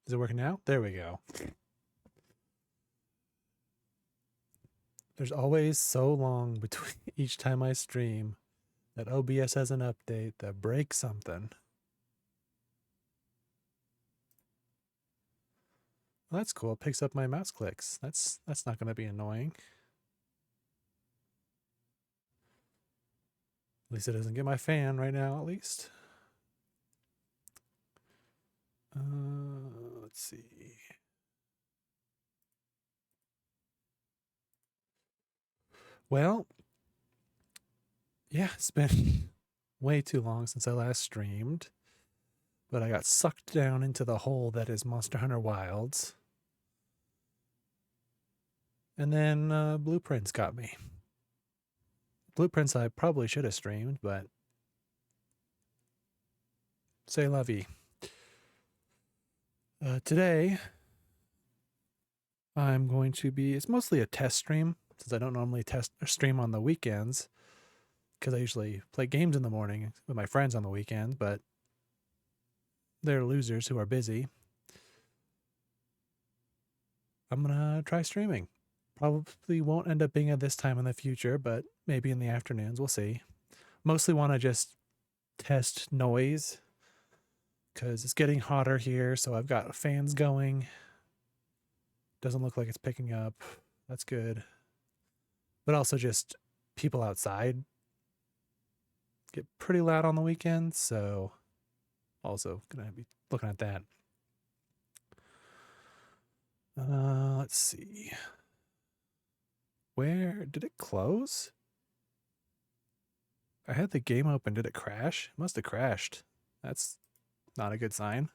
Is it working now? There we go. There's always so long between each time I stream that OBS has an update that breaks something. Well, that's cool. It picks up my mouse clicks. That's not going to be annoying. At least it doesn't get my fan right now, at least. Let's see. Well, yeah, it's been way too long since I last streamed, but I got sucked down into the hole that is Monster Hunter Wilds. And then Blueprints got me. Blueprints I probably should have streamed, but c'est la vie. Today, I'm going to be, it's mostly a test stream, since I don't normally test or stream on the weekends, because I usually play games in the morning with my friends on the weekend, but they're losers who are busy. I'm going to try streaming. Probably won't end up being at this time in the future, but maybe in the afternoons, we'll see. Mostly want to just test noise, because it's getting hotter here, so I've got fans going. Doesn't look like it's picking up. That's good. But also just people outside get pretty loud on the weekends, so also gonna be looking at that. Let's see. Where did it close? I had the game open. Did it crash? It must have crashed. That's not a good sign.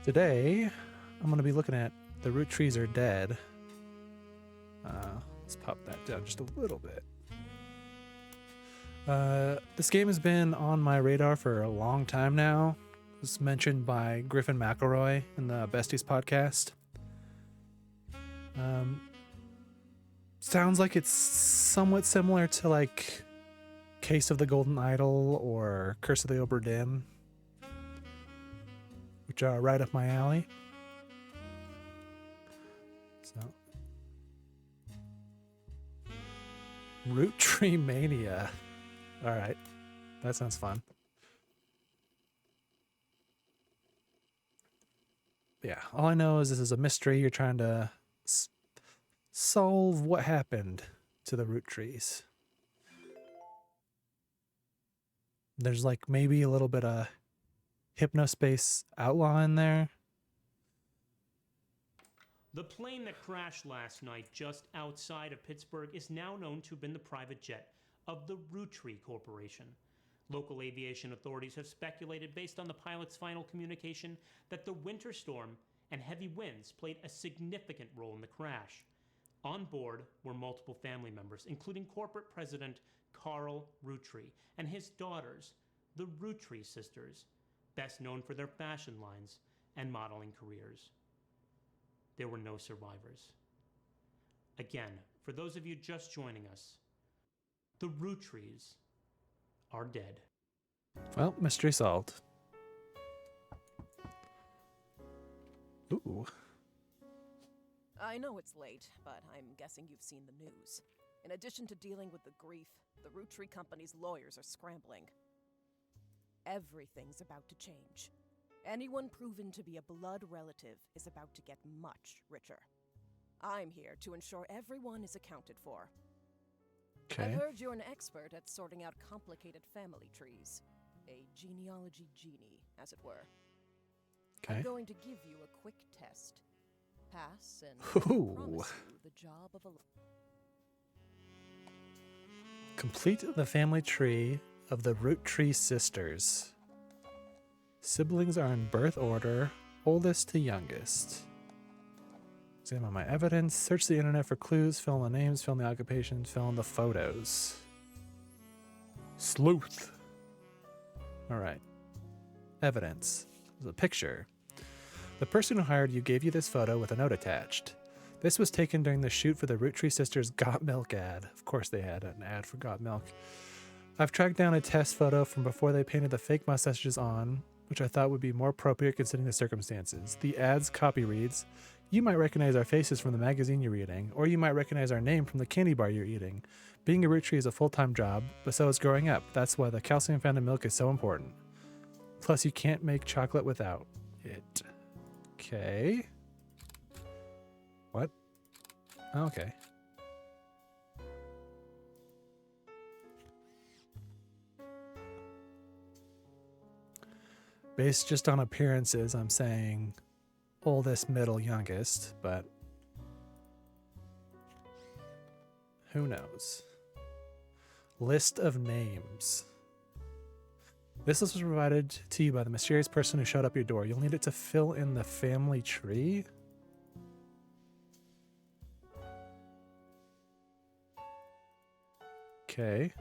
Today, I'm going to be looking at The Roottrees Are Dead. Let's pop that down just a little bit. This game has been on my radar for a long time now. It was mentioned by Griffin McElroy in the Besties podcast. Sounds like it's somewhat similar to like Case of the Golden Idol or Curse of the Obra Dinn, which are right up my alley. So, Root Tree Mania. All right, that sounds fun. Yeah, all I know is this is a mystery. You're trying to solve what happened to the root trees. There's like maybe a little bit of Hypnospace Outlaw in there. The plane that crashed last night just outside of Pittsburgh is now known to have been the private jet of the Roottrees Corporation. Local aviation authorities have speculated, based on the pilot's final communication, that the winter storm and heavy winds played a significant role in the crash. On board were multiple family members, including corporate president Carl Roottrees and his daughters, the Roottrees sisters, best known for their fashion lines and modeling careers. There were no survivors. Again, for those of you just joining us, the Roottrees are dead. Well, mystery solved. Ooh. I know it's late, but I'm guessing you've seen the news. In addition to dealing with the grief, the Roottrees Company's lawyers are scrambling. Everything's about to change. Anyone proven to be a blood relative is about to get much richer. I'm here to ensure everyone is accounted for. Okay. I've heard you're an expert at sorting out complicated family trees. A genealogy genie, as it were. Okay. I'm going to give you a quick test. Pass, and I Ooh. promise you the job of a... Complete the family tree of the Roottrees sisters. Siblings are in birth order, oldest to youngest. Examine my evidence. Search the internet for clues. Fill in the names. Fill in the occupations. Fill in the photos. Sleuth. All right. Evidence. There's a picture. The person who hired you gave you this photo with a note attached. This was taken during the shoot for the Roottrees sisters' Got Milk ad. Of course they had an ad for Got Milk. I've tracked down a test photo from before they painted the fake mustaches on, which I thought would be more appropriate considering the circumstances. The ad's copy reads, "You might recognize our faces from the magazine you're reading, or you might recognize our name from the candy bar you're eating. Being a Rootree is a full-time job, but so is growing up. That's why the calcium found in milk is so important. Plus, you can't make chocolate without it." Okay. What? Okay. Based just on appearances, I'm saying oldest, middle, youngest, but who knows? List of names. This list was provided to you by the mysterious person who showed up your door. You'll need it to fill in the family tree. Okay.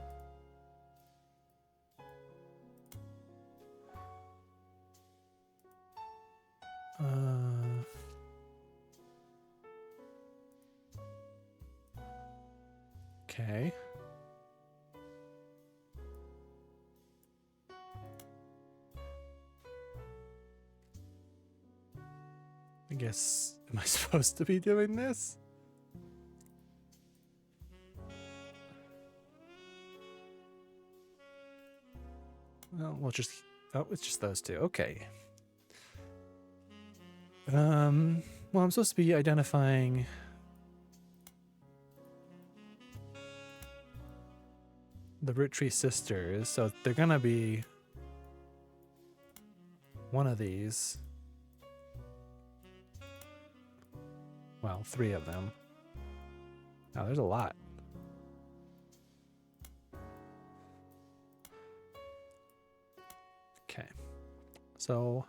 Okay. I guess, am I supposed to be doing this? Well, we'll just, oh, it's just those two. Okay. Well, I'm supposed to be identifying the Rootree sisters, so they're gonna be one of these. Well, 3 of them. Oh, there's a lot. Okay. So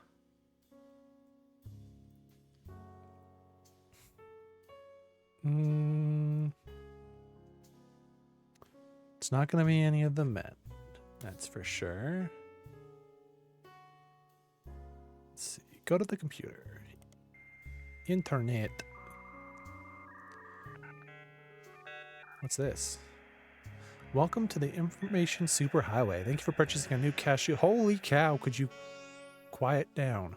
it's not going to be any of the men. That's for sure. Let's see. Go to the computer. Internet. What's this? Welcome to the Information Superhighway. Thank you for purchasing a new cashew. Holy cow, could you quiet down?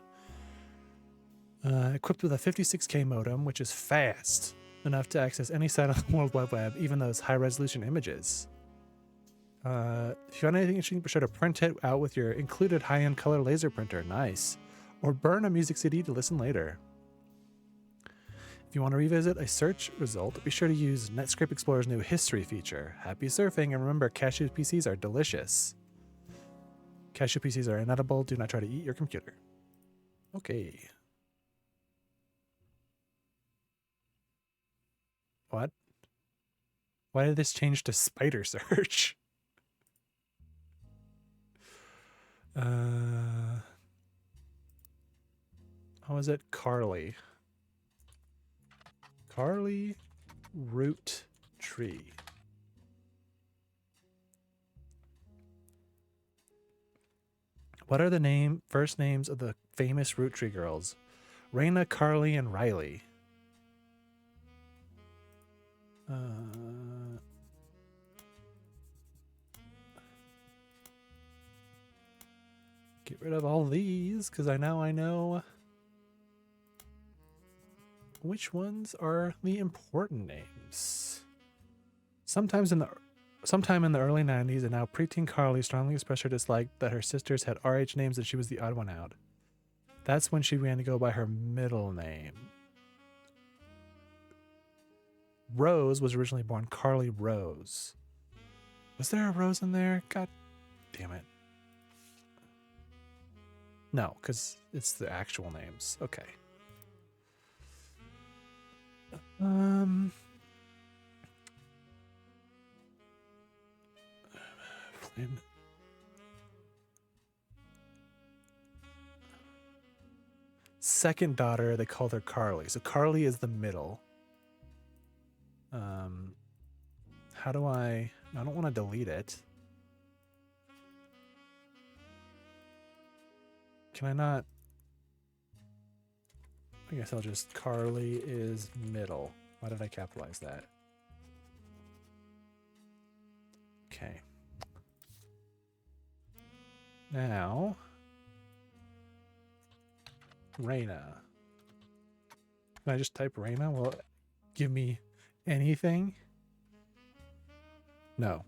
Equipped with a 56K modem, which is fast enough to access any site on the World Wide Web, even those high-resolution images. If you find anything interesting, be sure to print it out with your included high-end color laser printer. Nice. Or burn a music CD to listen later. If you want to revisit a search result, be sure to use Netscape Explorer's new history feature. Happy surfing, and remember, cashew PCs are delicious. Cashew PCs are inedible. Do not try to eat your computer. Okay. What? Why did this change to spider search? How is it? Carly. Carly Roottrees. What are the first names of the famous Rootree girls? Raina, Carly, and Riley. Get rid of all these, because I know which ones are the important names. Sometime in the early 90s, and now preteen Carly strongly expressed her dislike that her sisters had RH names and she was the odd one out. That's when she began to go by her middle name. Rose was originally born Carly Rose. Was there a Rose in there? God damn it. No, because it's the actual names. Okay. second daughter, they called her Carly. So Carly is the middle. How do I don't want to delete it. Can I not? I guess I'll just Carly is middle. Why did I capitalize that? Okay. Now, Reyna. Can I just type Reyna? Will it give me anything? No.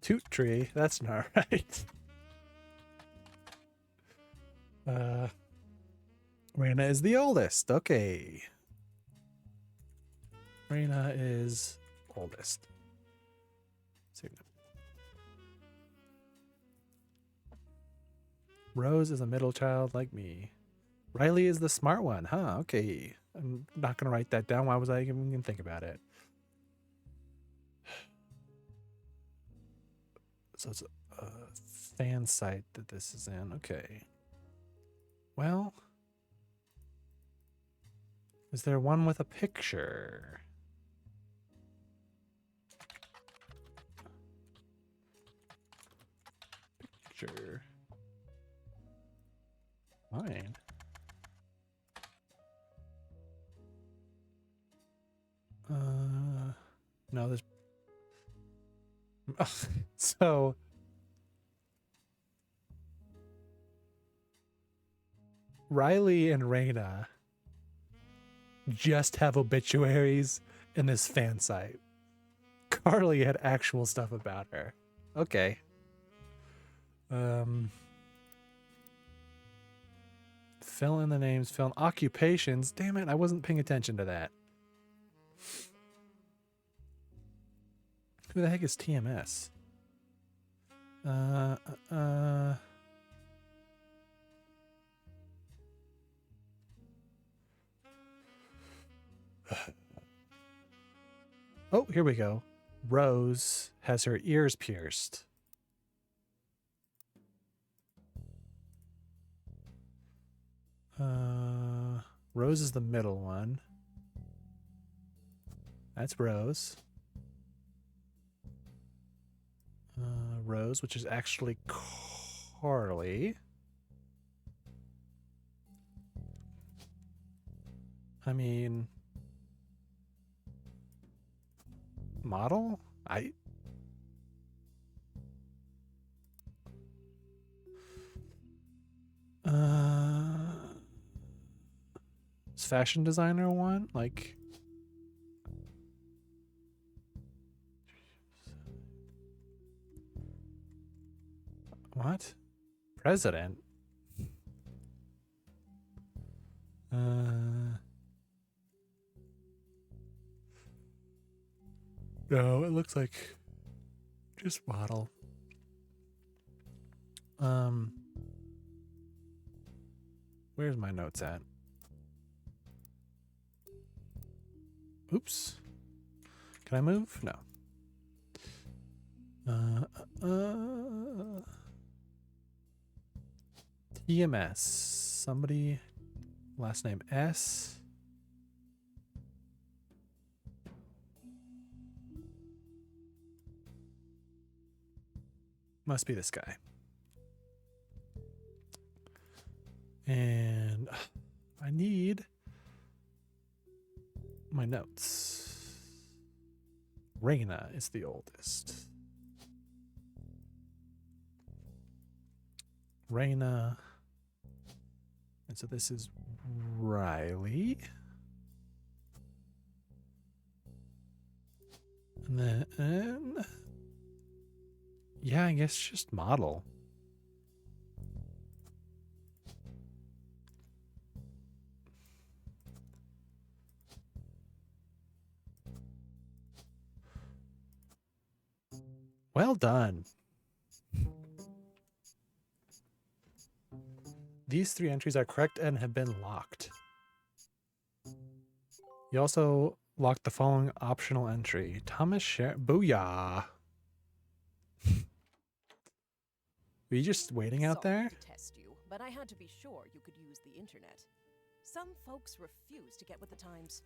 Roottrees, that's not right. Reyna is the oldest. Okay. Reyna is oldest. Rose is a middle child like me. Riley is the smart one, huh? Okay. I'm not going to write that down. Why was I even going to think about it? So it's a fan site that this is in. Okay. Well, is there one with a picture? Picture. Fine. No, there's so Riley and Reyna just have obituaries in this fan site. Carly had actual stuff about her. Okay. Fill in the names, fill in occupations. Damn it, I wasn't paying attention to that. Who the heck is TMS? Oh, here we go. Rose has her ears pierced. Rose is the middle one. That's Rose. Rose, which is actually Carly. I mean, model? Is fashion designer one? Like, what? President? No, it looks like just model. Where's my notes at? Oops. Can I move? No. TMS. Somebody, last name S. Must be this guy. And I need my notes. Reyna is the oldest. Reyna. And so this is Riley. And then, yeah, I guess just model. Well done. These 3 entries are correct and have been locked. You also locked the following optional entry. Thomas Booyah. Were you just waiting out Sorry there? to test you, but I had to be sure you could use the internet. Some folks refuse to get with the times.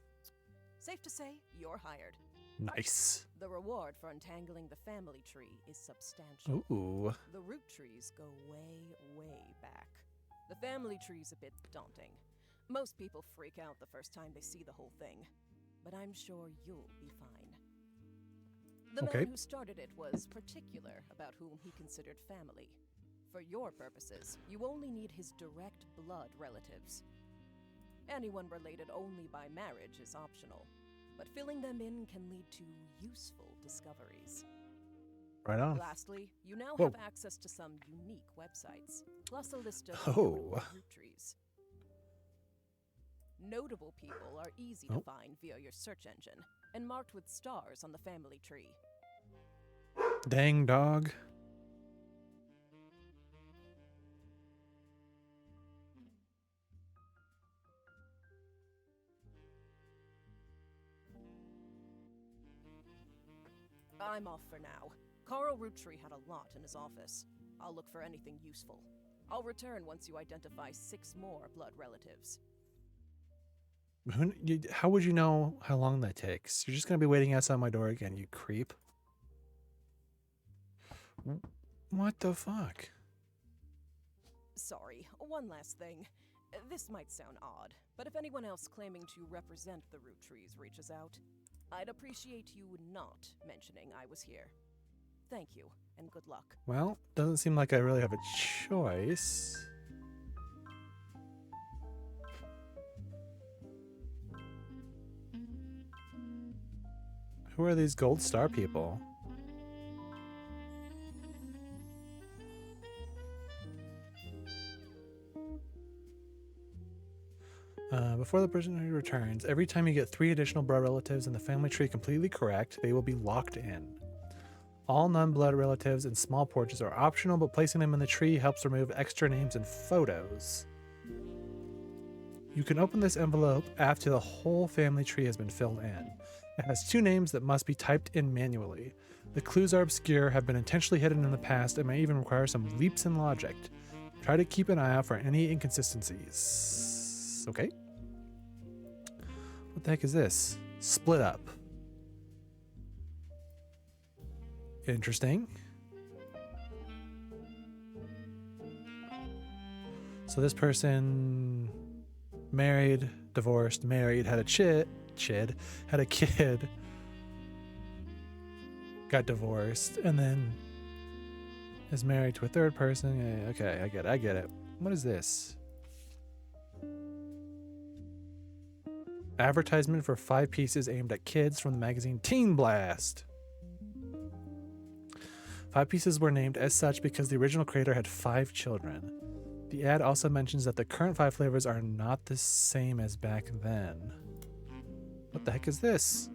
Safe to say, you're hired. Nice. The reward for untangling the family tree is substantial. Ooh. The Roottrees go way, way back. The family tree's a bit daunting. Most people freak out the first time they see the whole thing, but I'm sure you'll be fine. The Okay. man who started it was particular about whom he considered family. For your purposes, you only need his direct blood relatives. Anyone related only by marriage is optional, but filling them in can lead to useful discoveries. Right on. Lastly, you now Whoa. have access to some unique websites, plus a list of Oh. notable Roottrees. Notable people are easy to Oh. find via your search engine, and marked with stars on the family tree. Dang dog. I'm off for now. Carl Roottree had a lot in his office. I'll look for anything useful. I'll return once you identify 6 more blood relatives. How would you know how long that takes? You're just going to be waiting outside my door again, you creep. What the fuck? Sorry, one last thing. This might sound odd, but if anyone else claiming to represent the Roottrees reaches out, I'd appreciate you not mentioning I was here. Thank you, and good luck. Well, doesn't seem like I really have a choice. Who are these gold star people? Before the person returns, every time you get 3 additional blood relatives in the family tree completely correct, they will be locked in. All non-blood relatives and small portraits are optional, but placing them in the tree helps remove extra names and photos. You can open this envelope after the whole family tree has been filled in. It has 2 names that must be typed in manually. The clues are obscure, have been intentionally hidden in the past, and may even require some leaps in logic. Try to keep an eye out for any inconsistencies. Okay. What the heck is this? Split up. Interesting. So this person married, divorced, married, had a had a kid, got divorced, and then is married to a third person. Yeah, okay, I get it. What is this? Advertisement for 5 pieces aimed at kids from the magazine Teen Blast. 5 pieces were named as such because the original creator had 5 children. The ad also mentions that the current 5 flavors are not the same as back then. What the heck is this?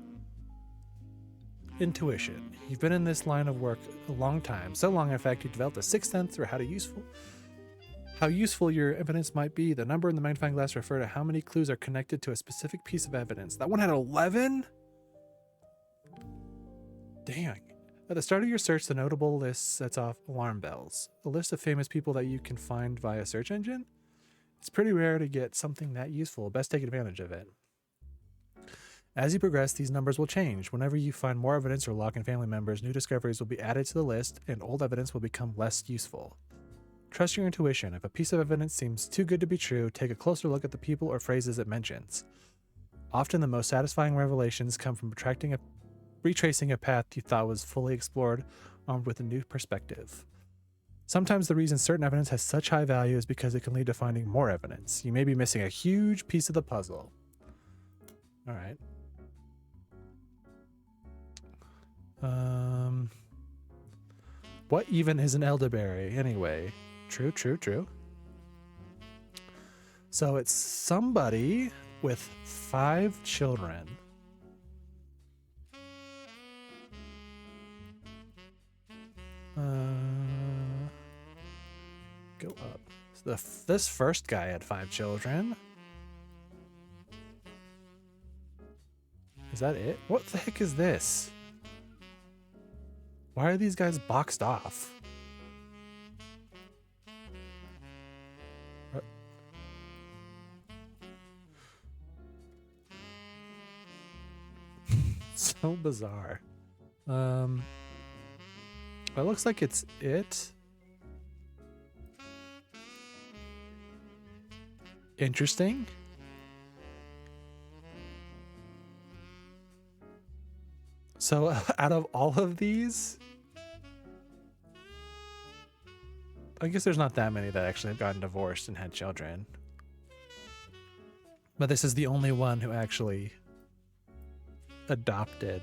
Intuition. You've been in this line of work a long time, so long in fact you developed a 6th sense for how useful your evidence might be. The number in the magnifying glass refer to how many clues are connected to a specific piece of evidence. That one had 11? Dang. At the start of your search, the notable list sets off alarm bells. A list of famous people that you can find via search engine? It's pretty rare to get something that useful. Best take advantage of it. As you progress, these numbers will change. Whenever you find more evidence or lock in family members, new discoveries will be added to the list, and old evidence will become less useful. Trust your intuition. If a piece of evidence seems too good to be true, take a closer look at the people or phrases it mentions. Often the most satisfying revelations come from retracing a path you thought was fully explored, armed with a new perspective. Sometimes the reason certain evidence has such high value is because it can lead to finding more evidence. You may be missing a huge piece of the puzzle. All right. What even is an elderberry anyway? True. So it's somebody with 5 children. Go up. So this first guy had 5 children. Is that it? What the heck is this? Why are these guys boxed off? So bizarre. It looks like it's it. Interesting. So out of all of these, I guess there's not that many that actually have gotten divorced and had children. But this is the only one who actually adopted.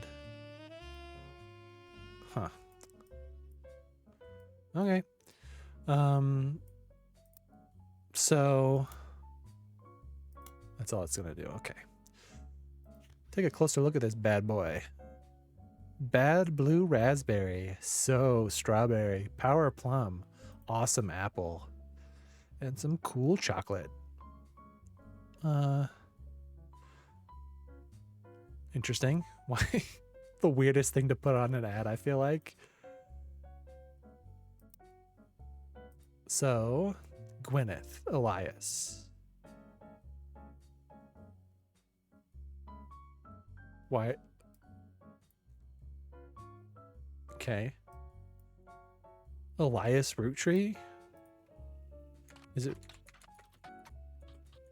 Huh. Okay. So that's all it's gonna do. Okay. Take a closer look at this bad boy. Bad blue raspberry, so strawberry, power plum, awesome apple, and some cool chocolate. Interesting. Why? The weirdest thing to put on an ad, I feel like. So, Gwyneth, Elias. Why? Okay. Elias Roottrees? Is it?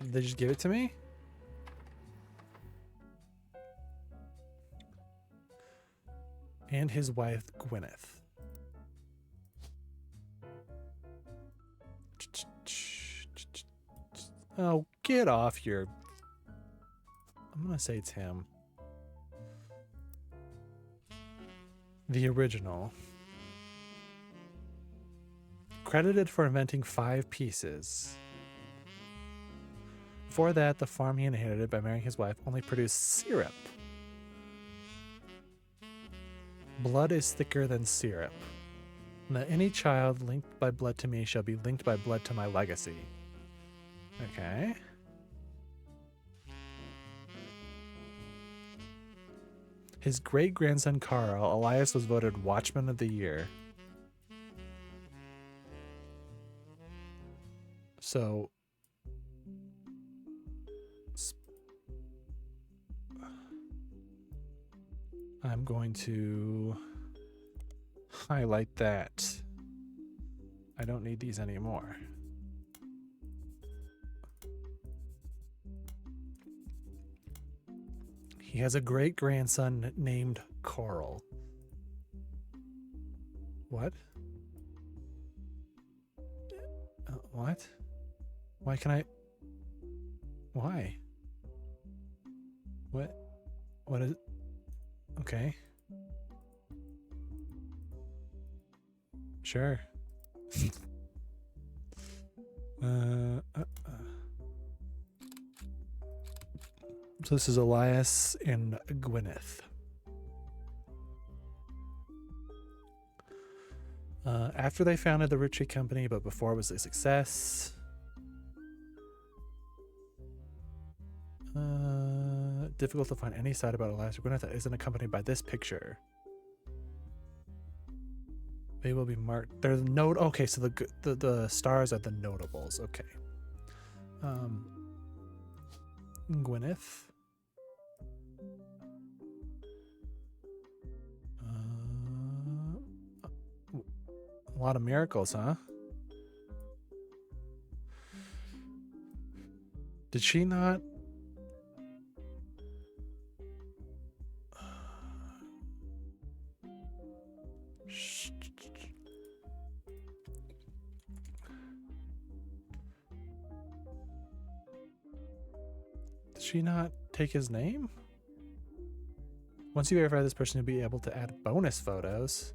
Did they just give it to me? And his wife, Gwyneth. Oh, get off your... I'm gonna say it's him. The original. Credited for inventing 5 pieces. Before that, the farm he inherited by marrying his wife only produced syrup. Blood is thicker than syrup. And that any child linked by blood to me shall be linked by blood to my legacy. Okay. His great-grandson Carl, Elias, was voted Watchman of the Year. So... I'm going to highlight that. I don't need these anymore. He has a great-grandson named Carl. What? What? Why can I... Why? What? What is... Okay. Sure. So this is Elias and Gwyneth. After they founded the Roottrees Company, but before it was a success. Difficult to find any site about Elias or Gwyneth that isn't accompanied by this picture. They will be marked. They're the note. Okay, so the stars are the notables. Okay. Gwyneth. A lot of miracles, huh? Did she not? Did she not take his name? Once you verify this person, you'll be able to add bonus photos.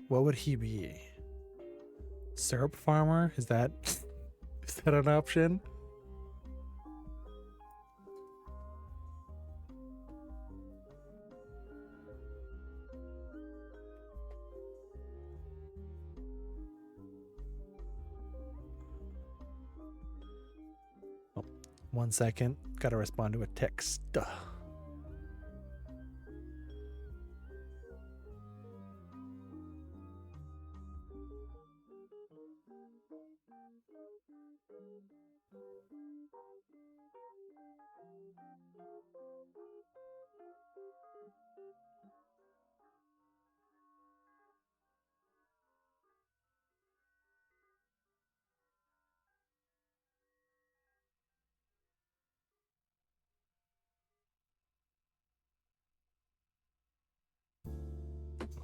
What would he be? Syrup farmer? Is that an option? Oh, 1 second. Gotta respond to a text.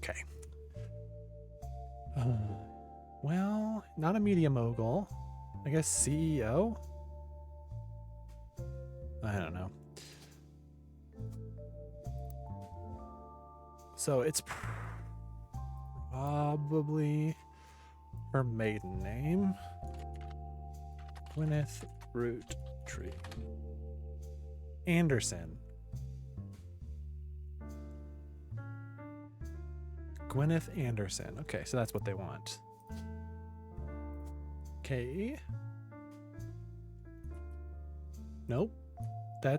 Okay. Well, not a media mogul. I guess CEO? I don't know. So it's probably her maiden name. Gwyneth Roottrees. Anderson. Gwyneth Anderson. Okay, so that's what they want. Okay. Nope. I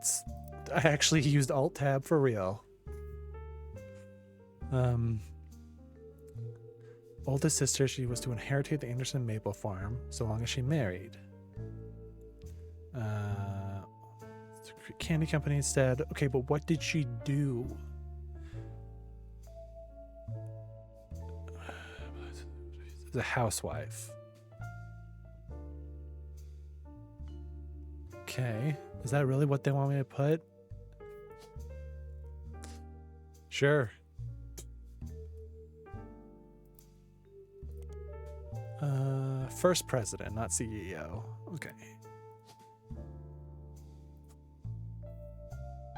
actually used Alt Tab for real. Oldest sister, she was to inherit the Anderson Maple Farm so long as she married. Candy company instead. Okay, but what did she do? The housewife. Okay. Is that really what they want me to put? Sure. First president, not CEO. Okay.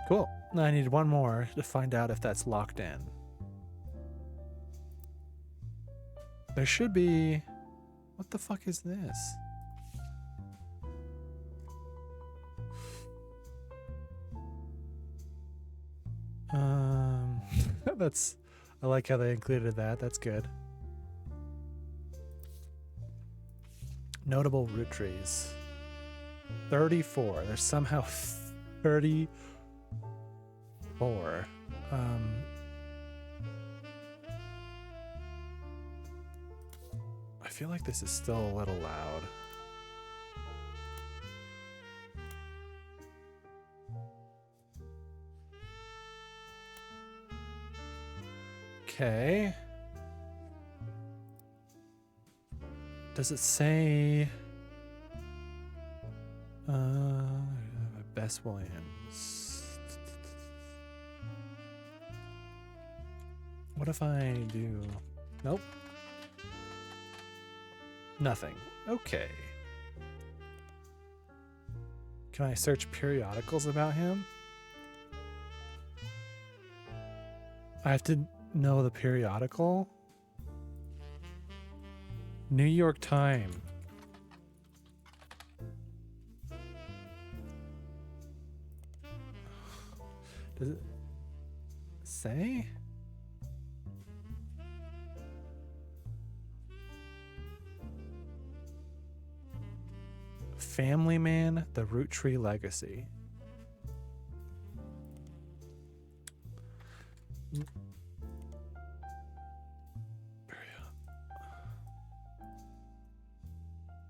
Cool. Now I need one more to find out if that's locked in. There should be... What the fuck is this? That's... I like how they included that. That's good. Notable Roottrees. 34. There's somehow 34. I feel like this is still a little loud. Okay. Does it say Bess Williams? What if I do? Nope. Nothing. Okay. Can I search periodicals about him? I have to know the periodical. New York Times. Does it say? Family Man, The Roottrees Legacy.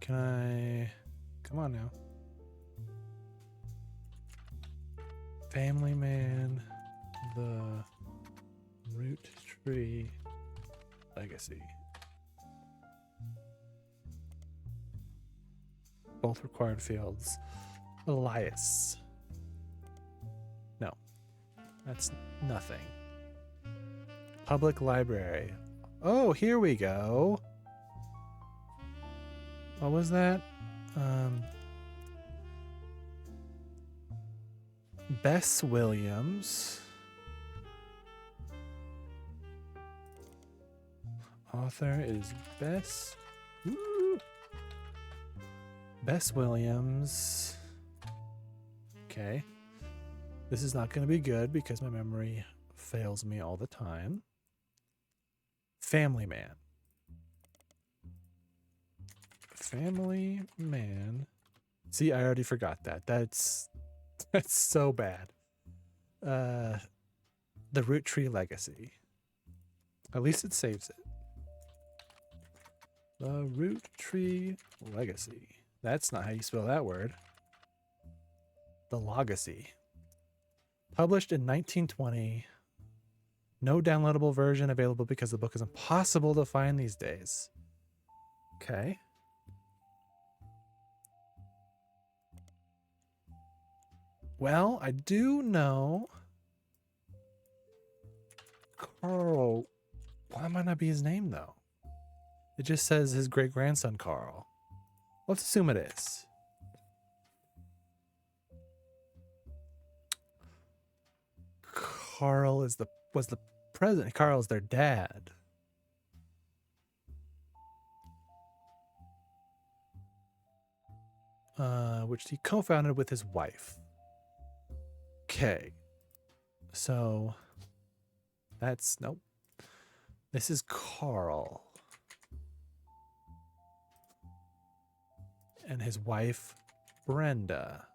Can I... Come on now. Family Man, The Roottrees Legacy. Both required fields. Elias. No. That's nothing. Public library. Oh, here we go. What was that? Bess Williams. Author is Bess. Ooh. Bess Williams. Okay. This is not going to be good because my memory fails me all the time. Family Man. Family Man. See, I already forgot that. That's so bad. The Roottrees Legacy. At least it saves it. The Roottrees Legacy. That's not how you spell that word. The Legacy. Published in 1920. No downloadable version available because the book is impossible to find these days. Okay. Well, I do know Carl. Why might not be his name though? It just says his great grandson Carl. Let's assume it is. Carl was the president. Carl's their dad. Which he co-founded with his wife. Okay. So that's nope. This is Carl. And his wife, Brenda.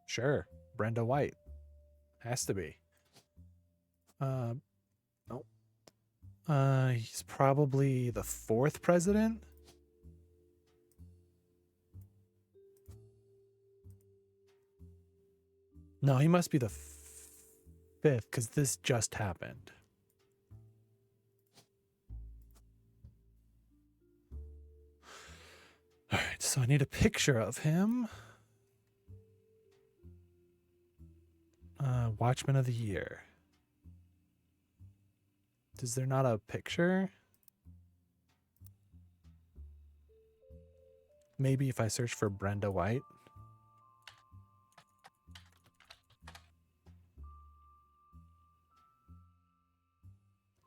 Sure, Brenda White. Has to be. Nope. He's probably the 4th president. No, he must be the 5th because this just happened. All right, so I need a picture of him. Watchman of the Year. Is there not a picture? Maybe if I search for Brenda White.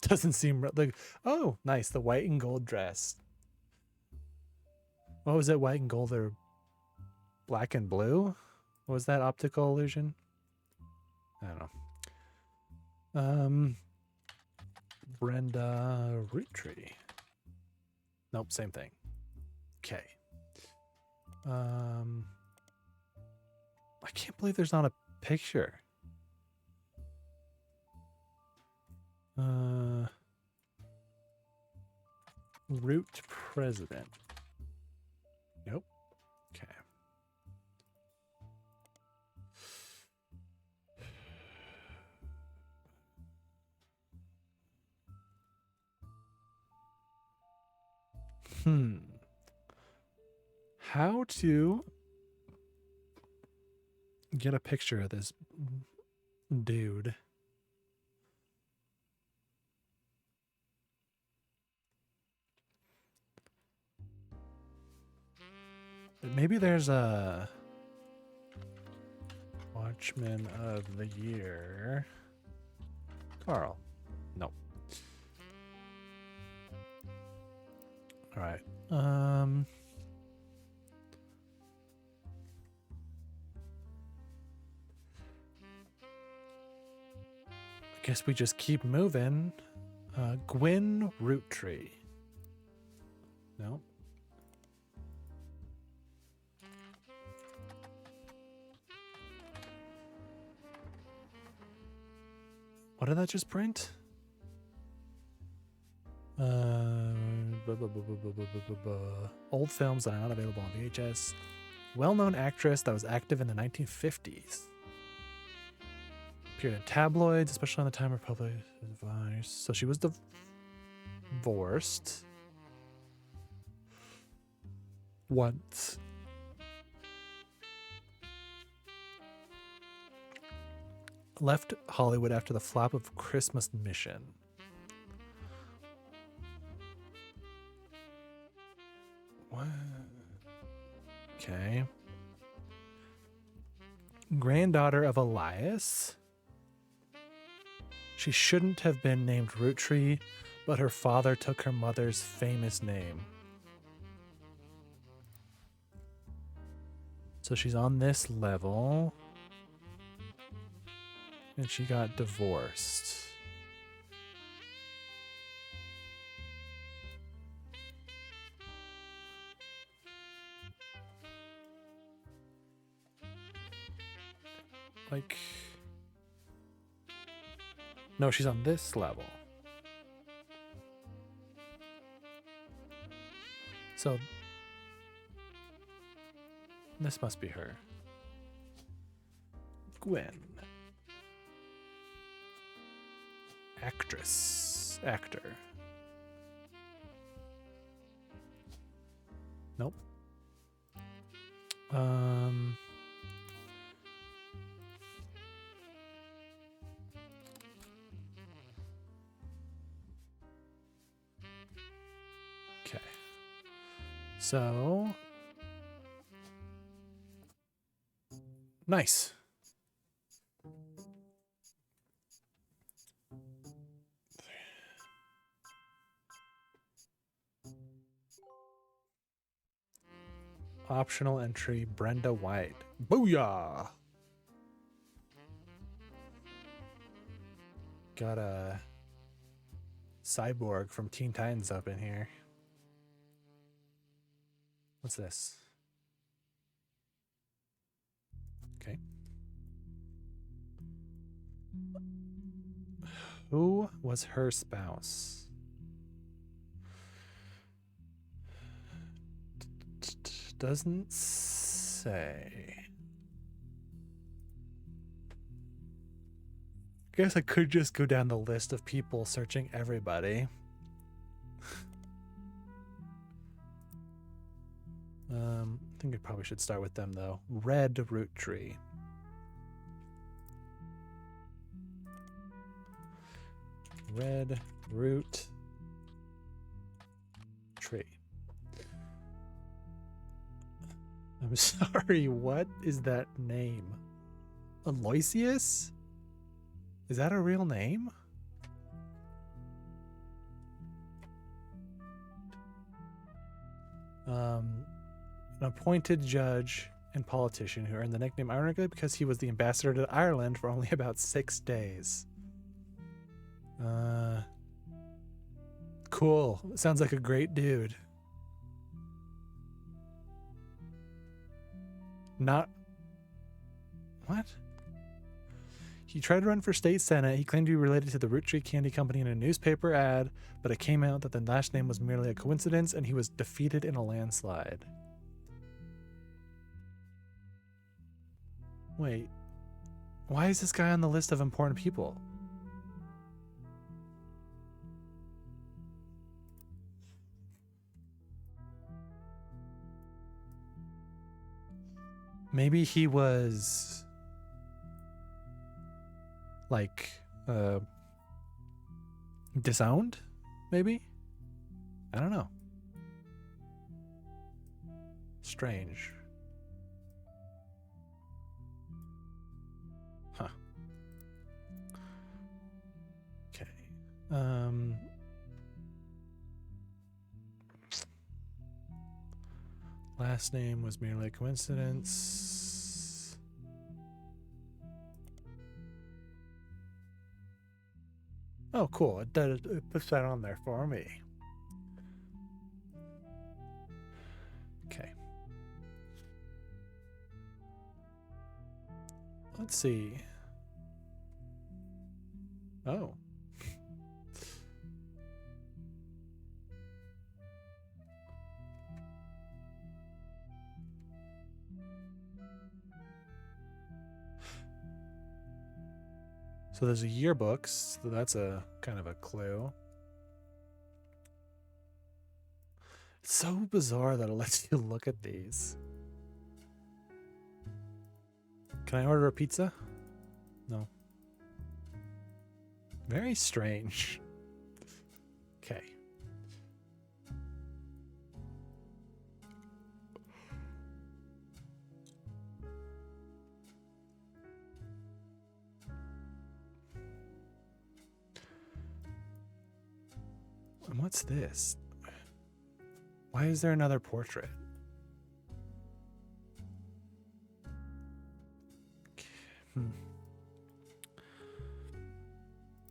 Doesn't seem like, oh, nice. The white and gold dress. What was it? White and gold or black and blue? What was that optical illusion? I don't know. Brenda Roottrees. Nope, same thing. Okay. I can't believe there's not a picture. Root president. Nope. Okay. How to get a picture of this dude? Maybe there's a Watchman of the Year. Carl. Nope. All right. I guess we just keep moving. Gwyn Roottrees. Nope. What did that just print? Old films that are not available on VHS. Well-known actress that was active in the 1950s. Appeared in tabloids, especially on the time of public advice. So she was divorced once. Left Hollywood after the flop of Christmas Mission. What? Okay. Granddaughter of Elias. She shouldn't have been named Roottrees, but her father took her mother's famous name. So she's on this level. And she got divorced. Like, no, she's on this level. So this must be her. Gwen. Actress. Actor. Nope. So nice. Optional entry, Brenda White. Booyah! Got a cyborg from Teen Titans up in here. What's this? Okay. Who was her spouse? Doesn't say. I guess I could just go down the list of people searching everybody. I think I probably should start with them though. Red root tree. Red root tree. I'm sorry, what is that name? Aloysius? Is that a real name? An appointed judge and politician who earned the nickname ironically because he was the ambassador to Ireland for only about 6 days. Cool. Sounds like a great dude. Not... What? He tried to run for state senate. He claimed to be related to the Roottrees Candy Company in a newspaper ad, but it came out that the last name was merely a coincidence and he was defeated in a landslide. Wait. Why is this guy on the list of important people? Maybe he was like disowned, maybe? I don't know. Strange. Huh. Okay. Last name was merely a coincidence. Oh, cool. It puts that on there for me. Okay. Let's see. Oh. So there's a yearbooks, so that's a kind of a clue. It's so bizarre that it lets you look at these. Can I order a pizza? No. Very strange. Okay. And what's this? Why is there another portrait?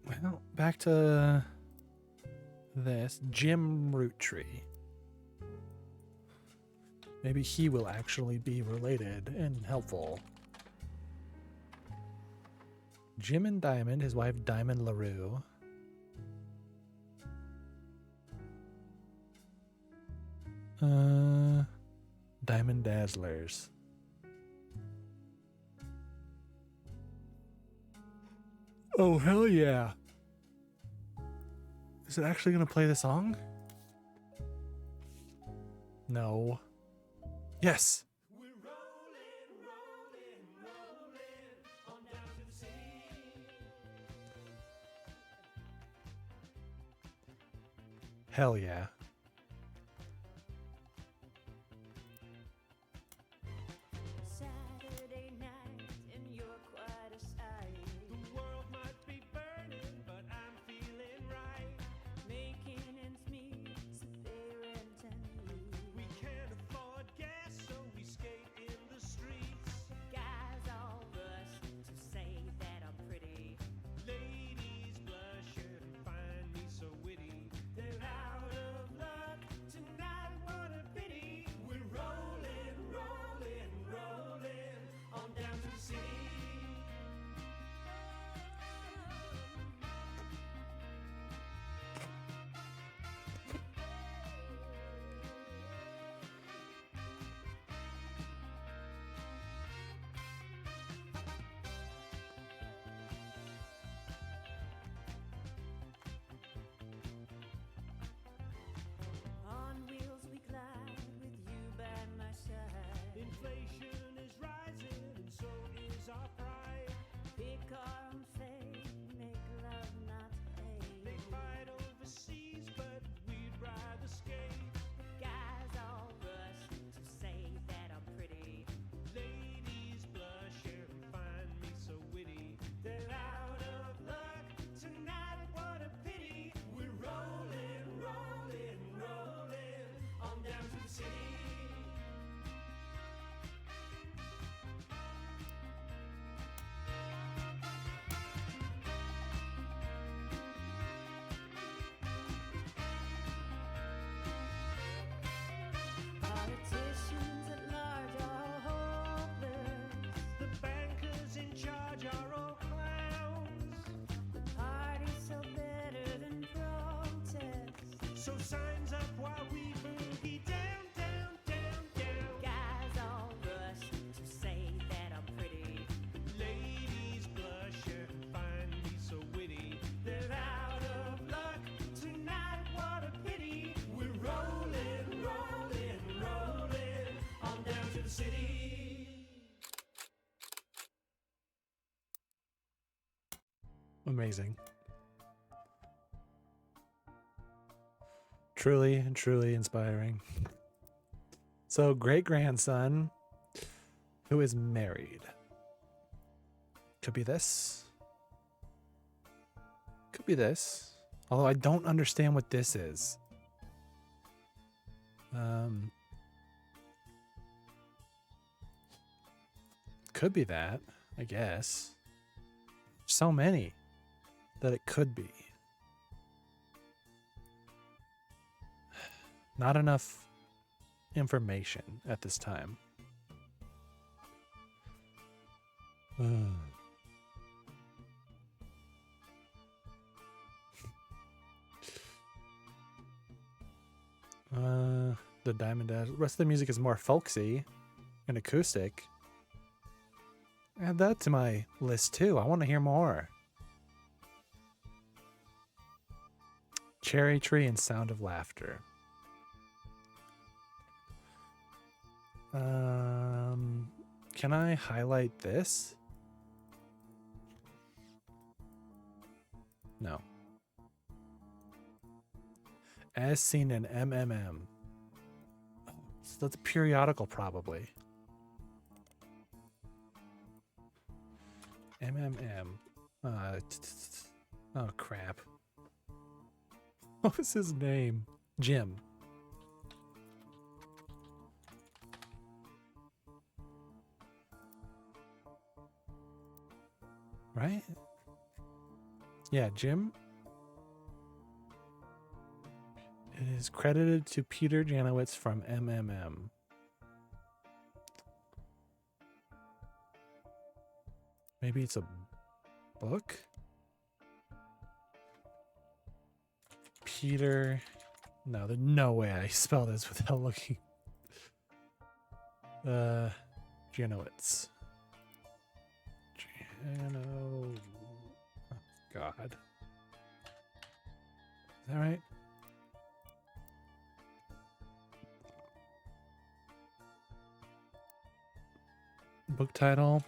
Well, back to this. Jim Roottrees. Maybe he will actually be related and helpful. Jim and Diamond, his wife Diamond LaRue. Diamond Dazzlers. Oh, hell yeah. Is it actually going to play the song? No. Yes. We're rolling, rolling, rolling on down to the sea. Hell yeah. make our own fate, make love not hate. They fight overseas, but we'd rather skate. Guys all rush to say that I'm pretty. Ladies blush and find me so witty. They're out of luck tonight, what a pity. We're rolling, rolling, rolling on down to the city. Politicians at large are hopeless. The bankers in charge are all clowns. The party's so better than protest. So signs up while we boogie down, down, down, down. Guys all rush to say that I'm pretty. Ladies blush and find me so witty. They're out of luck tonight, what a pity. We're rolling, rolling, rolling on down to the city. Amazing. Truly, truly inspiring. So, great grandson who is married. Could be this. Could be this. Although I don't understand what this is. Could be that, I guess. So many that it could be. Not enough information at this time. The Diamond Dash. The rest of the music is more folksy and acoustic. Add that to my list too. I want to hear more. Cherry Tree and Sound of Laughter. Can I highlight this? No. As seen in MMM. So that's a periodical, probably. MMM. Oh, crap. What was his name? Jim. Right? Yeah, Jim. It is credited to Peter Janowitz from MMM. Maybe it's a book? Peter. No, there's no way I spell this without looking. Janowitz. Oh, God. Is that right? Book title?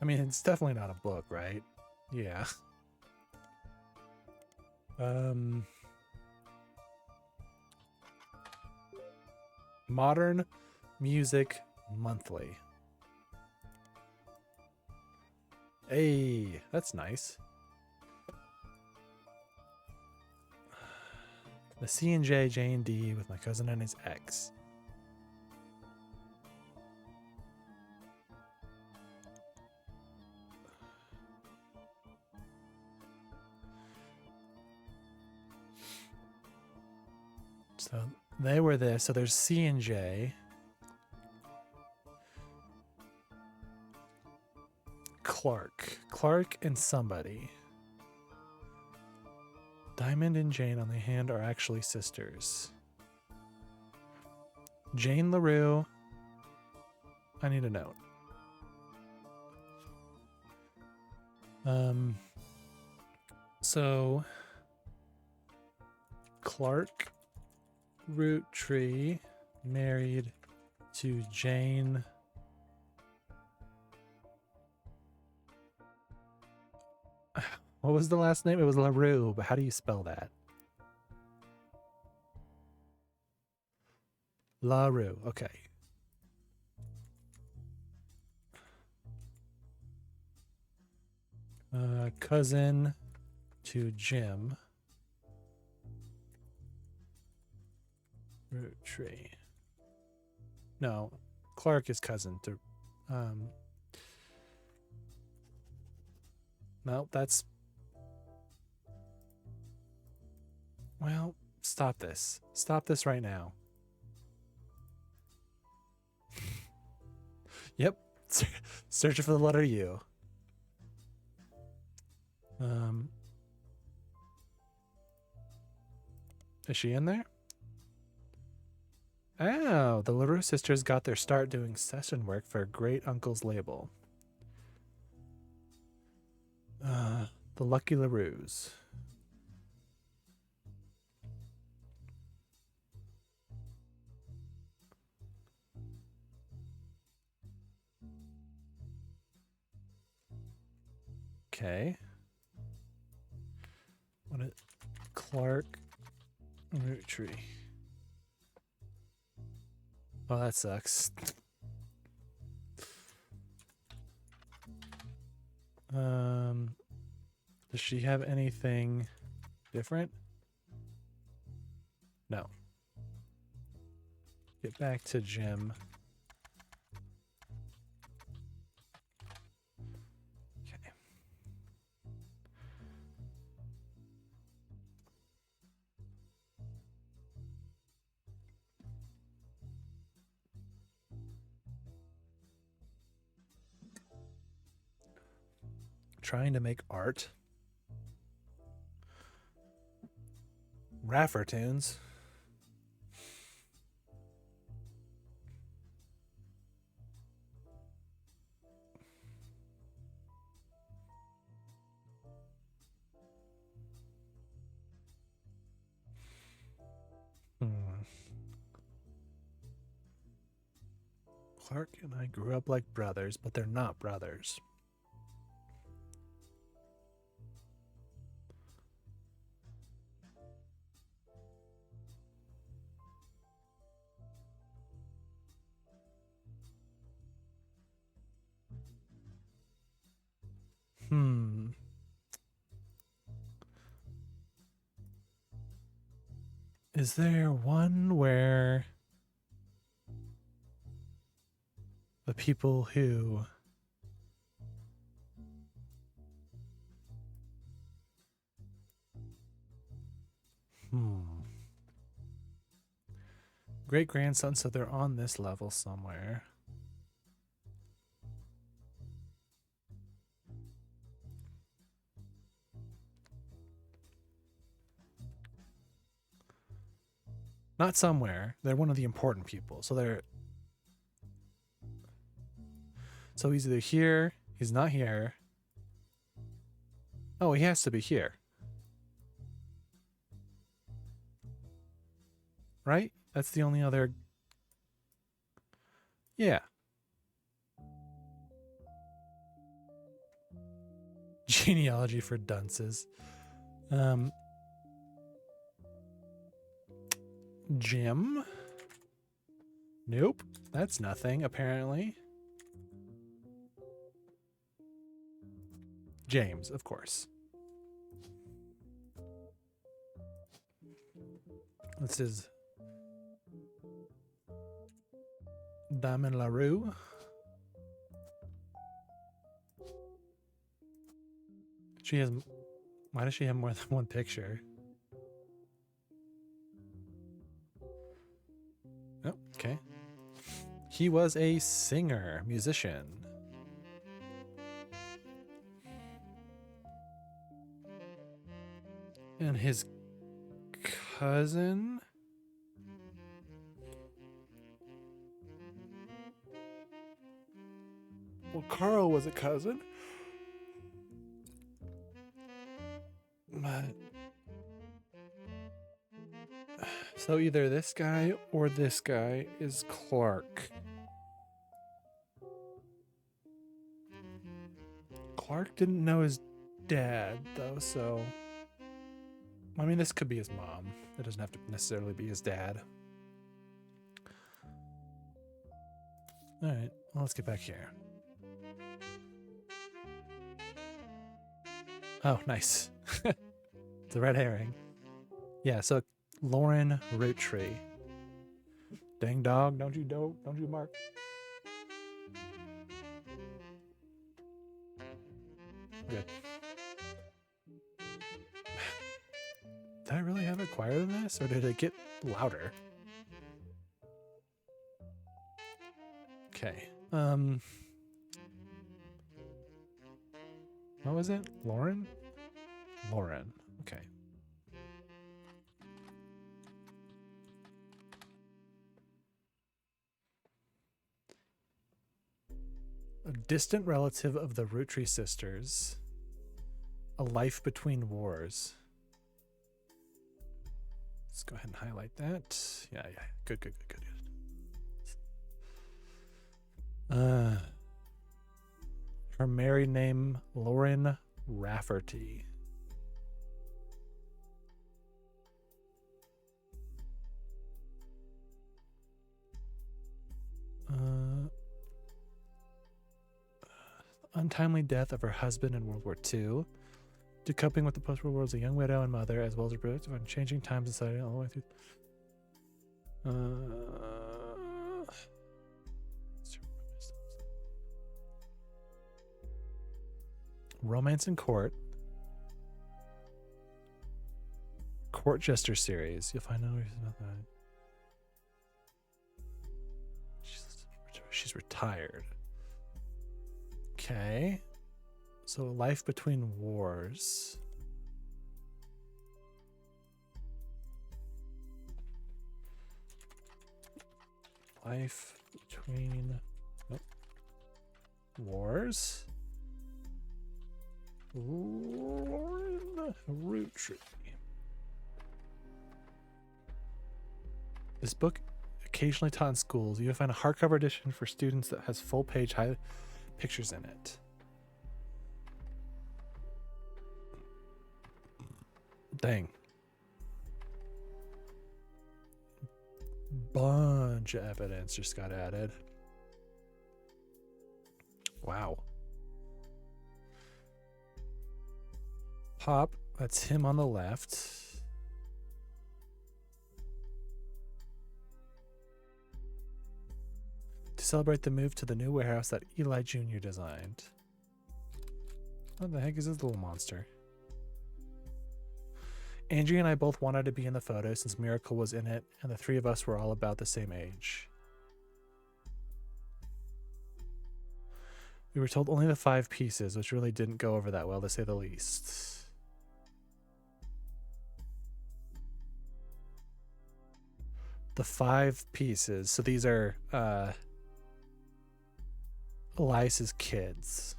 I mean, it's definitely not a book, right? Yeah. Modern Music Monthly. Hey, that's nice. The C&J, J&D with my cousin and his ex. So they were there. So there's C&J. Clark and somebody. Diamond and Jane on the hand are actually sisters. Jane LaRue. I need a note. So Clark Roottrees married to Jane What was the last name? It was LaRue, but how do you spell that? LaRue. Okay. Cousin to Jim. Rootree. No, Clark is cousin to. No, that's. Well, stop this. Stop this right now. Yep. Searching for the letter U. Is she in there? Oh, the LaRue sisters got their start doing session work for Great Uncle's label. The Lucky LaRues. Okay. What is Clark Rootree? Oh, that sucks. Does she have anything different? No. Get back to Jim. Okay. Trying to make art. Raffertunes. Clark and I grew up like brothers, but they're not brothers. Is there one where the people who great grandson, so they're on this level somewhere. Not somewhere. They're one of the important people. So they're. So he's either here, he's not here. Oh, he has to be here. Right? That's the only other. Yeah. Genealogy for dunces. Jim? Nope. That's nothing, apparently. James, of course. This is Damon LaRue. She has. Why does she have more than one picture? Oh, okay. He was a singer, musician. And his cousin? Well, Carl was a cousin. But so either this guy or this guy is Clark. Clark didn't know his dad, though, so... I mean, this could be his mom. It doesn't have to necessarily be his dad. Alright, well, let's get back here. Oh, nice. The red herring. Yeah, so Lauren Roottrees. Dang dog, don't you bark. Good. Did I really have it quieter than this, or did it get louder? Okay. What was it? Lauren? Lauren. Okay. A distant relative of the Roottrees sisters. A life between wars. Let's go ahead and highlight that. Yeah. Good. Her married name, Lauren Rafferty. Untimely death of her husband in World War II. To coping with the post-war world as a young widow and mother, as well as her productive on changing times and society all the way through. Romance in Court. Court Jester series. You'll find out about that. She's retired. Okay. So life between wars. Life between wars. Lauren Roottrees. This book occasionally taught in schools. You'll find a hardcover edition for students that has full-page pictures in it. Dang. Bunch of evidence just got added. Wow. Pop, that's him on the left. To celebrate the move to the new warehouse that Eli Jr. designed. What the heck is this little monster? Andrea and I both wanted to be in the photo since Miracle was in it, and the three of us were all about the same age. We were told only the 5 pieces, which really didn't go over that well, to say the least. The 5 pieces. So these are Elias's kids.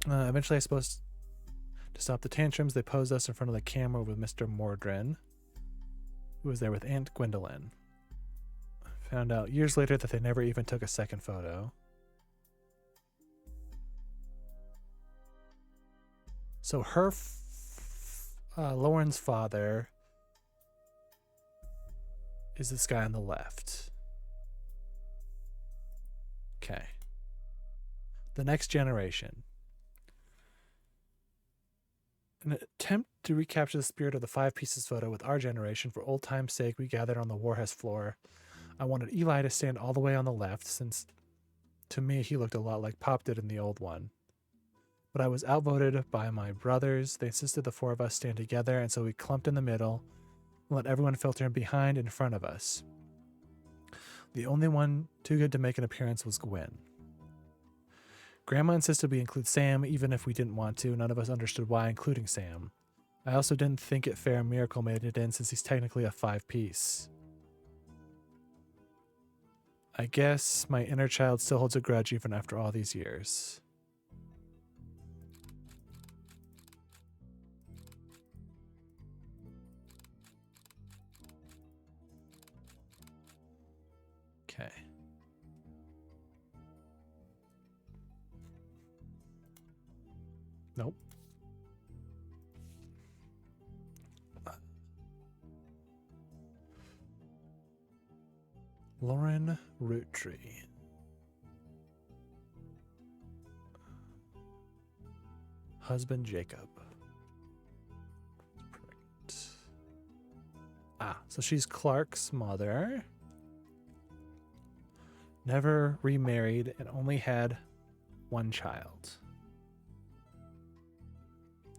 Eventually, I suppose to stop the tantrums, they posed us in front of the camera with Mr. Mordrin, who was there with Aunt Gwendolyn. Found out years later that they never even took a second photo. So her, Lauren's father is this guy on the left. Okay. The next generation. In an attempt to recapture the spirit of the 5 pieces photo with our generation, for old time's sake, we gathered on the Warhouse floor. I wanted Eli to stand all the way on the left, since to me he looked a lot like Pop did in the old one. But I was outvoted by my brothers. They insisted the 4 of us stand together, and so we clumped in the middle and let everyone filter in behind and in front of us. The only one too good to make an appearance was Gwen. Grandma insisted we include Sam even if we didn't want to. None of us understood why, including Sam. I also didn't think it fair Miracle made it in since he's technically a 5-piece. I guess my inner child still holds a grudge even after all these years. Okay. Nope. Lauren Roottrees. Husband Jacob. Perfect. Ah, so she's Clark's mother. Never remarried and only had one child.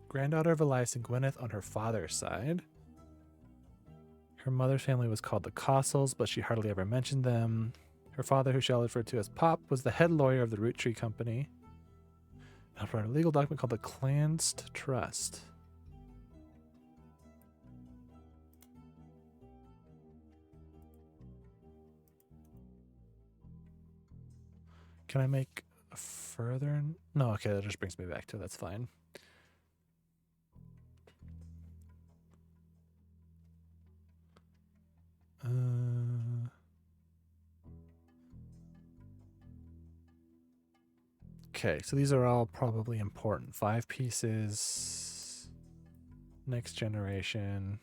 Granddaughter of Elias and Gwyneth on her father's side. Her mother's family was called the Cossels, but she hardly ever mentioned them. Her father, who shall refer to as Pop, was the head lawyer of the Roottree Company. Helped write a legal document called the Clanst Trust. Can I make a further? No, okay, that just brings me back to it. That's fine. Okay, so these are all probably important. 5 pieces. Next generation.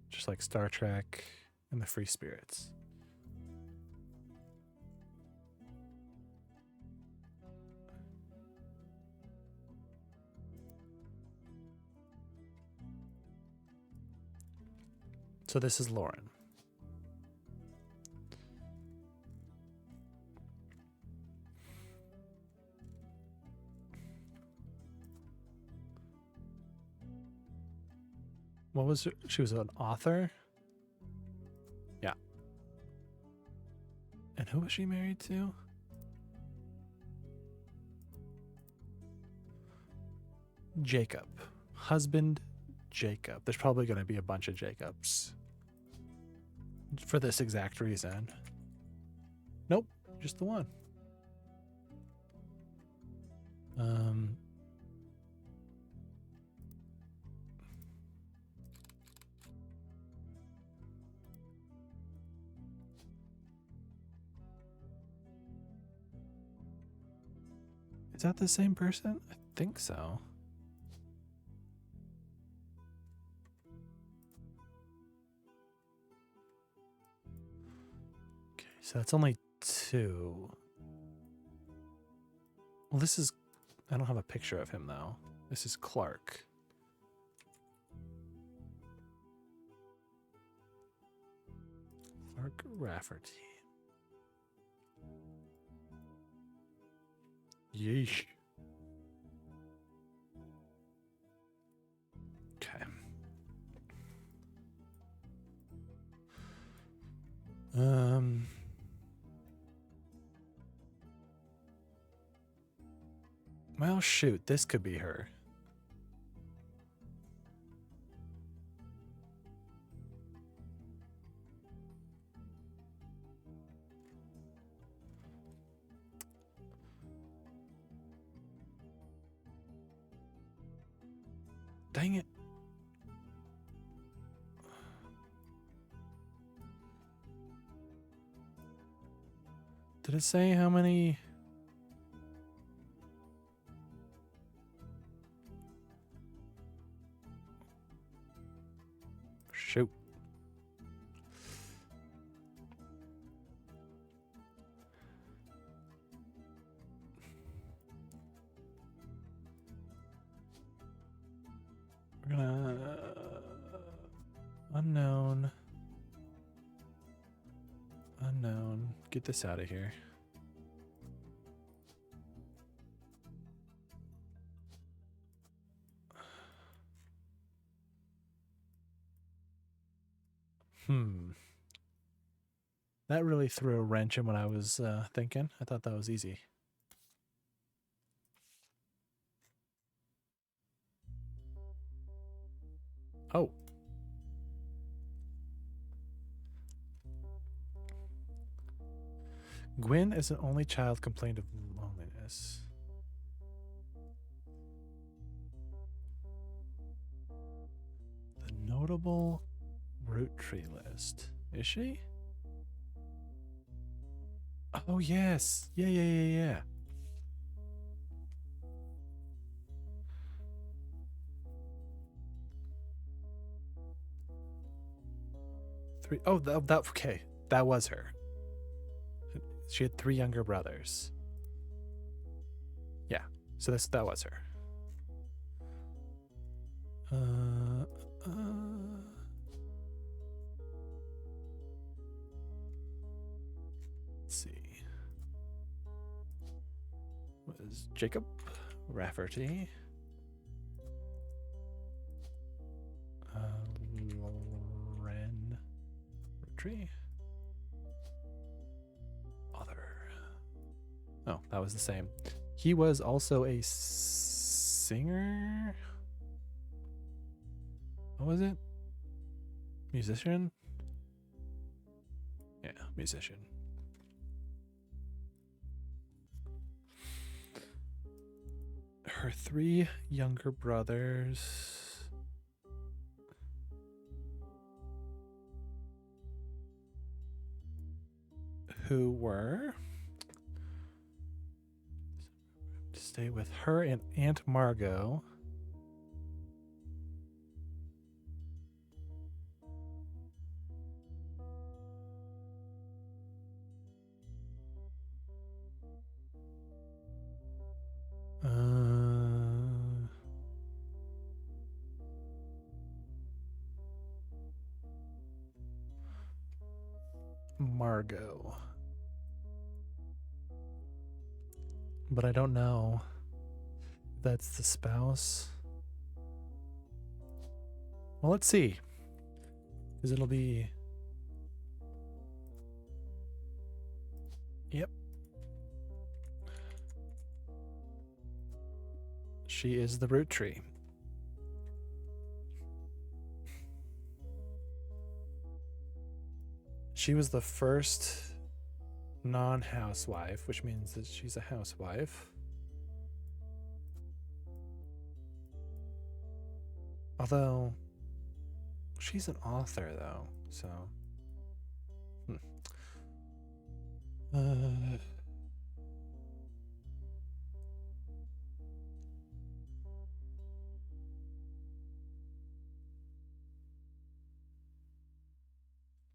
Just like Star Trek and the Free Spirits. So this is Lauren. What was her? She was an author? Yeah. And who was she married to? Jacob. Husband Jacob. There's probably going to be a bunch of Jacobs. For this exact reason. Nope, just the one. Is that the same person? I think so. Okay, so that's only 2. Well, this is... I don't have a picture of him, though. This is Clark. Clark Rafferty. Yeesh. Okay. Well, shoot, this could be her. Dang it. Did it say how many? Shoot. We're gonna unknown. Get this out of here. That really threw a wrench in what I was thinking. I thought that was easy. Oh. Gwyn is an only child complained of loneliness. The notable Roottree list. Is she? Oh, yes. Yeah. 3. Oh, that okay. That was her. She had 3 younger brothers. Yeah. So that was her. Let's see. Was Jacob Rafferty? Loren Roottrees? Other. Oh, that was the same. He was also a singer. What was it? Musician? Yeah, musician. Her 3 younger brothers. Who were to stay with her and Aunt Margot. Margot. But I don't know if that's the spouse. Well, let's see. Because it'll be... Yep. She is the Roottrees. She was the first non-housewife, which means that she's a housewife. Although, she's an author, though, so...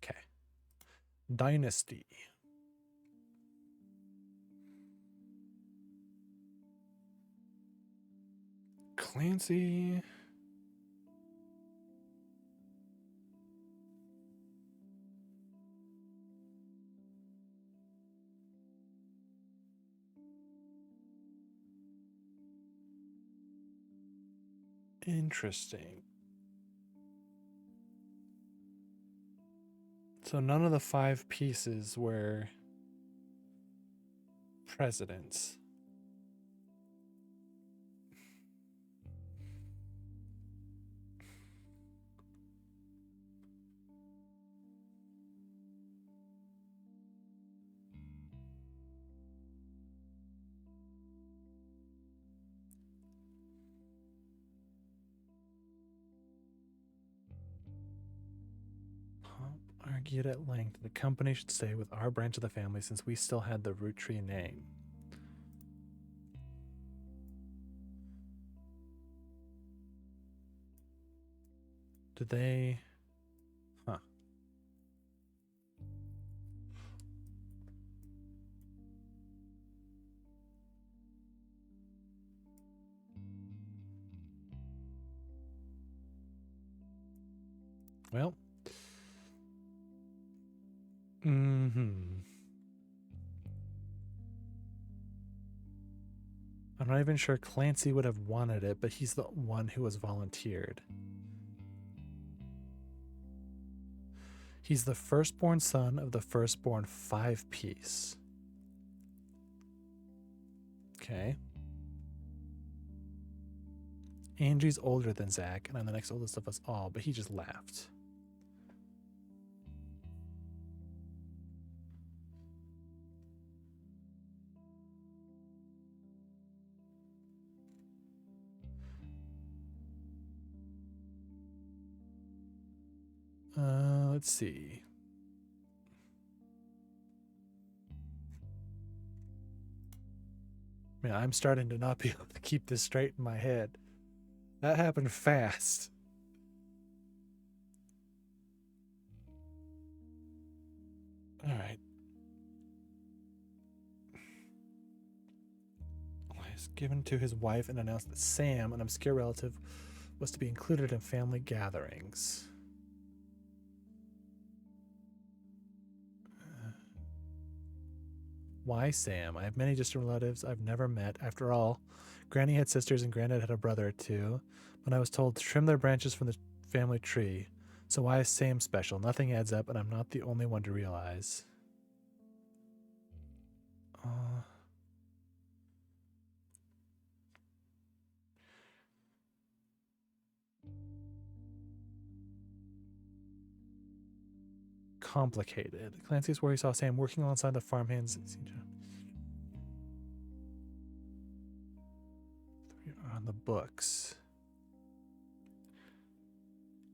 Okay. Dynasty. Clancy. Interesting. So none of the 5 pieces were presidents. Argued at length the company should stay with our branch of the family since we still had the Roottrees name. Did they... Huh. Well... I'm not even sure Clancy would have wanted it, but he's the one who was volunteered. He's the firstborn son of the firstborn 5-piece. Okay. Angie's older than Zach, and I'm the next oldest of us all, but he just laughed. Let's see. Man, I'm starting to not be able to keep this straight in my head. That happened fast. is given to his wife and announced that Sam, an obscure relative, was to be included in family gatherings. Why Sam? I have many distant relatives I've never met. After all, Granny had sisters and Granddad had a brother or two, but I was told to trim their branches from the family tree. So why is Sam special? Nothing adds up, and I'm not the only one to realize. Complicated. Clancy's where he saw Sam working alongside the farmhands. On the books.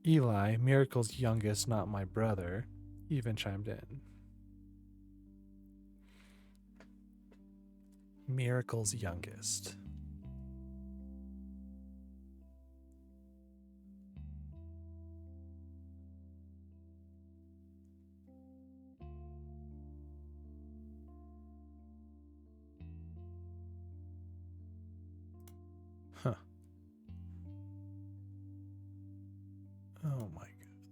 Eli, Miracle's youngest, not my brother, even chimed in. Miracle's youngest. Huh. Oh my god.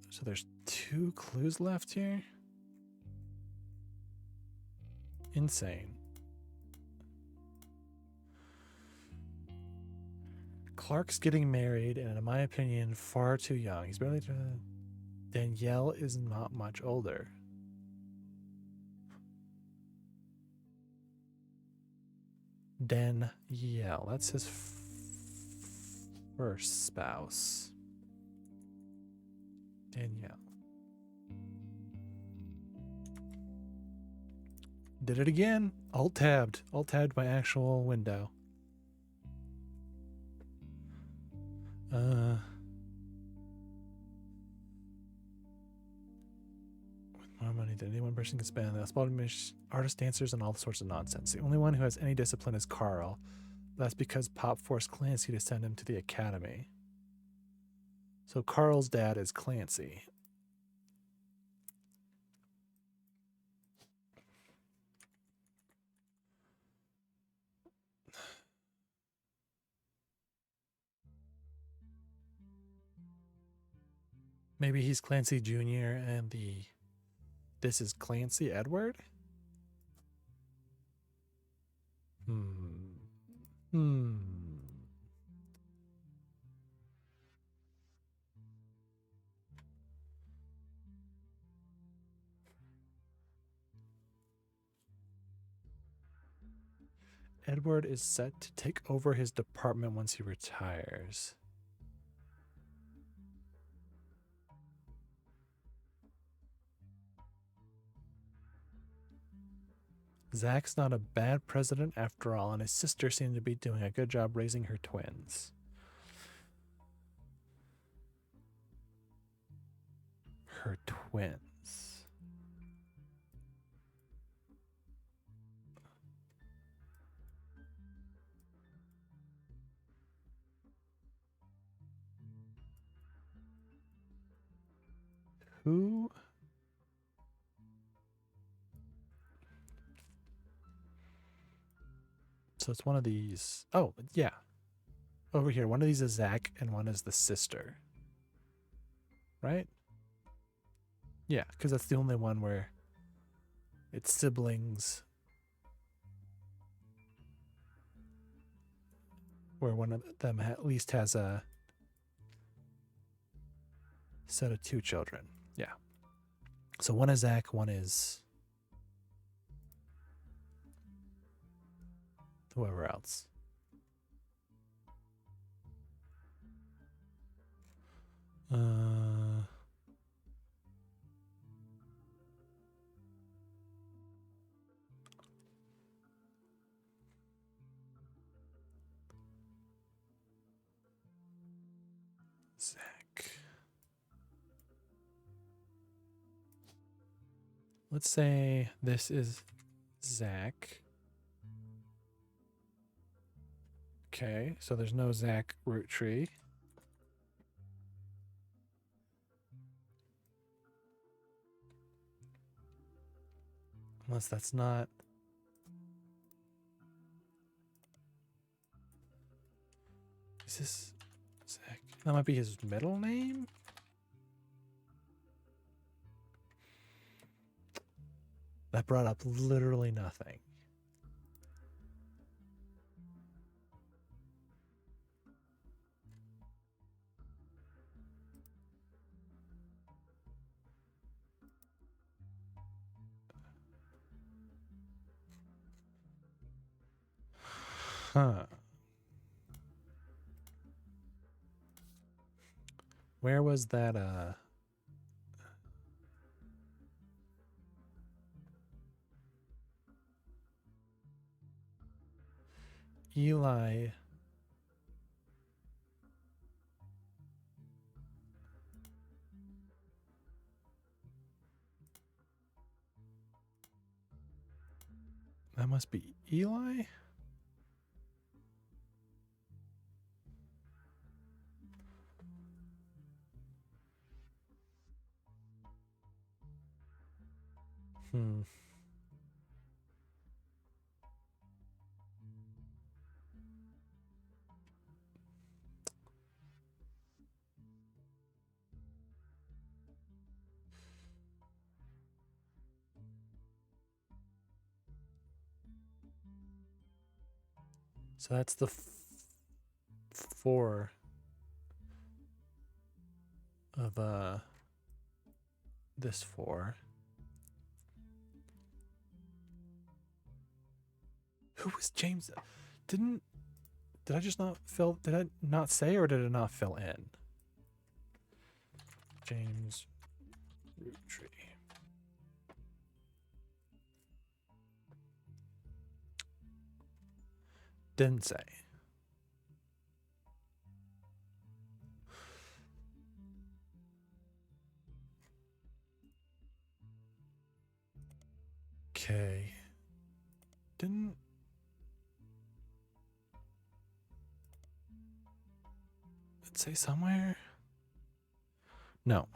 So there's 2 clues left here? Insane. Clark's getting married, and in my opinion, far too young. He's barely... Danielle is not much older. Danielle. That's his first spouse. Danielle. Did it again. Alt-tabbed. Alt-tabbed my actual window. With more money than any one person can spend, that's artists, dancers, and all sorts of nonsense. The only one who has any discipline is Carl. That's because Pop forced Clancy to send him to the academy. So Carl's dad is Clancy. Maybe he's Clancy Jr. and this is Clancy Edward? Edward is set to take over his department once he retires. Zach's not a bad president after all, and his sister seemed to be doing a good job raising her twins. Her twins. Who? So it's one of these. Oh, yeah. Over here. One of these is Zach and one is the sister. Right? Yeah, because that's the only one where it's siblings. Where one of them at least has a set of 2 children. Yeah. So one is Zach, one is whoever else. Zach. Let's say this is Zach. Okay, so there's no Zach root tree. Unless that's not... Is this Zach? That might be his middle name? That brought up literally nothing. Huh. Where was that, Eli? That must be Eli? Hmm. So that's the four of this four. Who was James? Did I just not fill? Did I not say, or did it not fill in? James Roottrees. Didn't say. Okay. Didn't it say somewhere? No.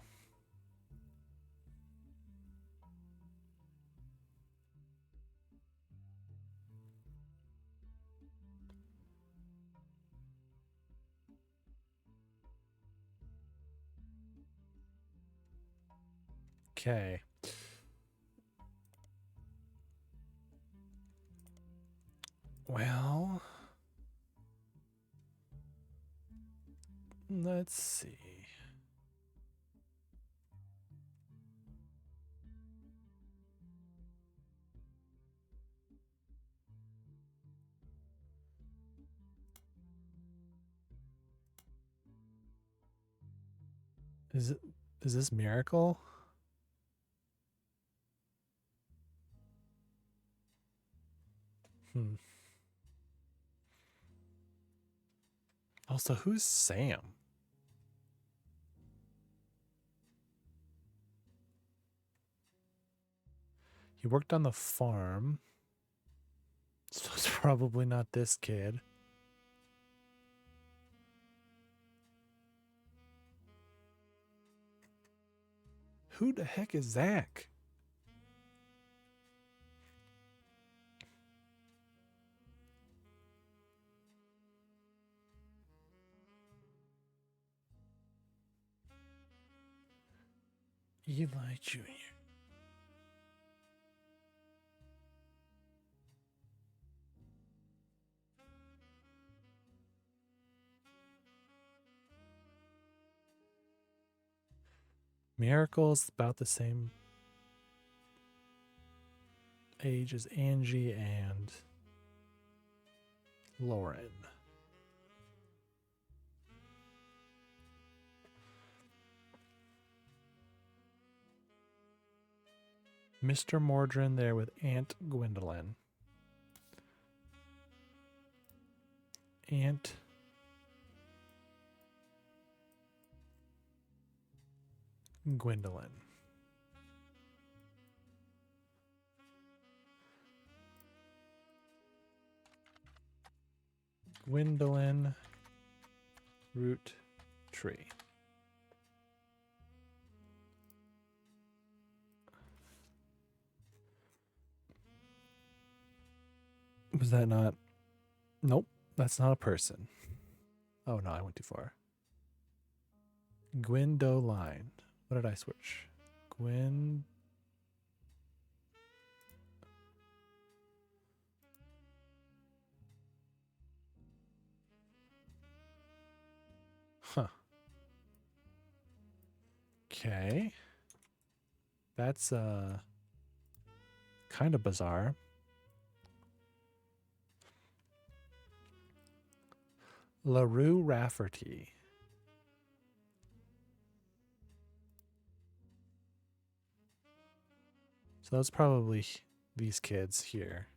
Okay. Well, let's see. Is this Miracle? Hmm. Also, who's Sam? He worked on the farm. So it's probably not this kid. Who the heck is Zach? Eli Jr. Miracle's about the same age as Angie and Lauren. Mr. Mordrin there with Aunt Gwendolyn. Aunt Gwendolyn. Gwendolyn Roottrees. Was that not? Nope, that's not a person. Oh no, I went too far. Gwendoline. What did I switch? Gwen. Huh. Okay. That's kind of bizarre. LaRue Rafferty. So that's probably these kids here.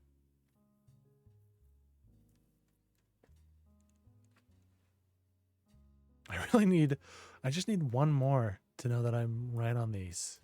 I just need one more to know that I'm right on these.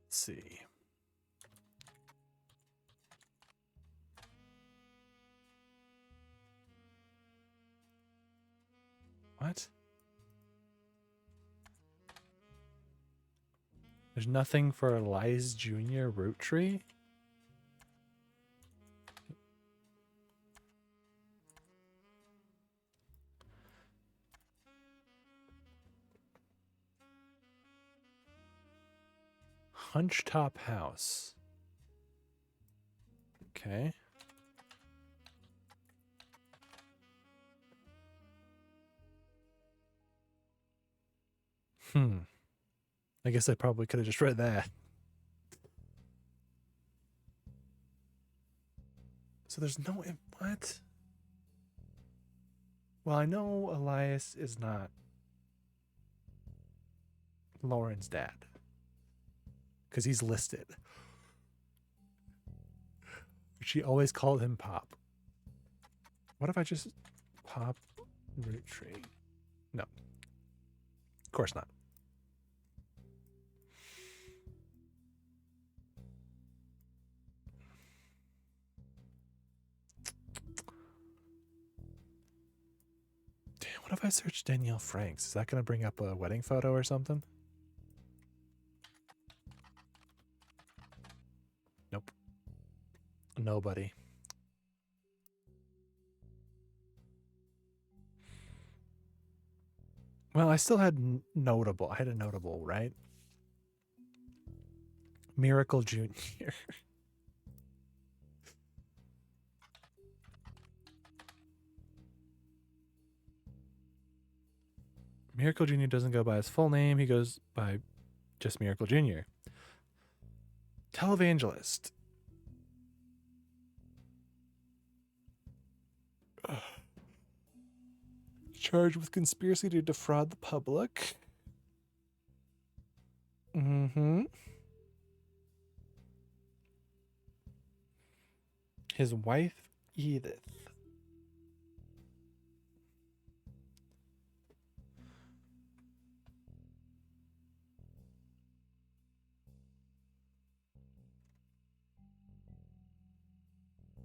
Let's see. What? There's nothing for Elias Jr. Roottrees? Hunchtop House. Okay. I guess I probably could have just read that. So there's no... What? Well, I know Elias is not Lauren's dad. Because he's listed. She always called him Pop. What if I just... Pop Roottrees? No. Of course not. Damn, what if I search Danielle Franks? Is that going to bring up a wedding photo or something? Nope. Nobody. Well, I still had notable. I had a notable, right? Miracle Jr. Miracle Jr. doesn't go by his full name. He goes by just Miracle Jr. Televangelist. Charged with conspiracy to defraud the public. His wife, Edith.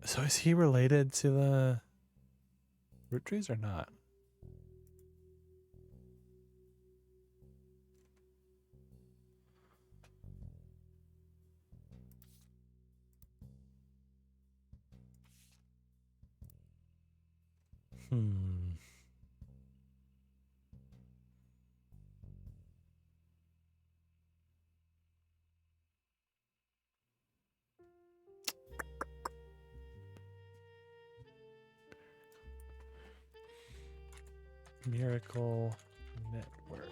So is he related to the Roottrees or not? Miracle Network.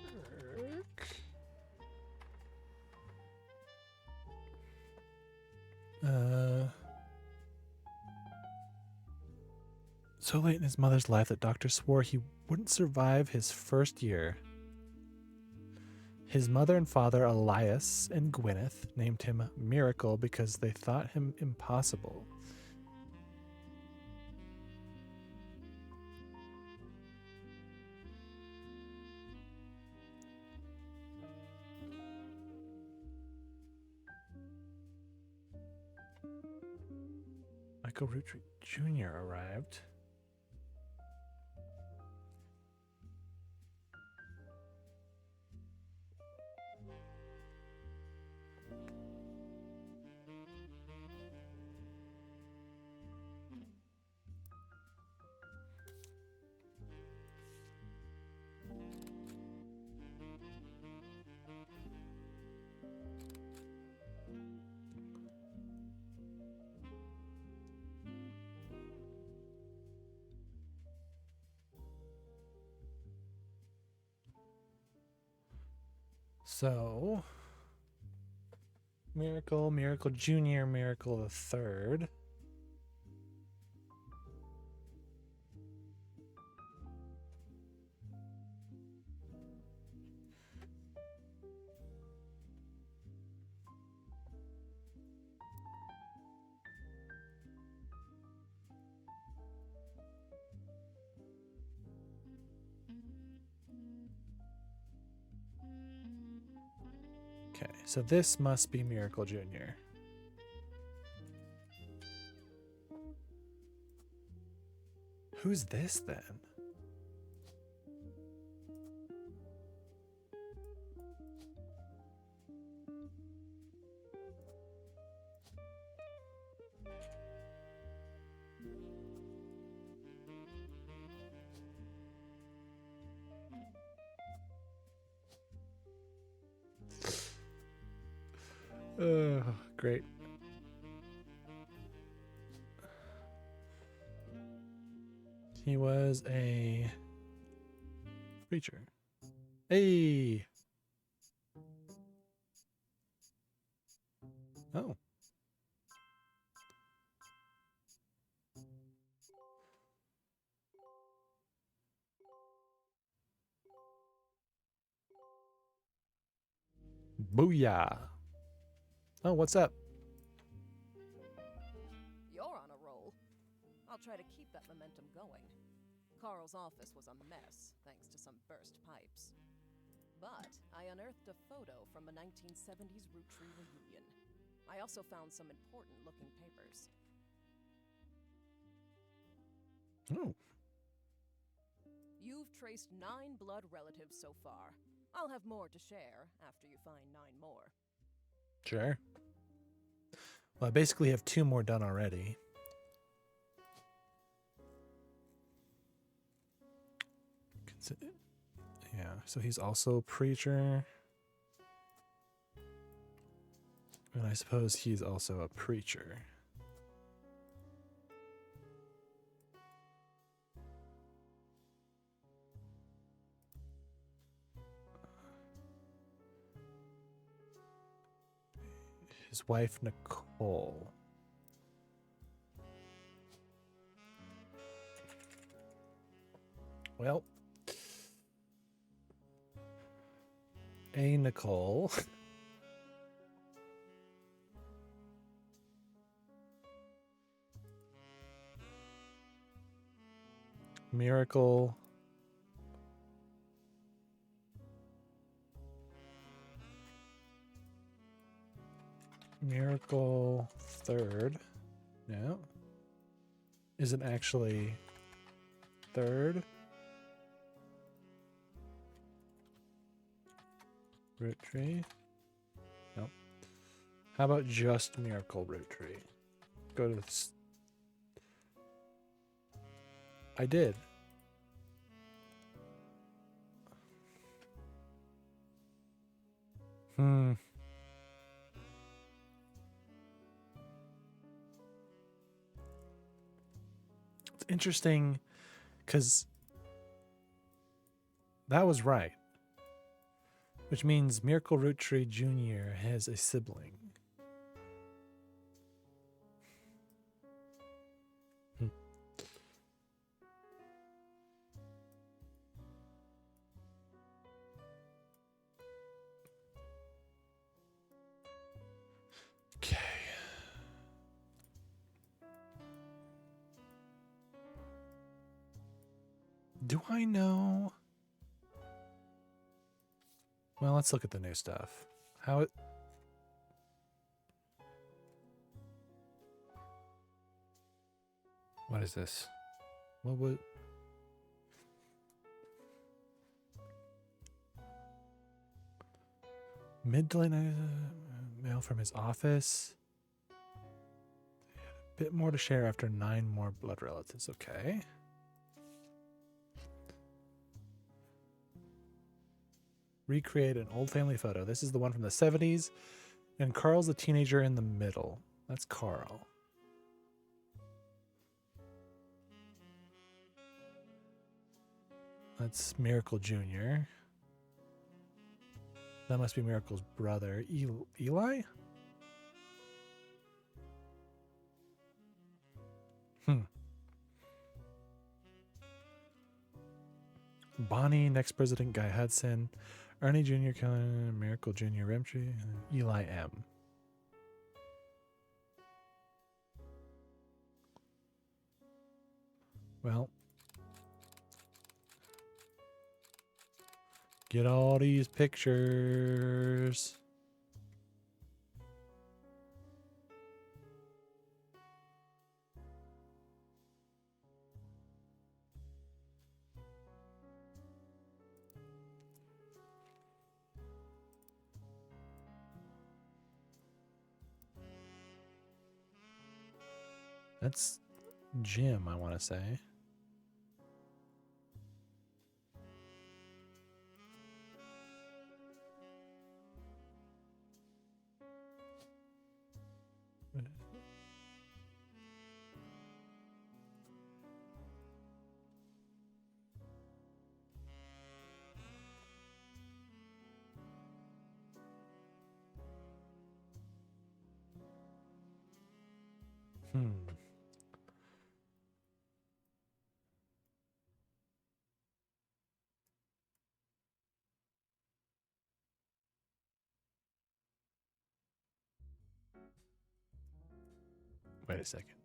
So late in his mother's life that doctor swore he wouldn't survive his first year. His mother and father, Elias and Gwyneth, named him Miracle because they thought him impossible. Michael Roottrees Jr. arrived. So, Miracle, Miracle Jr., Miracle the Third. Okay, so this must be Miracle Jr. Who's this then? Great. He was a preacher. Hey. Oh. Booyah. Oh, what's up? You're on a roll. I'll try to keep that momentum going. Carl's office was a mess, thanks to some burst pipes. But I unearthed a photo from a 1970s Roottrees reunion. I also found some important-looking papers. Oh. You've traced 9 blood relatives so far. I'll have more to share after you find 9 more. Sure. Well, I basically have 2 more done already. Yeah, so he's also a preacher. And I suppose he's also a preacher. His wife, Nicole. Well, a Nicole. Miracle. Miracle Third. No. Isn't actually third. Roottrees. Nope. How about just Miracle Roottrees? Go to this. I did. It's interesting because that was right. Which means Miracle Roottrees Jr. has a sibling. Okay. Do I know? Well, let's look at the new stuff. How it... What is this? What would... Mid to late night mail from his office. A bit more to share after 9 more blood relatives. Okay. Recreate an old family photo. This is the one from the 70s. And Carl's the teenager in the middle. That's Carl. That's Miracle Jr. That must be Miracle's brother. Eli? Bonnie, next president Guy Hudson, Ernie Jr., Kellen, Miracle Jr., Remtree, and Eli M. Well, get all these pictures. That's Jim, I want to say. Wait a second.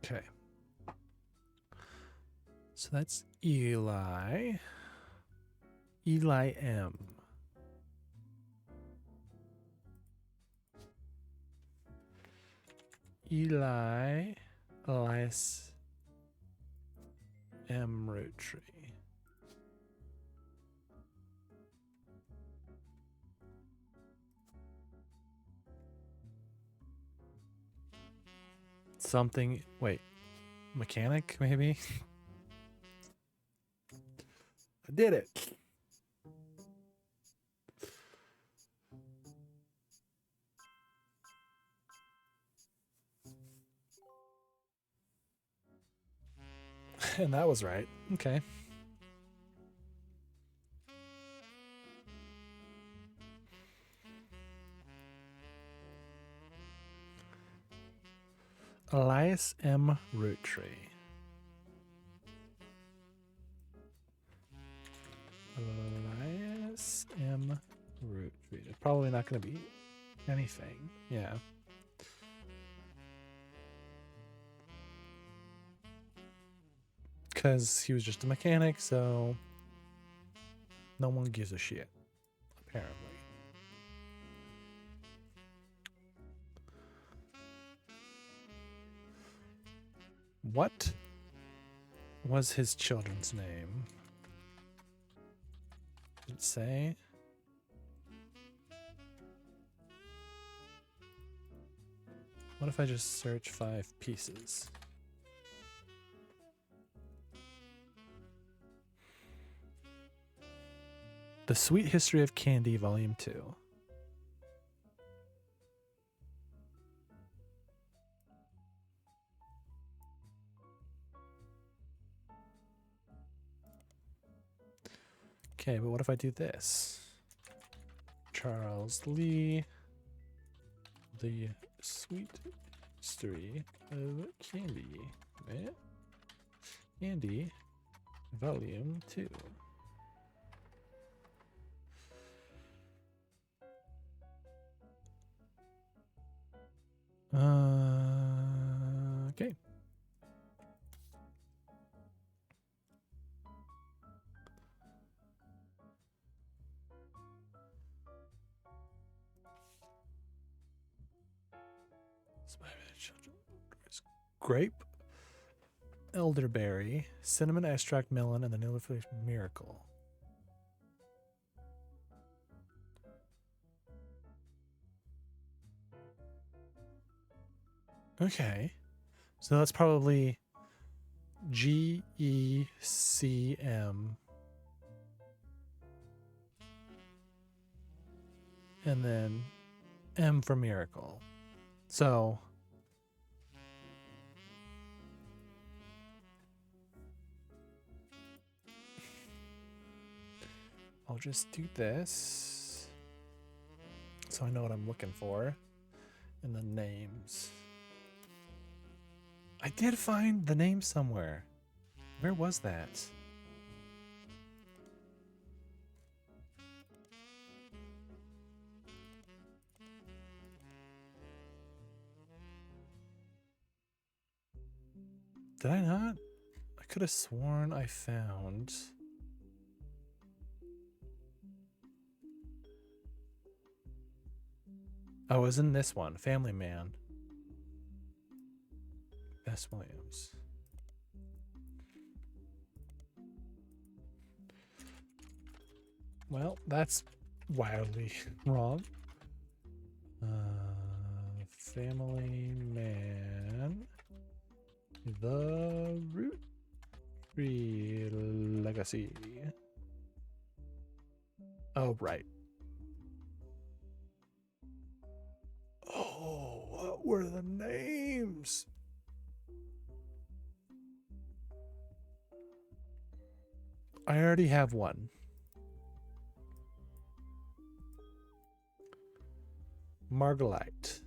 Okay. So that's Eli. Eli M. Elias M. Rootree. Something. Wait. Mechanic, maybe? I did it. And that was right. Okay. Elias M. Rootree. Elias M. Rootree. It's probably not going to be anything. Yeah. Because he was just a mechanic, so no one gives a shit, apparently. What was his children's name? Did it say? What if I just search 5 pieces? The Sweet History of Candy, Volume 2. Okay, but what if I do this? Charles Lee, The Sweet History of Candy. Right? Candy, Volume 2. Okay. grape, elderberry, cinnamon extract, melon, and the newly released miracle. Okay. So that's probably GECM. And then M for miracle. So I'll just do this so I know what I'm looking for in the names. I did find the name somewhere. Where was that? Did I not? I could have sworn I found. Oh, it was in this one, Family Man. S. Williams. Well, that's wildly wrong. Family Man. The Roottrees Legacy. Oh, right. Oh, what were the names? I already have one. Margalite.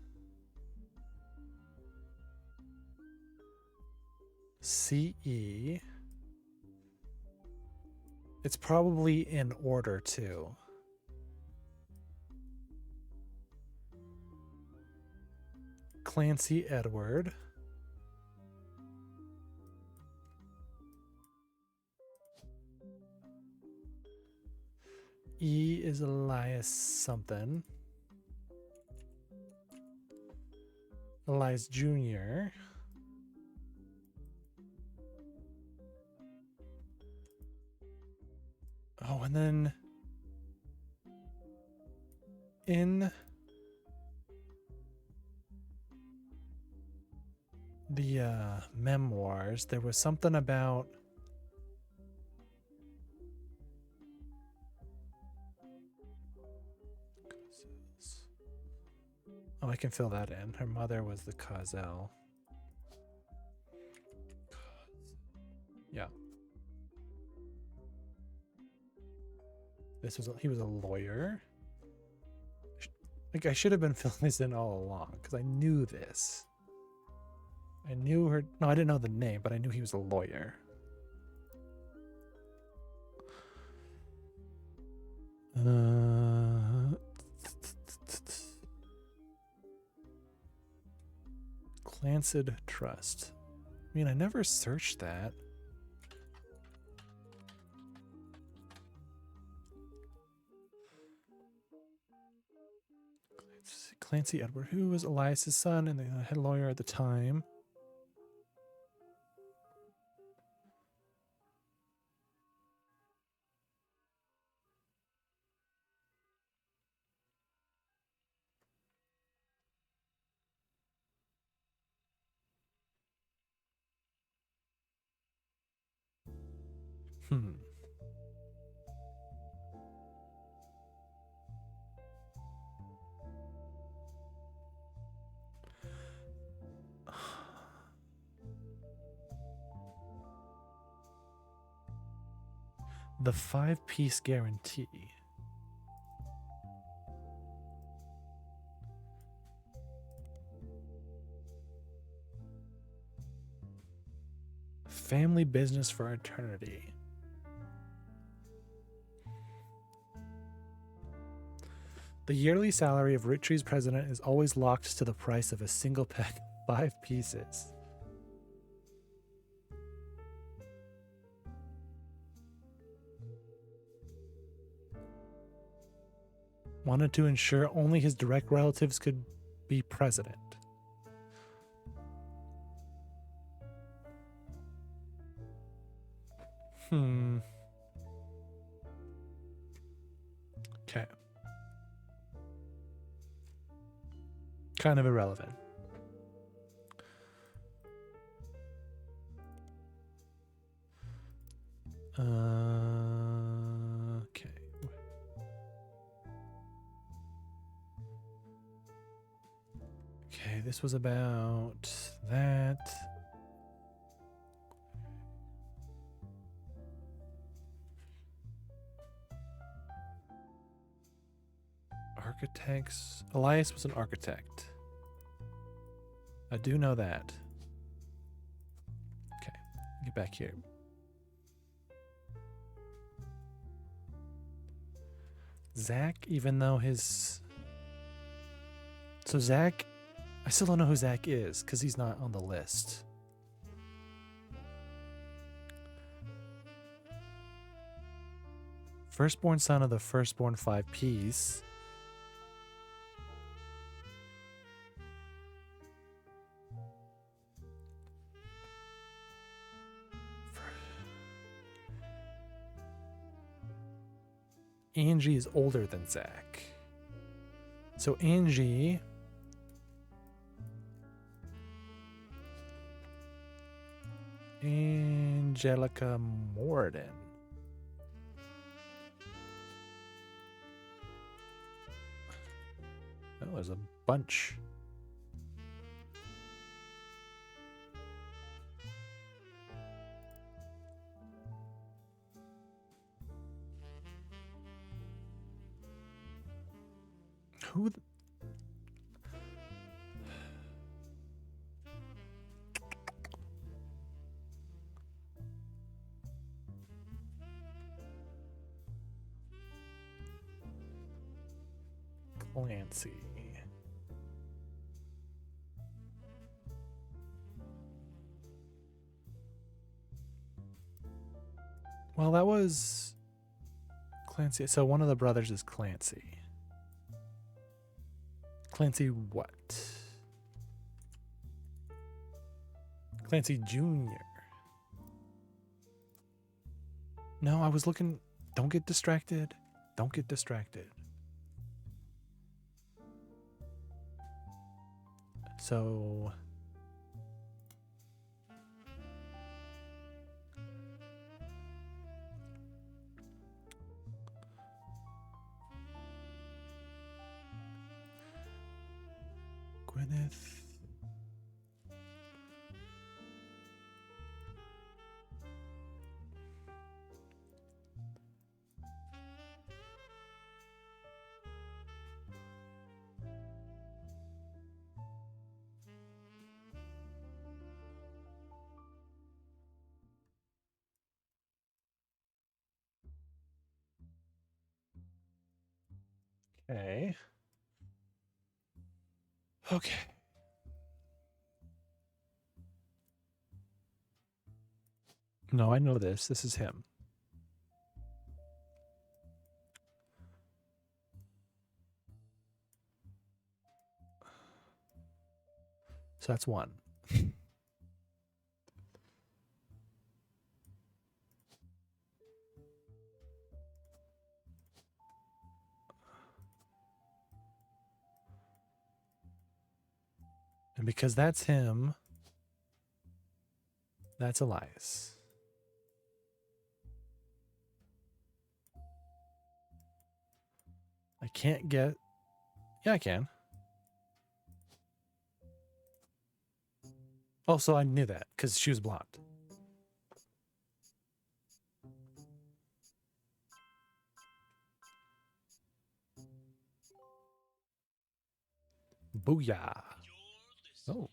CE. It's probably in order too. Clancy Edward. E is Elias something. Elias Jr. Oh, and then in the memoirs, there was something about oh, I can fill that in. Her mother was the Cozell. Yeah. He was a lawyer. Like I should have been filling this in all along because I knew this. I knew her. No, I didn't know the name, but I knew he was a lawyer. Clancid Trust. I mean, I never searched that. Clancy Edward, who was Elias's son and the head lawyer at the time. Hmm. The 5-piece guarantee. Family business for eternity. The yearly salary of Roottrees president is always locked to the price of a single pack of 5 pieces. Wanted to ensure only his direct relatives could be president. Okay. Kind of irrelevant. Okay. Okay, this was about that. Architects. Elias was an architect. I do know that. Okay, get back here. Zach, even though his... So Zach, I still don't know who Zach is because he's not on the list. Firstborn son of the firstborn 5 Ps. Angie is older than Zach. So Angie... Angelica Morden. Oh, there's a bunch. Who? Clancy. Well, that was Clancy. So one of the brothers is Clancy. Clancy what? Clancy Jr. No, I was looking. Don't get distracted. Don't get distracted. So... Gwyneth... Okay. Okay. No, I know this. This is him. So that's one. And because that's him, that's Elias. I can't get... Yeah, I can. Oh, so I knew that because she was blonde. Booyah. Oh.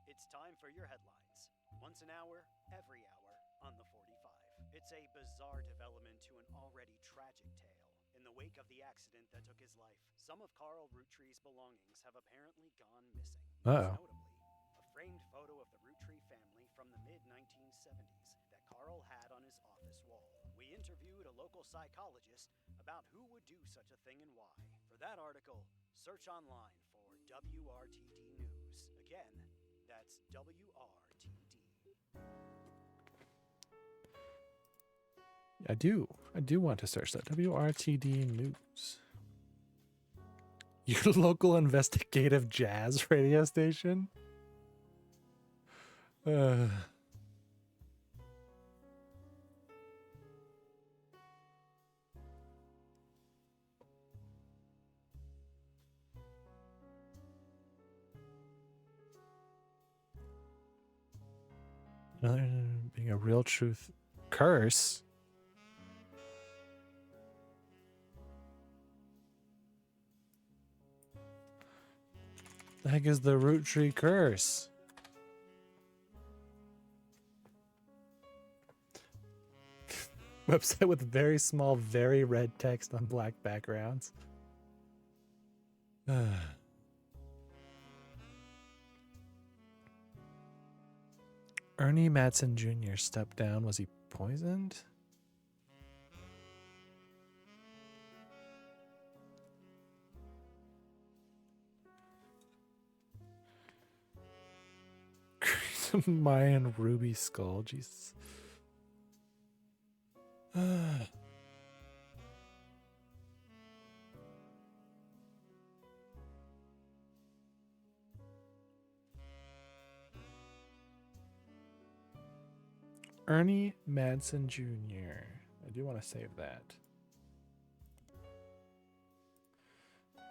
It's time for your headlines. Once an hour, every hour, on the 45. It's a bizarre development to an already tragic tale. In the wake of the accident that took his life, some of Carl Roottrees' belongings have apparently gone missing. Uh-oh. Most notably, a framed photo of the Roottree family from the mid-1970s that Carl had on his office wall. We interviewed a local psychologist about who would do such a thing and why. For that article, search online for WRTD News. News. Again, that's WRTD. I do want to search that. WRTD News. Your local investigative jazz radio station? Another being a real truth curse. The heck is the root tree curse? Website with very small, very red text on black backgrounds. Ernie Madsen Jr. stepped down. Was he poisoned? Mayan ruby skull. Jesus. Ernie Madsen Jr. I do want to save that.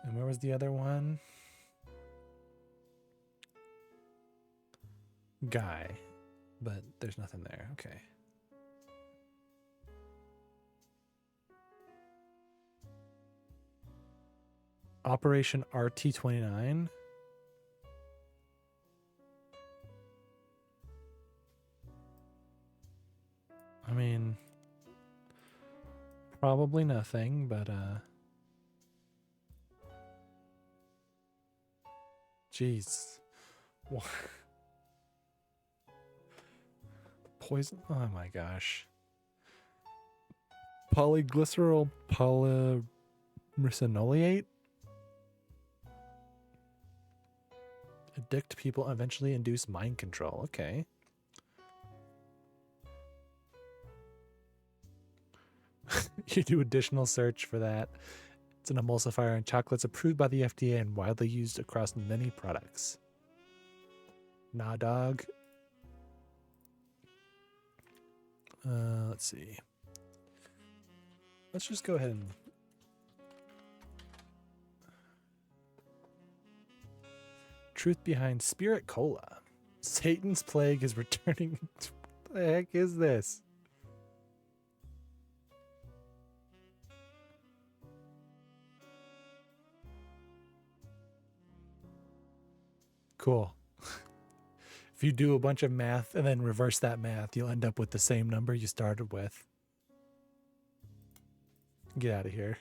And where was the other one? Guy. But there's nothing there. Okay. Operation RT-29. I mean, probably nothing, but jeez. Poison. Oh my gosh. Polyglycerol polymersenoliate. Addict people, eventually induce mind control. Okay. You do additional search for that. It's an emulsifier in chocolates approved by the FDA and widely used across many products. Nah, dog. Let's see. Let's just go ahead and... Truth behind Spirit Cola. Satan's plague is returning. What the heck is this? Cool. If you do a bunch of math and then reverse that math, you'll end up with the same number you started with. Get out of here.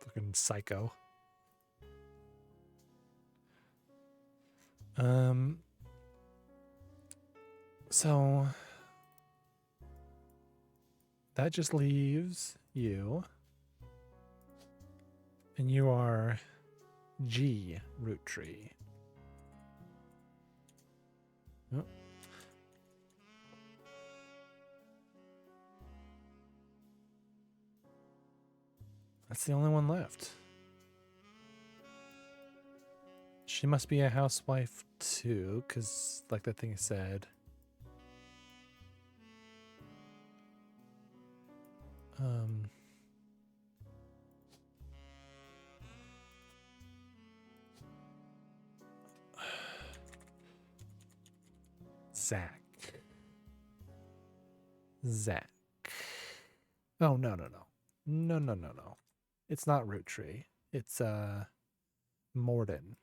Fucking psycho. So that just leaves you. And you are G root tree. Oh. That's the only one left. She must be a housewife too, because like the thing said. Zach. Oh, no. No. It's not root tree. It's Morden.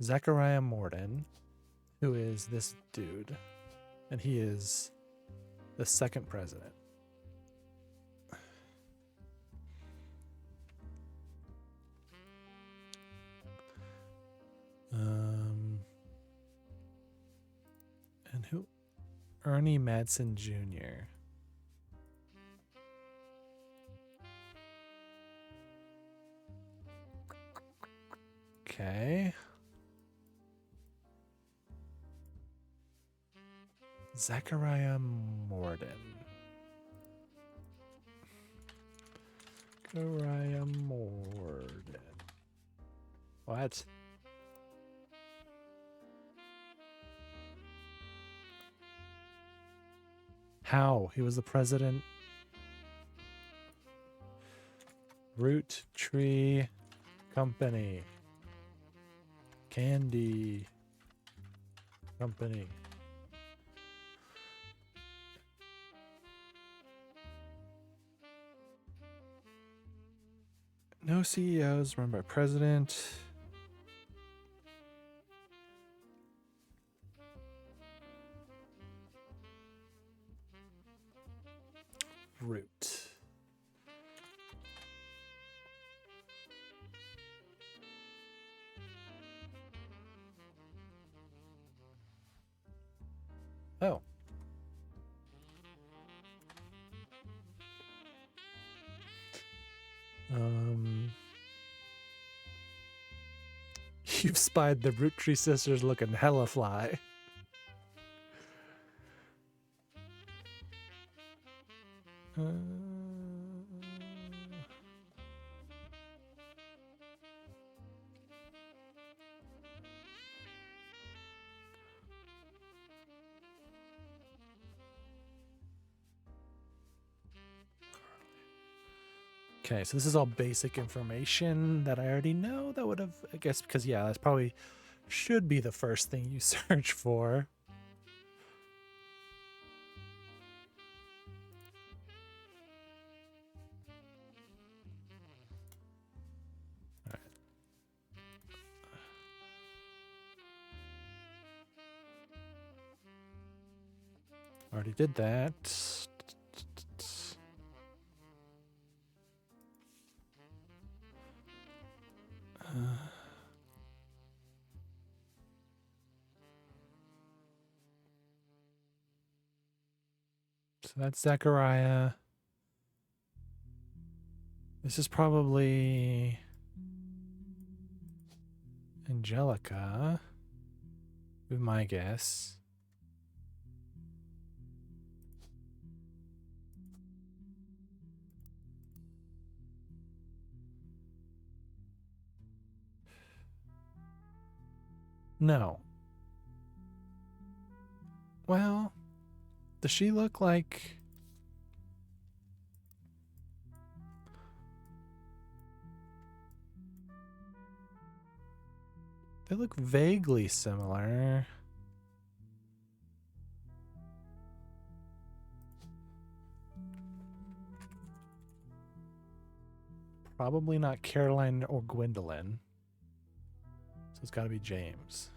Zachariah Morden, who is this dude, and he is the second president. And who? Ernie Madsen Jr. Okay. Zachariah Morden. Zachariah Morden. What? How? He was the president. Roottrees Company. Candy Company. No CEOs run by president. Root. Oh. You've spied the Roottrees sisters looking hella fly. Okay, so this is all basic information that I already know. That would have, I guess, because yeah, that's probably should be the first thing you search for. All right. Already did that. So that's Zachariah. This is probably Angelica, with my guess. No. Well, does she look like... They look vaguely similar. Probably not Caroline or Gwendolyn. So it's got to be James.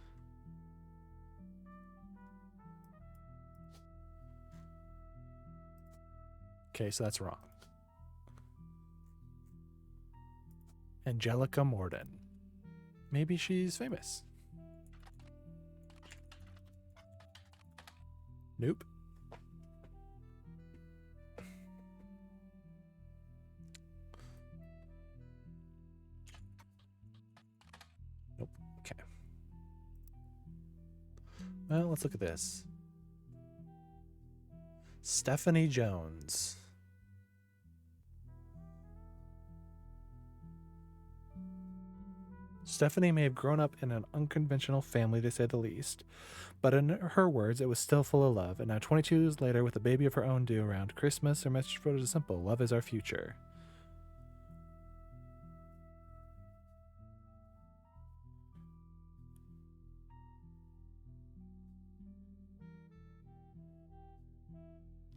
Okay, so that's wrong. Angelica Morden. Maybe she's famous. Nope. Nope. Okay. Well, let's look at this. Stephanie Jones. Stephanie may have grown up in an unconventional family, to say the least, but in her words, it was still full of love. And now, 22 years later, with a baby of her own due around Christmas, her message for it is simple: love is our future.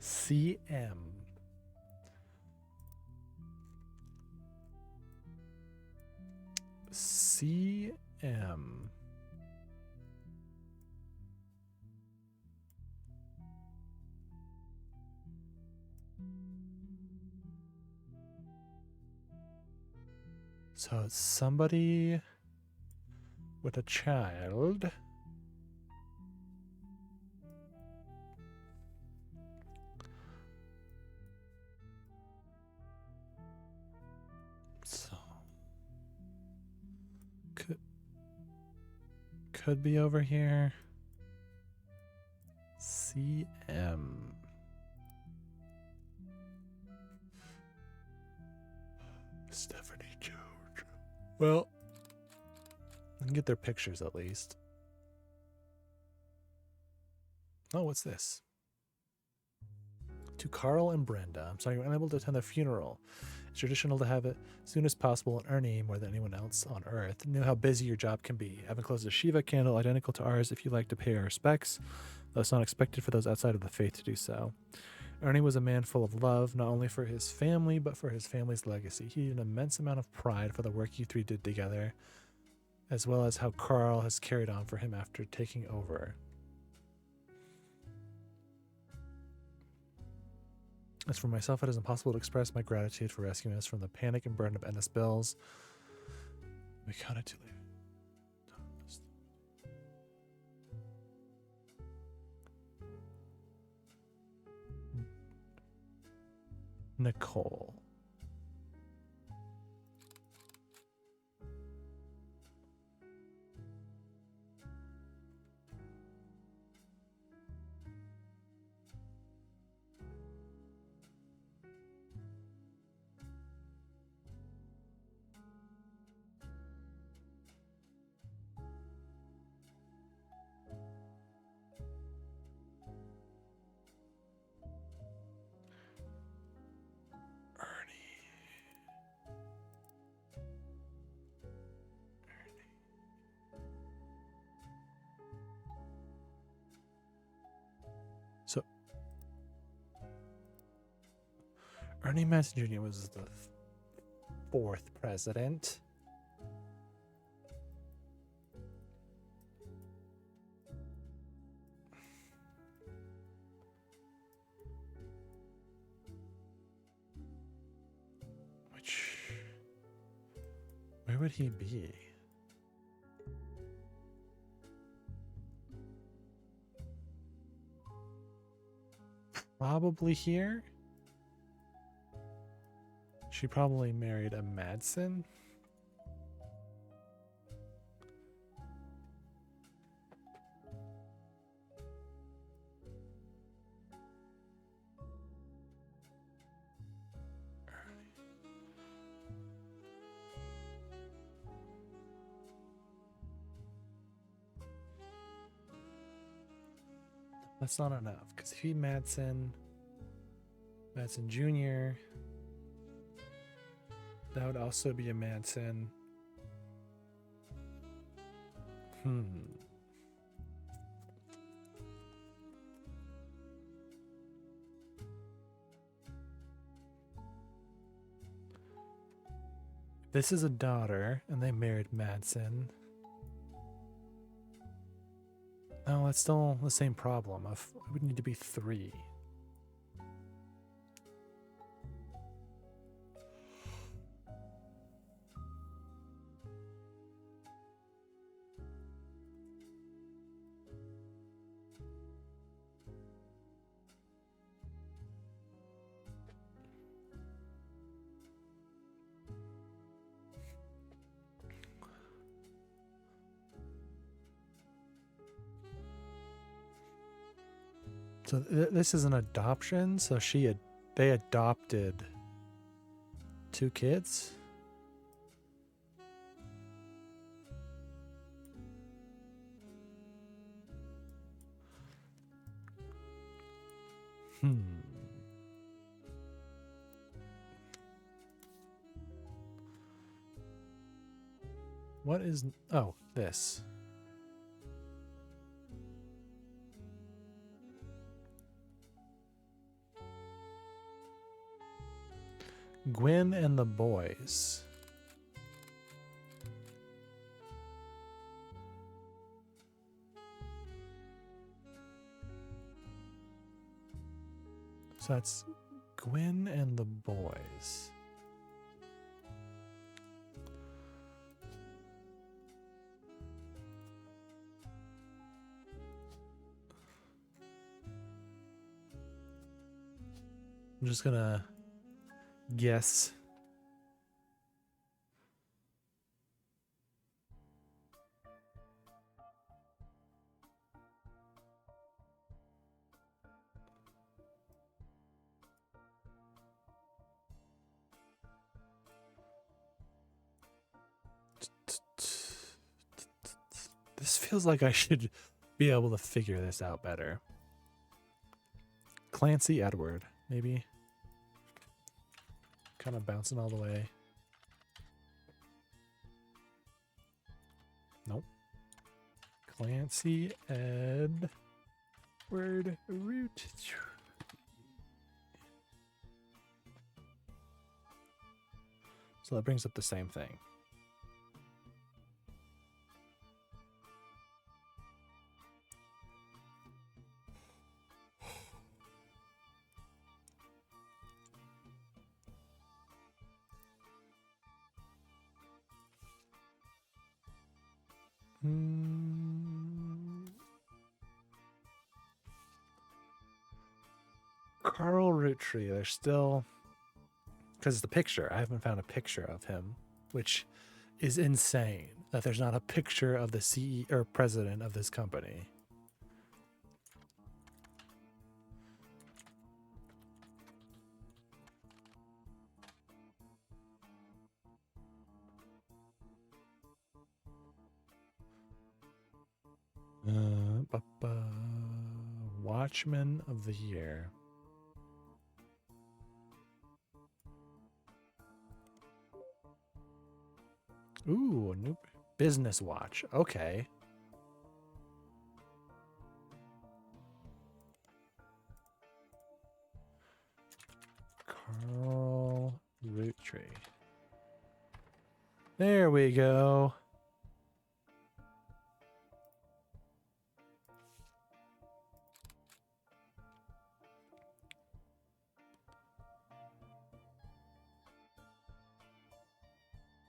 CM. CM. So it's somebody with a child. So could be over here. CM. Stephanie George. Well, I can get their pictures at least. Oh, what's this? To Carl and Brenda. I'm sorry you were unable to attend the funeral. It's traditional to have it as soon as possible, and Ernie, more than anyone else on Earth, knew how busy your job can be. Having closed a Shiva candle identical to ours if you like to pay our respects, though it's not expected for those outside of the faith to do so. Ernie was a man full of love, not only for his family, but for his family's legacy. He had an immense amount of pride for the work you three did together, as well as how Carl has carried on for him after taking over. As for myself, it is impossible to express my gratitude for rescuing us from the panic and burden of endless bills. We counted too late. Nicole. So, Ernie Madsen Jr. was the fourth president. Where would he be? Probably here. She probably married a Madsen. That's not enough, because if he Madsen Jr., that would also be a Madsen. This is a daughter, and they married Madsen. No, it's still the same problem. It would need to be 3. So this is an adoption. So they adopted 2 kids. What is... Oh, this. Gwen and the Boys. So that's Gwen and the Boys. I'm just gonna guess. This feels like I should be able to figure this out better. Clancy Edward, maybe. Kind of bouncing all the way. Nope. Clancy Edward Root. So that brings up the same thing. Carl Roottrees, there's still, because the picture, I haven't found a picture of him, which is insane that there's not a picture of the CEO or president of this company. Watchman of the Year. Ooh, a new business watch. Okay. Carl Roottrees. There we go.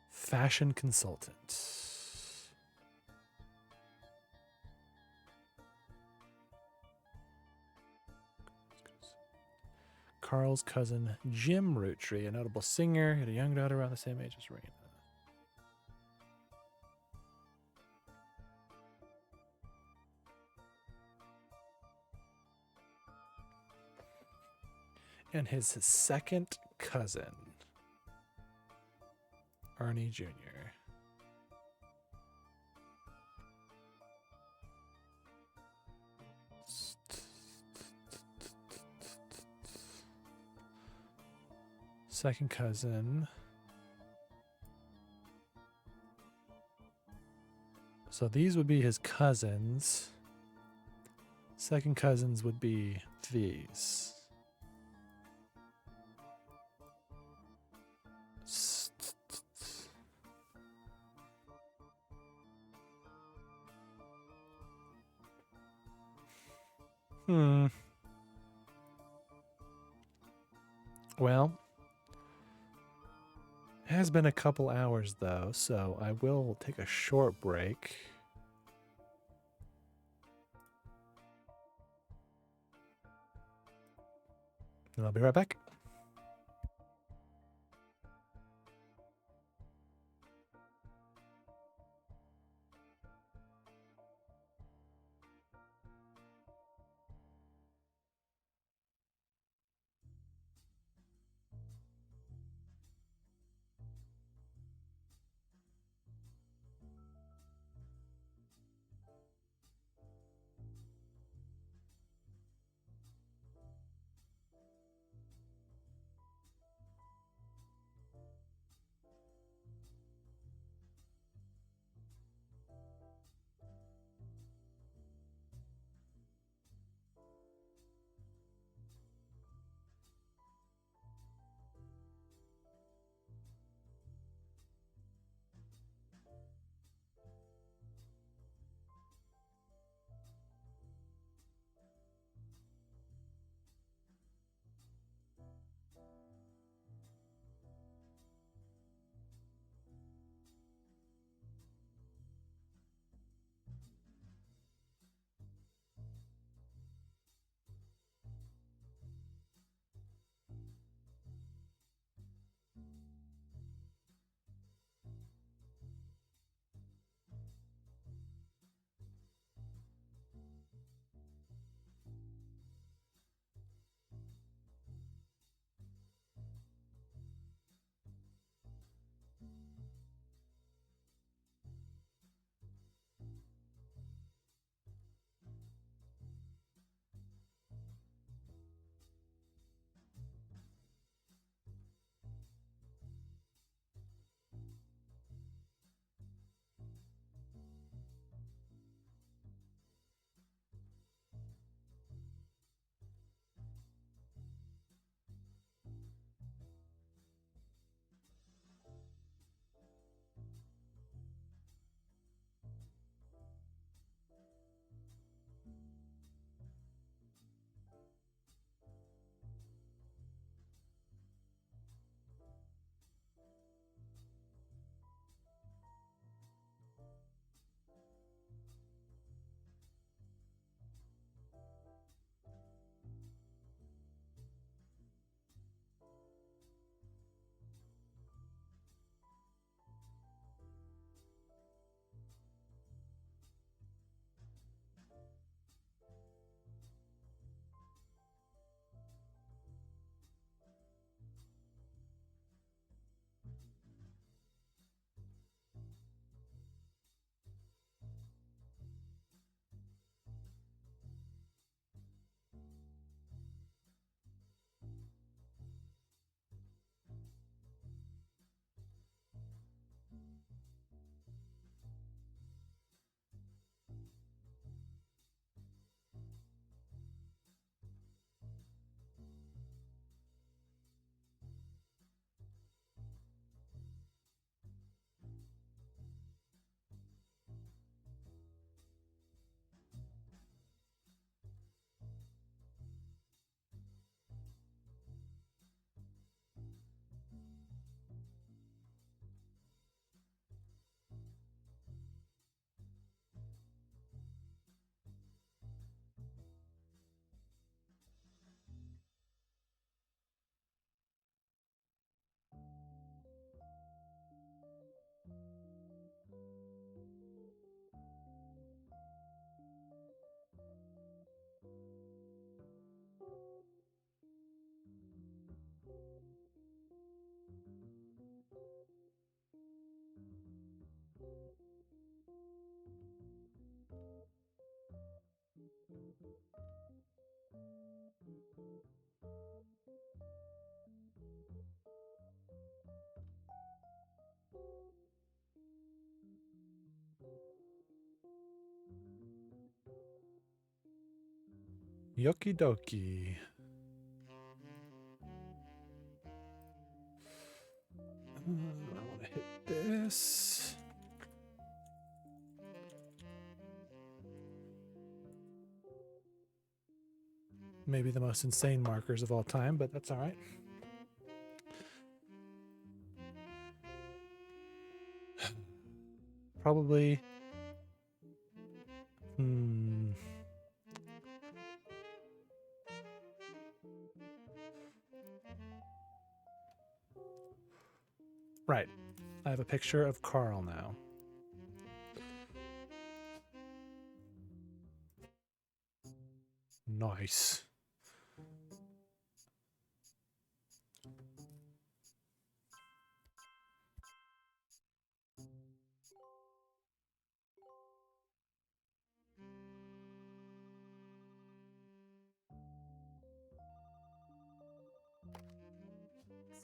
Fashion consultant. Carl's cousin, Jim Roottrees, a notable singer, had a young daughter around the same age as Raina. And his second cousin, Arnie Jr. Second cousin. So these would be his cousins. Second cousins would be these. Well, it has been a couple hours though, so I will take a short break. And I'll be right back. Yoki doki. I want to hit this. Maybe the most insane markers of all time, but that's all right. Probably. Right. I have a picture of Carl now. Nice.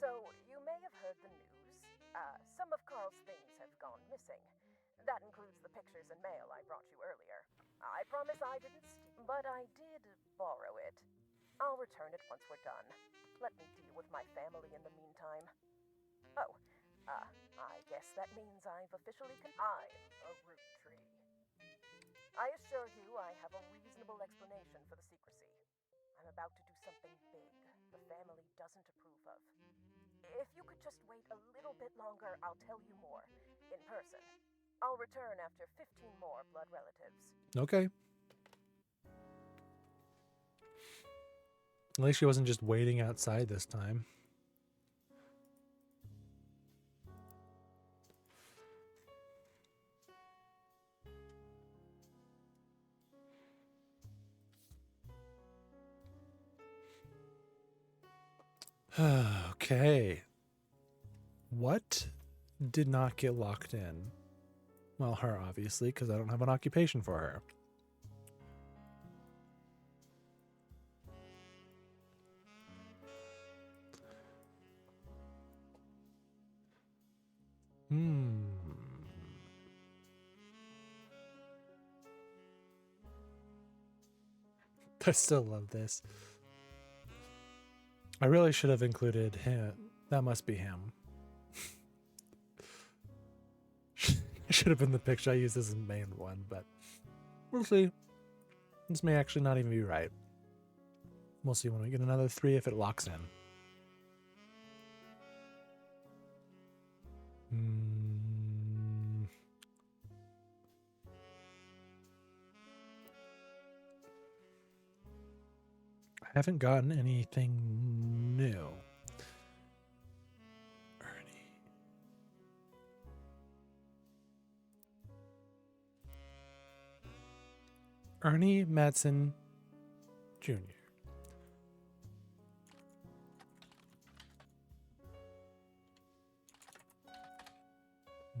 So, you may have heard the news. Some of Carl's things have gone missing. That includes the pictures and mail I brought you earlier. I promise I didn't but I did borrow it. I'll return it once we're done. Let me deal with my family in the meantime. Oh, I guess that means I've officially I'm a root tree. I assure you I have a reasonable explanation for the secrecy. I'm about to do something big the family doesn't approve of. If you could just wait a little bit longer, I'll tell you more. In person. I'll return after 15 more blood relatives. Okay. At least she wasn't just waiting outside this time. Okay. What did not get locked in? Well, her, obviously, because I don't have an occupation for her. I still love this. I really should have included him. That must be him. Should have been the picture I used as the main one, but we'll see. This may actually not even be right. We'll see when we get another 3 if it locks in. I haven't gotten anything new. Ernie Madsen Jr.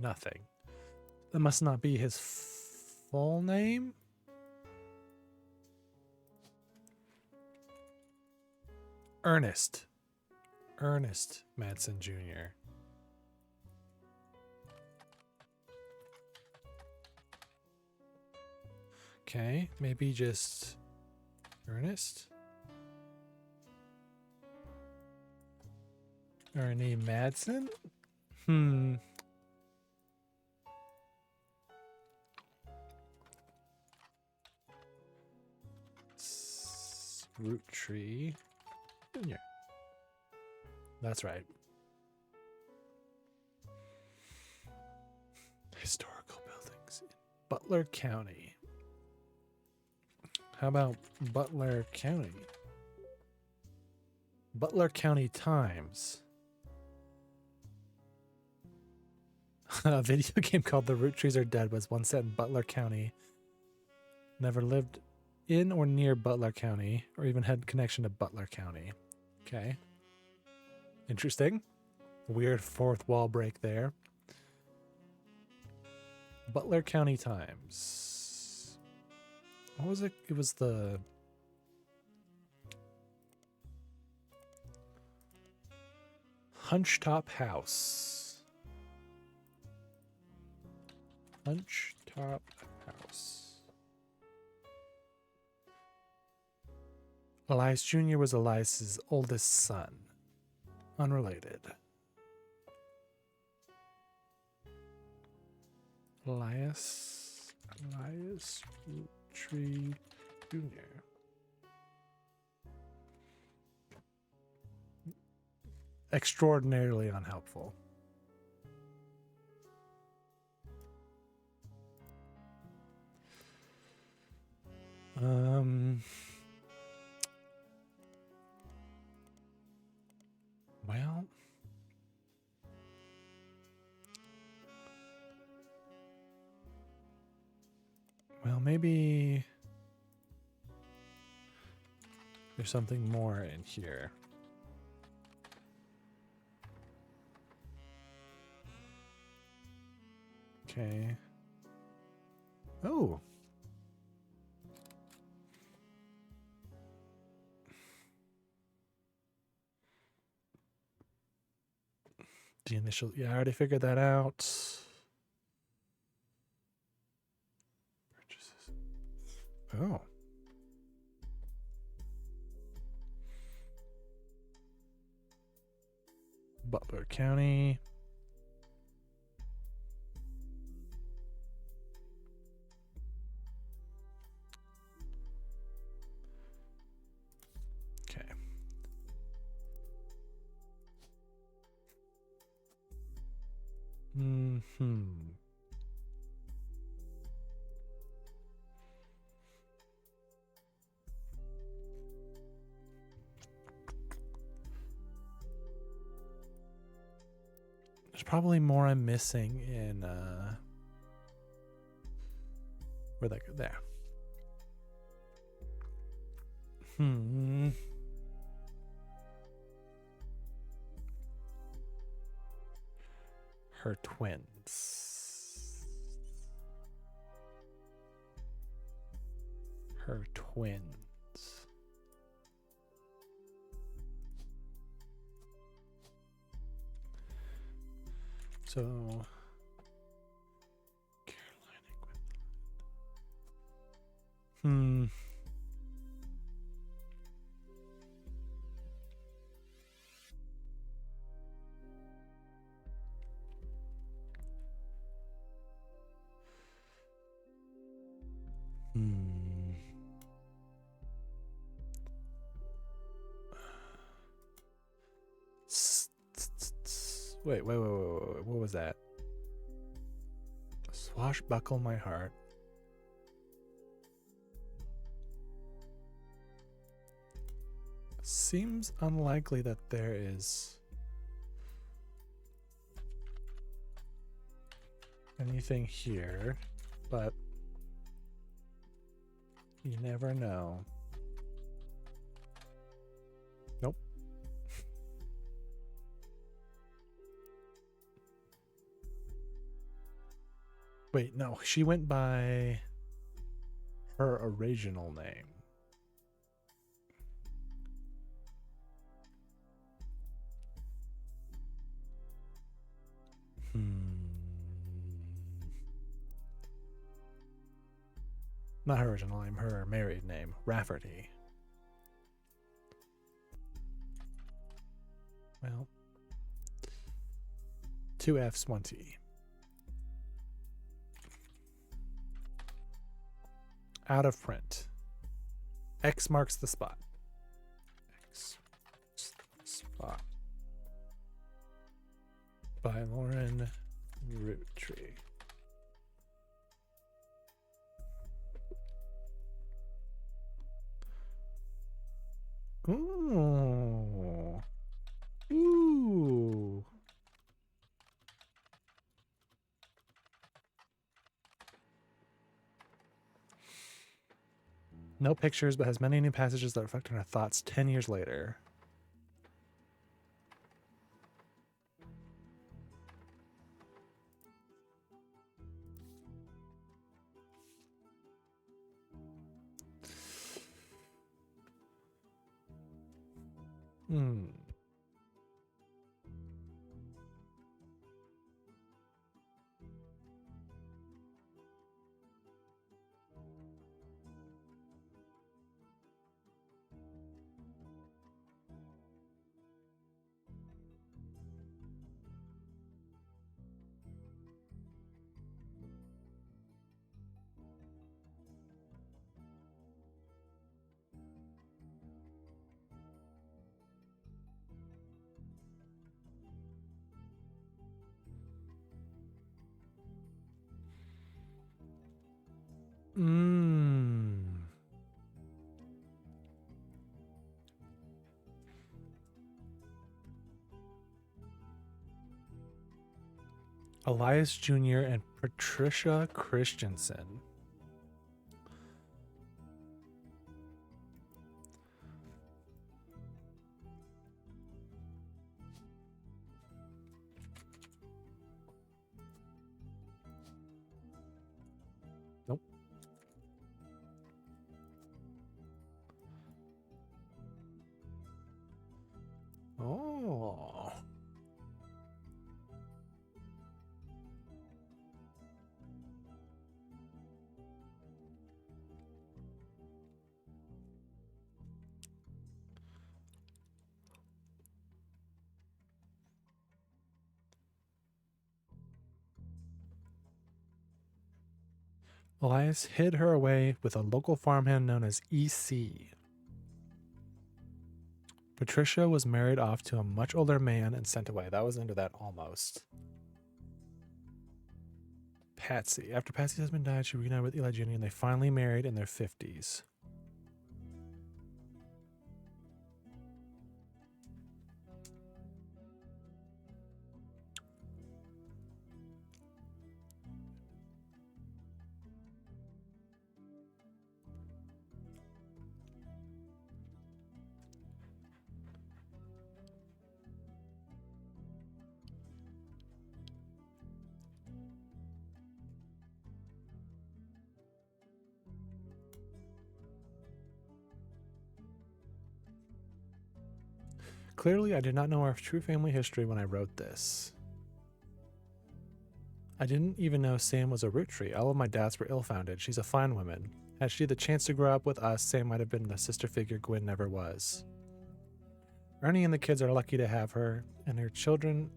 Nothing. That must not be his full name? Ernest Madsen Jr. Okay, maybe just Ernest? Ernie Madsen? Roottrees Jr. That's right. Historical buildings in Butler County. How about Butler County? Butler County Times. A video game called The Roottrees Are Dead was once set in Butler County. Never lived in or near Butler County, or even had connection to Butler County. Okay. Interesting. Weird fourth wall break there. Butler County Times. What was it? It was the Hunched-top house. Hunched-top house. Elias Jr. was Elias's oldest son. Unrelated. Elias Roottrees Jr. Extraordinarily unhelpful. Well, maybe there's something more in here. Okay. Oh. The initial, yeah, I already figured that out. Purchases. Oh. Butler County. Okay. There's probably more I'm missing in where'd that go? There. Her twins. Her twins. So, Carolina Gwendolyn. Wait. What was that? Swashbuckle my heart. Seems unlikely that there is anything here, but you never know. Nope. Wait, no, she went by her original name. Not her original name, her married name, Rafferty. Well, 2 F's, 1 T. Out of print. X marks the spot. X marks the spot. By Lauren Roottrees. Ooh. Ooh. No pictures, but has many new passages that reflect on her thoughts 10 years later. Hmm. Mm. Elias Jr. and Patricia Christensen. Nope. Oh. Elias hid her away with a local farmhand known as EC. Patricia was married off to a much older man and sent away. That was into that almost. Patsy. After Patsy's husband died, she reunited with Eli Jr. and they finally married in their 50s. Clearly, I did not know our true family history when I wrote this. I didn't even know Sam was a Rootree. All of my doubts were ill-founded. She's a fine woman. Had she the chance to grow up with us, Sam might have been the sister figure Gwen never was. Ernie and the kids are lucky to have her, and her children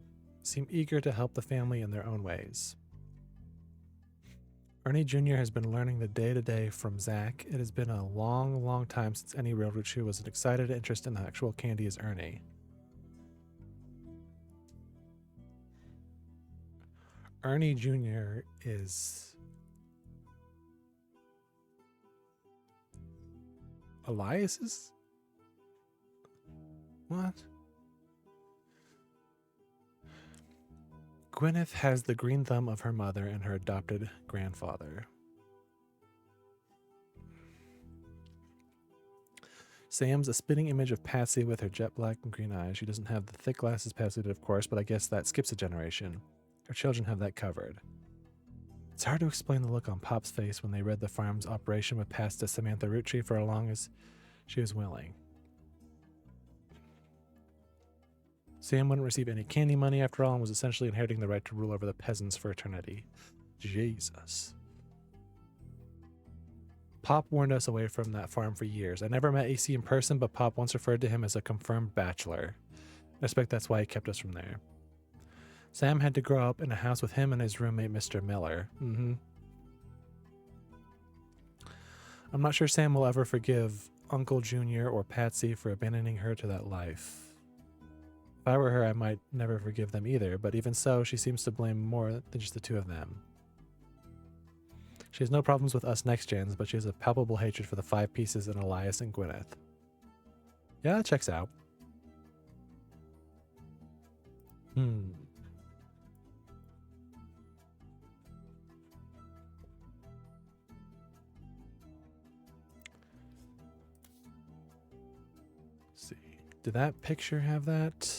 seem eager to help the family in their own ways. Ernie Jr. has been learning the day-to-day from Zach. It has been a long, long time since any real Rootree was an excited interest in the actual candy as Ernie. Ernie Jr. is Elias's? What? Gwyneth has the green thumb of her mother and her adopted grandfather. Sam's a spitting image of Patsy with her jet black and green eyes. She doesn't have the thick glasses Patsy did, of course, but I guess that skips a generation. Her children have that covered. It's hard to explain the look on Pop's face when they read the farm's operation would pass to Samantha Rootree for as long as she was willing. Sam wouldn't receive any candy money after all and was essentially inheriting the right to rule over the peasants for eternity. Jesus. Pop warned us away from that farm for years. I never met AC in person, but Pop once referred to him as a confirmed bachelor. I expect that's why he kept us from there. Sam had to grow up in a house with him and his roommate, Mr. Miller. I'm not sure Sam will ever forgive Uncle Junior or Patsy for abandoning her to that life. If I were her, I might never forgive them either, but even so, she seems to blame more than just the two of them. She has no problems with us next gens, but she has a palpable hatred for the five pieces in Elias and Gwyneth. Yeah, that checks out. See. Did that picture have that?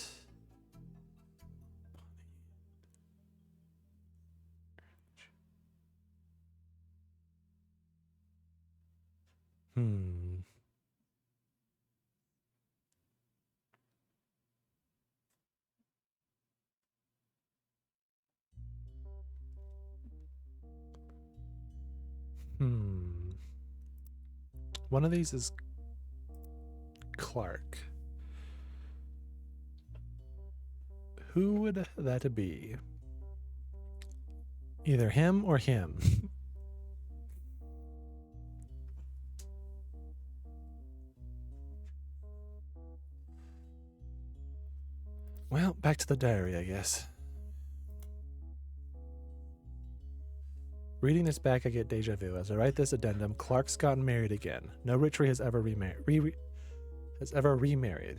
One of these is Clark. Who would that be? Either him or him. Well, back to the diary, I guess. Reading this back, I get deja vu. As I write this addendum, Clark's gotten married again. No Roottrie has ever remarried.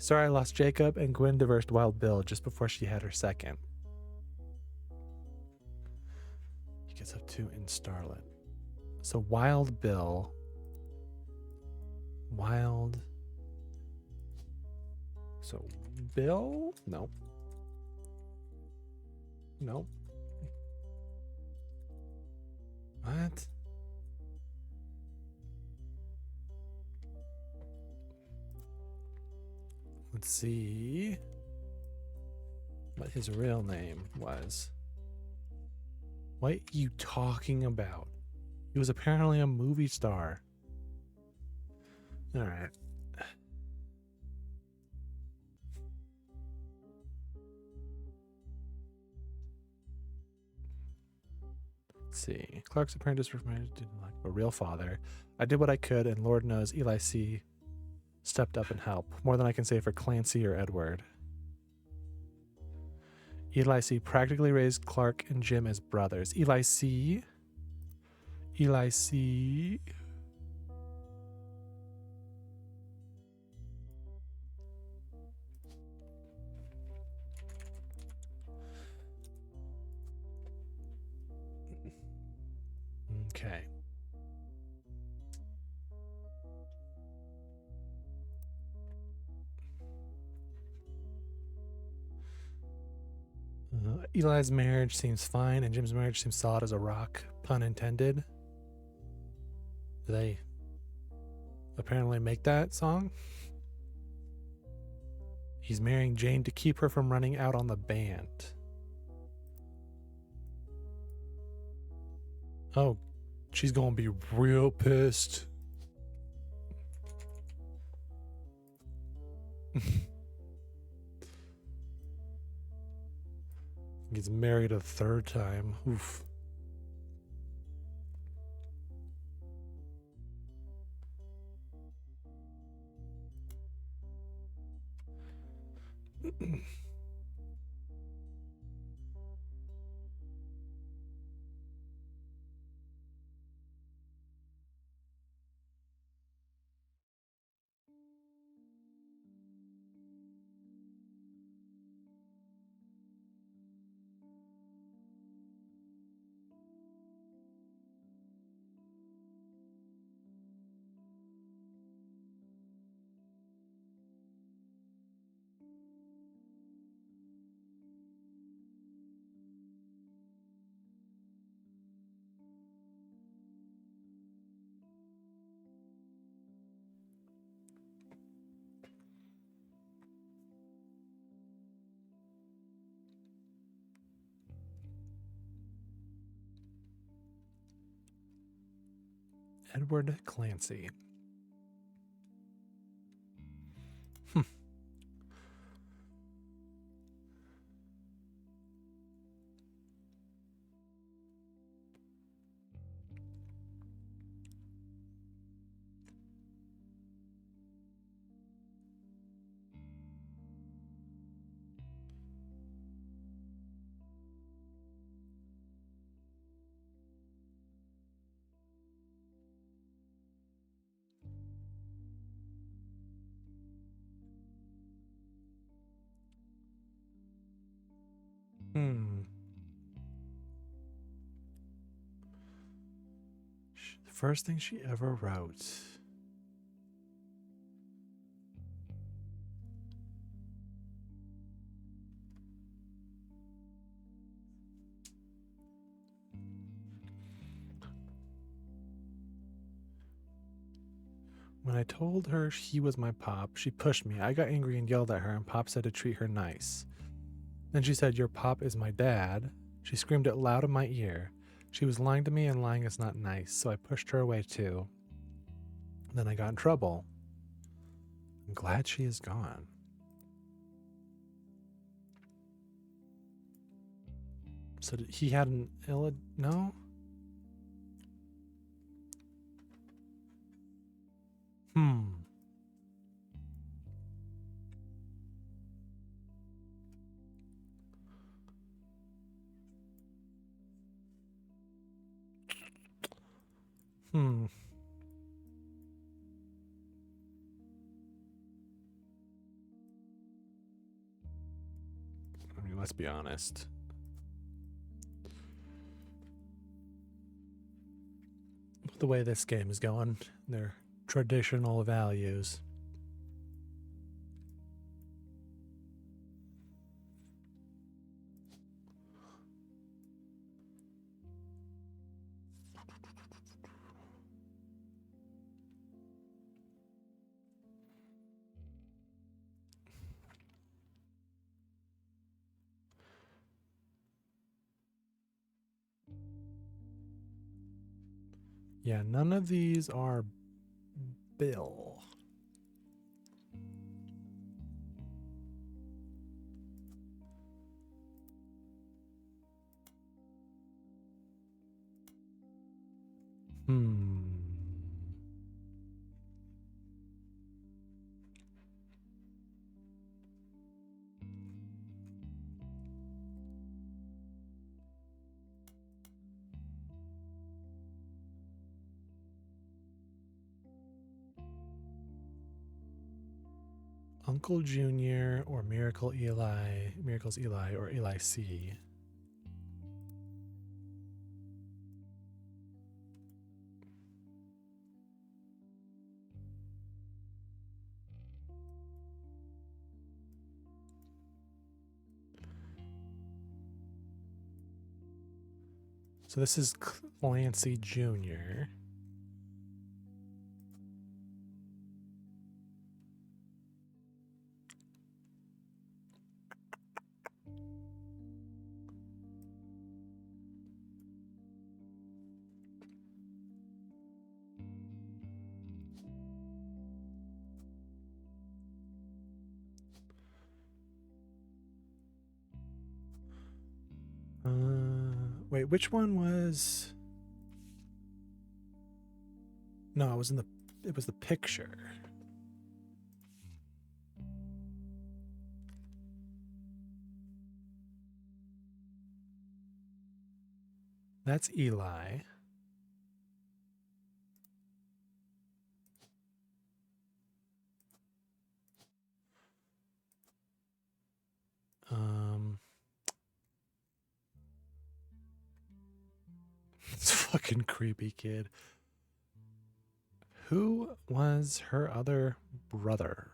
Sorry I lost Jacob, and Gwen divorced Wild Bill just before she had her second. He gets up to in Starlet. So Wild Bill. So Bill? No. What? Let's see what his real name was. What are you talking about? He was apparently a movie star. All right. Let's see. Clark's apprentice didn't like a real father. I did what I could, and Lord knows Eli C. stepped up and helped. More than I can say for Clancy or Edward. Eli C. practically raised Clark and Jim as brothers. Eli C. Okay. Eli's marriage seems fine, and Jim's marriage seems solid as a rock. Pun intended. Do they apparently make that song? He's marrying Jane to keep her from running out on the band. Oh, she's gonna be real pissed. Gets married a third time. Oof. Edward Clancy. The first thing she ever wrote. When I told her he was my pop, she pushed me. I got angry and yelled at her, and Pop said to treat her nice. Then she said, "Your pop is my dad." She screamed it loud in my ear. She was lying to me, and lying is not nice, so I pushed her away too. Then I got in trouble. I'm glad she is gone. So he had an no? Hmm. I mean, let's be honest. The way this game is going, their traditional values. Yeah, none of these are Bill. Uncle Junior or Miracles Eli or Eli C. So this is Clancy Jr. Wait, which one was? No, it was it was the picture. That's Eli. It's fucking creepy kid. Who was her other brother?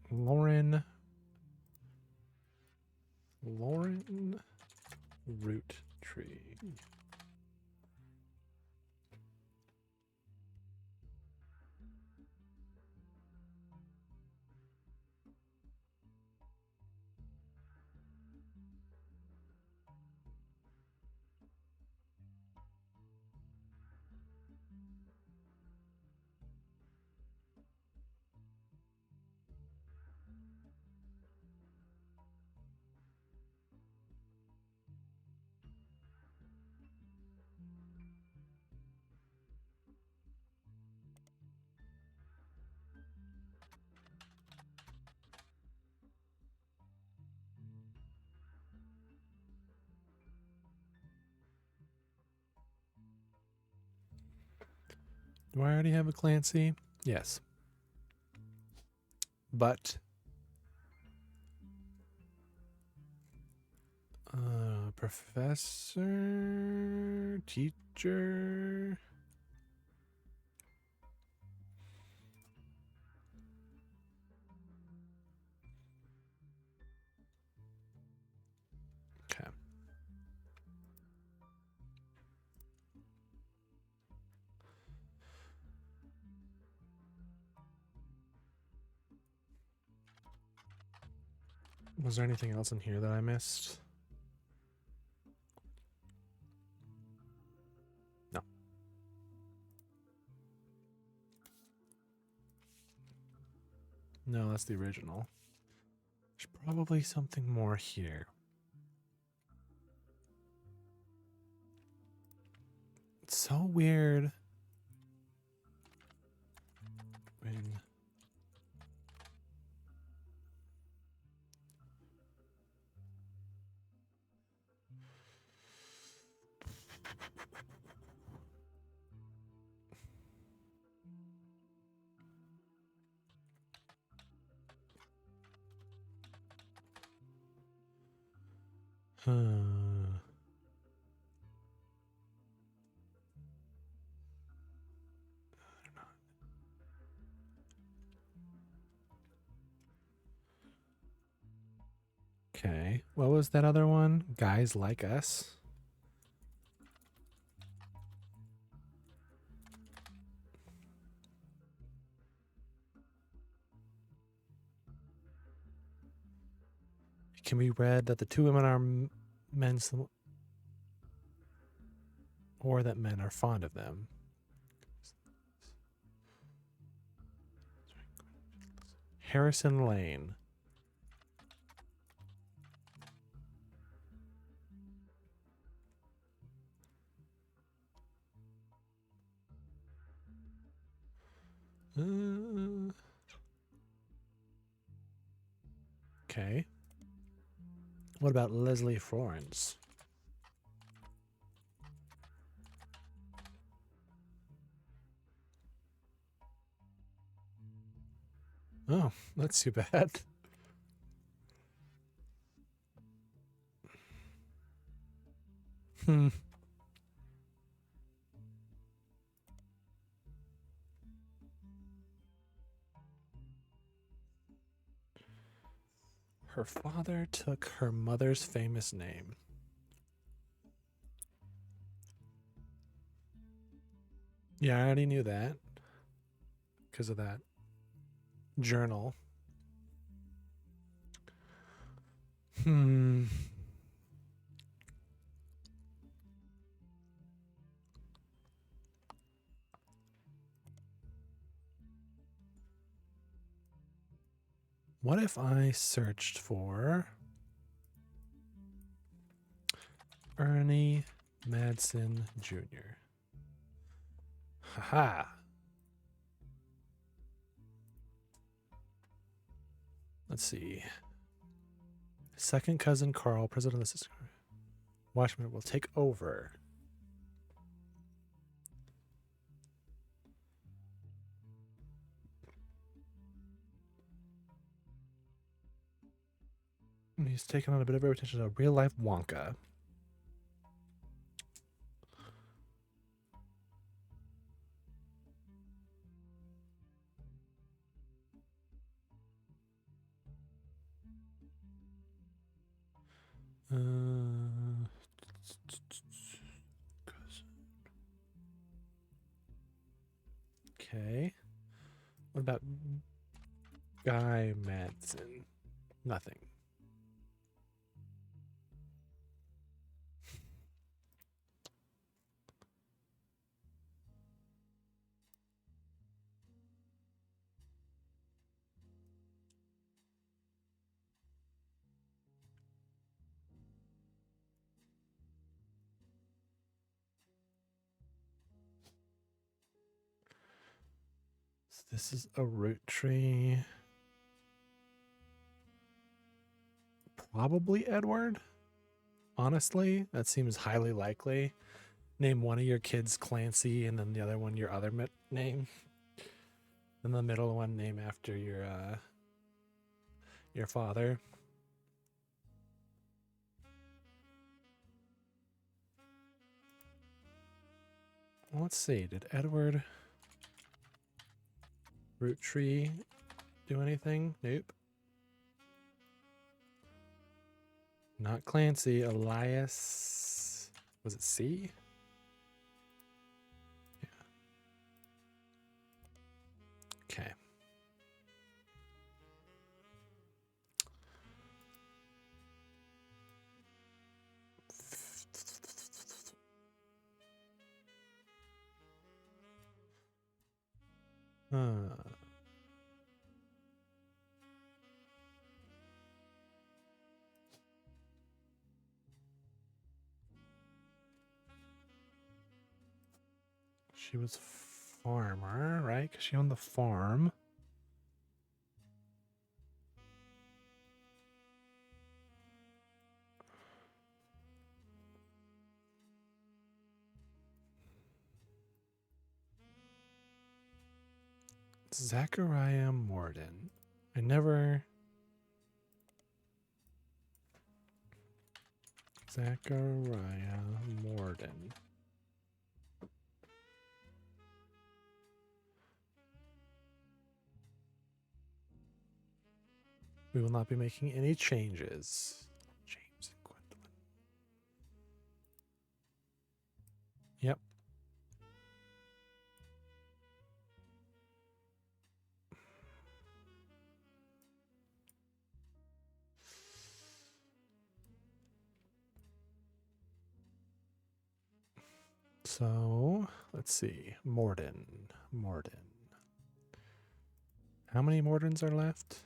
Lauren Roottrees. Do I already have a Clancy? Yes. But professor, teacher. Okay. Was there anything else in here that I missed? No. No, that's the original. There's probably something more here. It's so weird when Okay. What was that other one? Guys Like Us? It can be read that the two women are men's, or that men are fond of them. Harrison Lane. Okay. What about Leslie Florence? Oh, that's too bad. Hmm. Her father took her mother's famous name. Yeah, I already knew that because of that journal. Hmm. What if I searched for Ernie Madsen Jr.? Haha. Let's see. Second cousin Carl, president of the system. Watchmen will take over. And he's taken on a bit of attention to real life Wonka. Okay. What about Guy Madsen? Nothing. So this is a root tree. Probably Edward. Honestly, that seems highly likely. Name one of your kids Clancy, and then the other one your other name. And the middle one name after your father. Let's see. Did Edward root tree do anything? Nope. Not Clancy. Elias. Was it C? Yeah. Okay. She was farmer, right? Because she owned the farm. Zachariah Morden. I never... Zachariah Morden. We will not be making any changes. James and Gwendolyn. Yep. So, let's see. Morden. How many Mordens are left?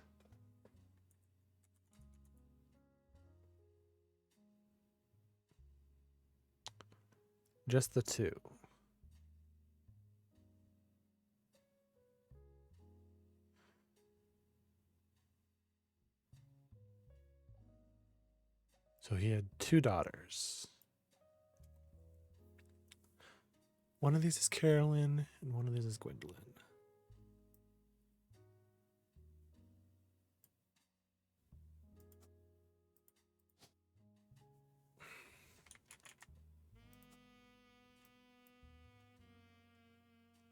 Just the 2. So he had 2 daughters. One of these is Carolyn, and one of these is Gwendolyn.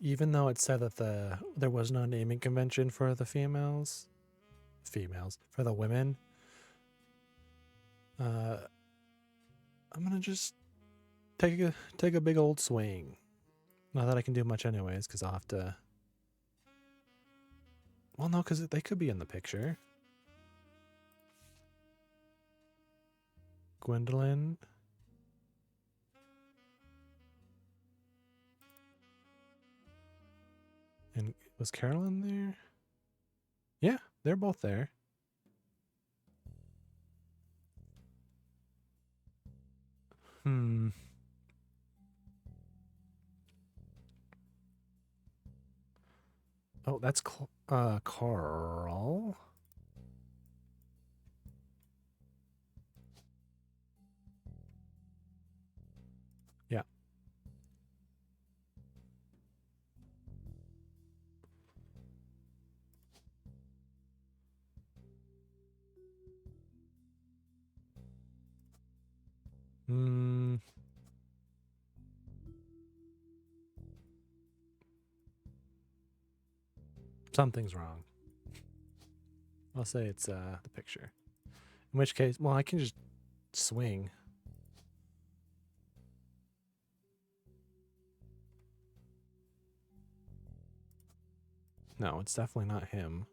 Even though it said that there was no naming convention for the females, for the women, I'm gonna just take a big old swing. Not that I can do much anyways, because I'll have to... Well, no, because they could be in the picture. Gwendolyn. And was Carolyn there? Yeah, they're both there. Oh, that's Carl. Yeah. Something's wrong. I'll say it's the picture. In which case, well, I can just swing. No, it's definitely not him.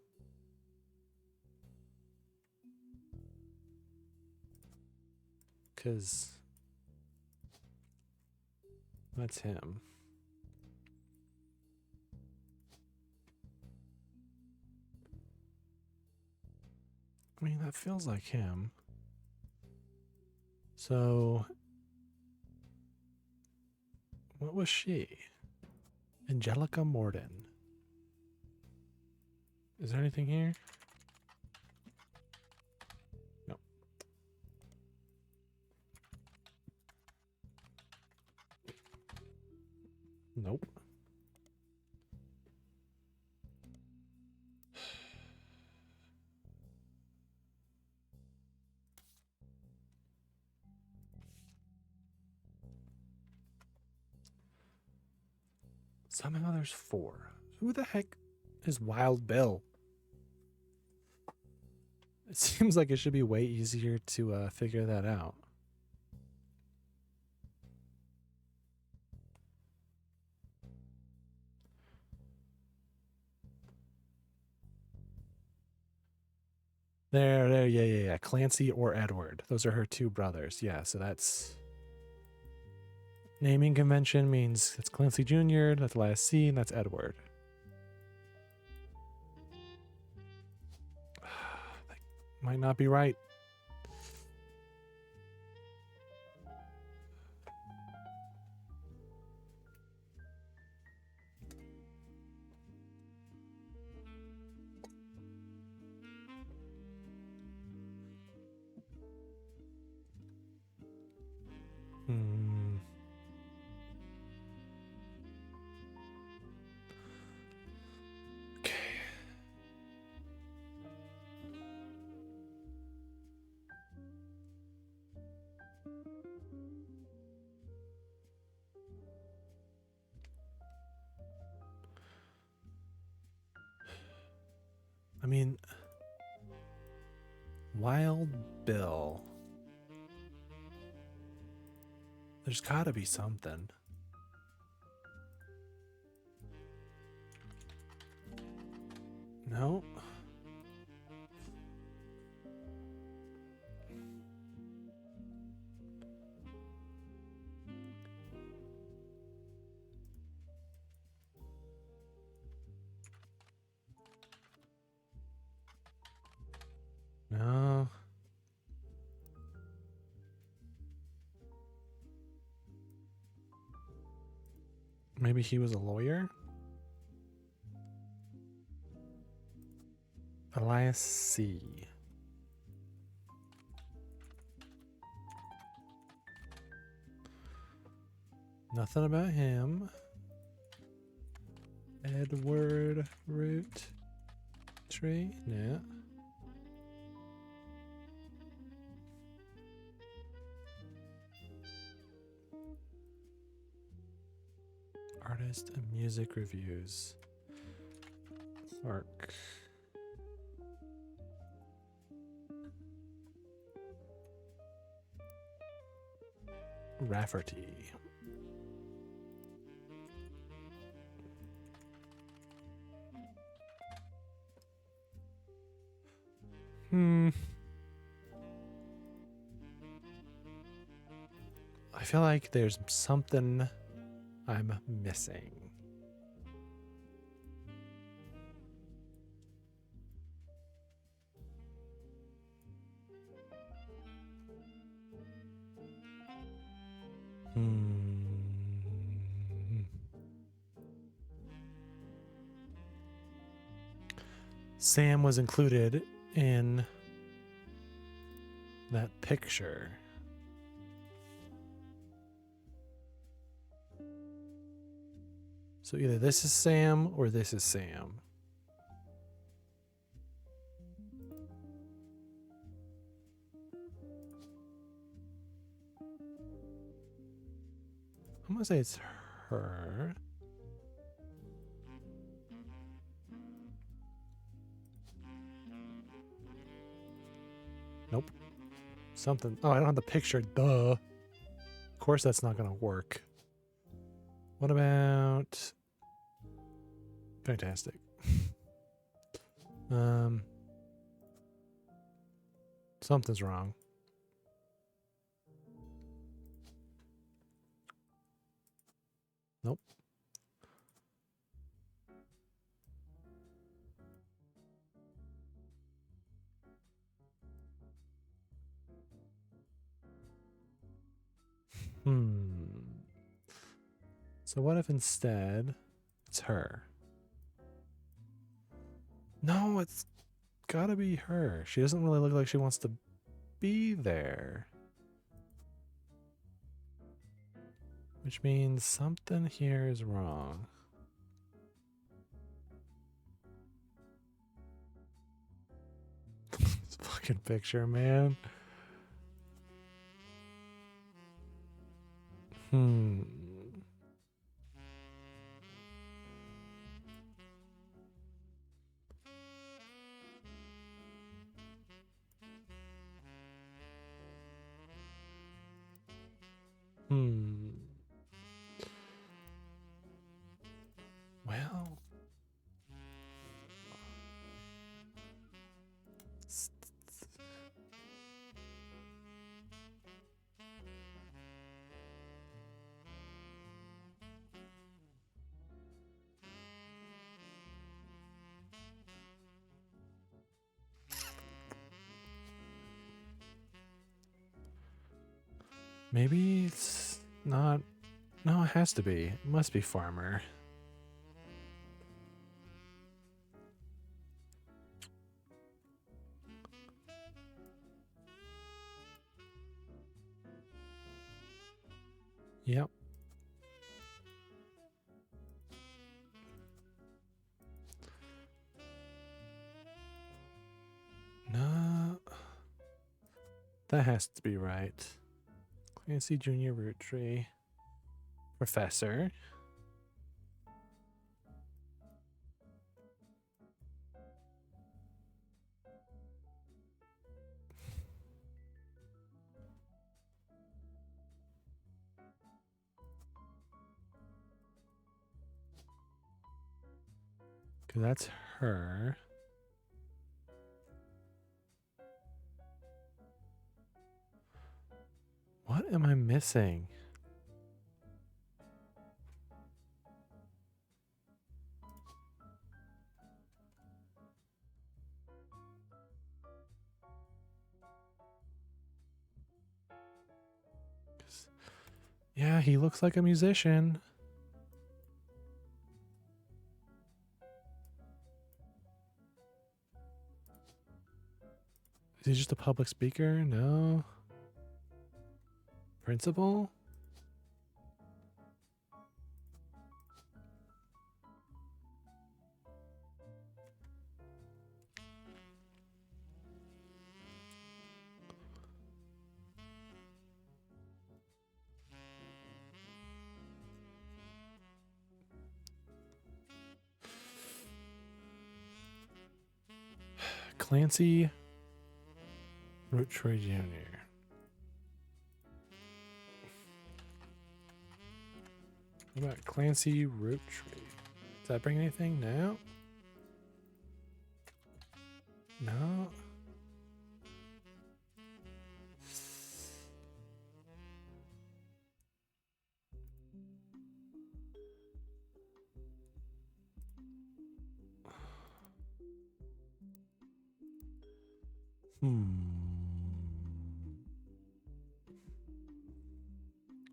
Because that's him. I mean, that feels like him. So, what was she? Angelica Morden. Is there anything here? No. Nope. Somehow there's 4. Who the heck is Wild Bill? It seems like it should be way easier to figure that out. There, yeah. Clancy or Edward. Those are her 2 brothers. Yeah, so that's... Naming convention means it's Clancy Jr., that's the last C, and that's Edward. Might not be right. Hmm. Okay. I mean, Wild Bill. There's gotta be something. No? No. Maybe he was a lawyer? Elias C. Nothing about him. Edward Roottrees? No. Artist and music reviews. Mark. Rafferty. I feel like there's something I'm missing. Sam was included in that picture. So either this is Sam or this is Sam. I'm gonna say it's her. Nope. Something. Oh, I don't have the picture. Duh. Of course that's not gonna work. What about... Fantastic. Something's wrong. Nope. So what if instead it's her? No, it's gotta be her. She doesn't really look like she wants to be there. Which means something here is wrong. This fucking picture, man. Well. Maybe it's not. No, it has to be. It must be farmer. Yep. No. That has to be right. Clancy Junior Rootree. Professor. Because that's her. What am I missing? Yeah, he looks like a musician. Is he just a public speaker? No. Principal? Clancy Roottrees Jr. What about Clancy Roottrees? Does that bring anything? No. No.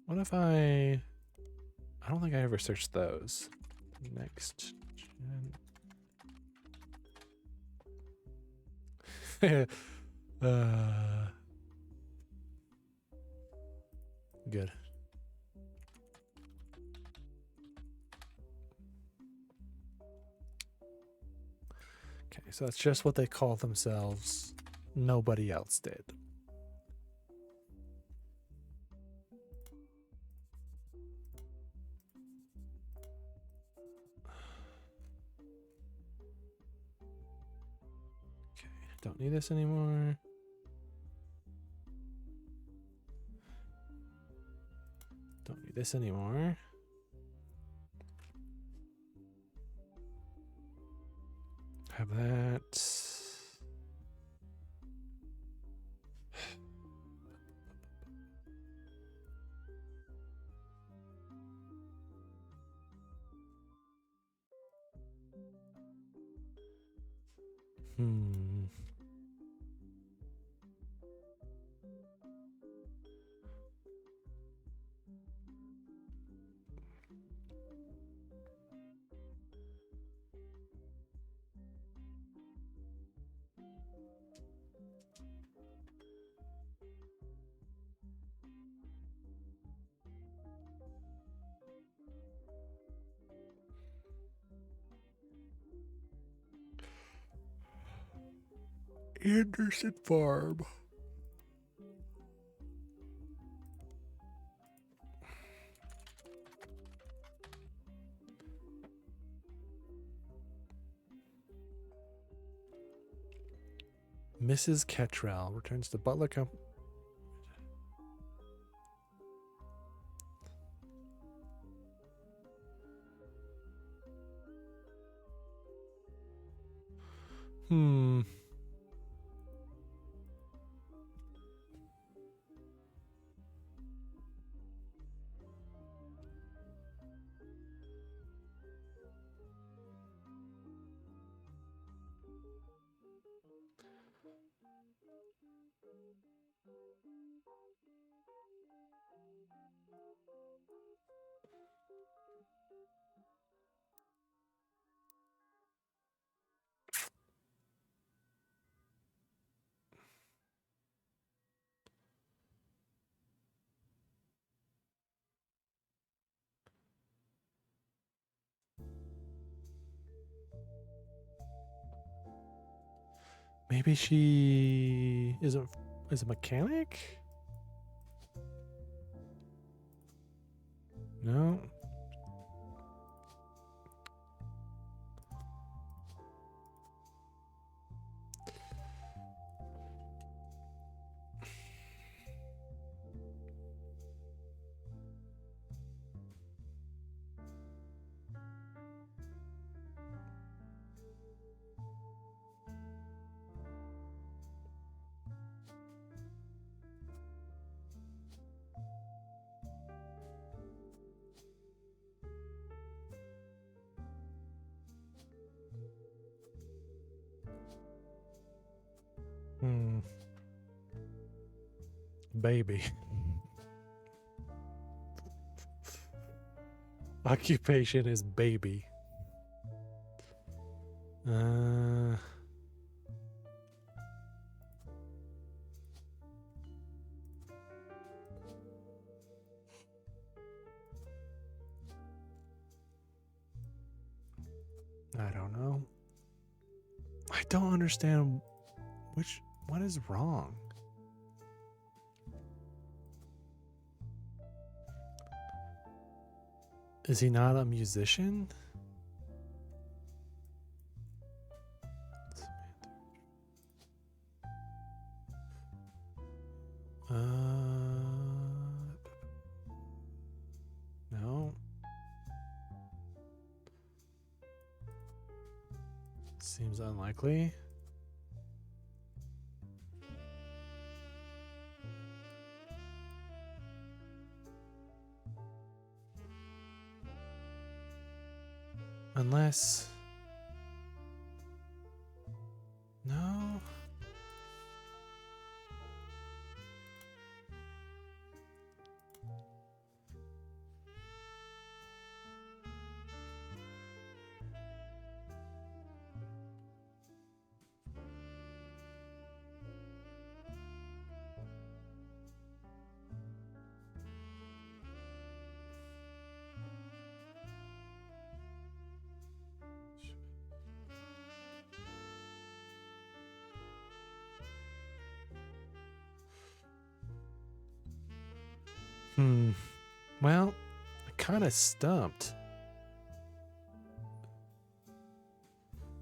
What if I don't think I ever searched those. Next gen. Good. Okay, so that's just what they call themselves. Nobody else did. Okay, don't need this anymore. Don't need this anymore. Have that. Hmm. Anderson Farm. Mrs. Kettrell returns to Butler Company. Hmm. Maybe she is a mechanic? No. Hmm. Baby. Occupation is baby. I don't know. I don't understand what is wrong. Is he not a musician? No. Seems unlikely. Unless... No. Well, kind of stumped.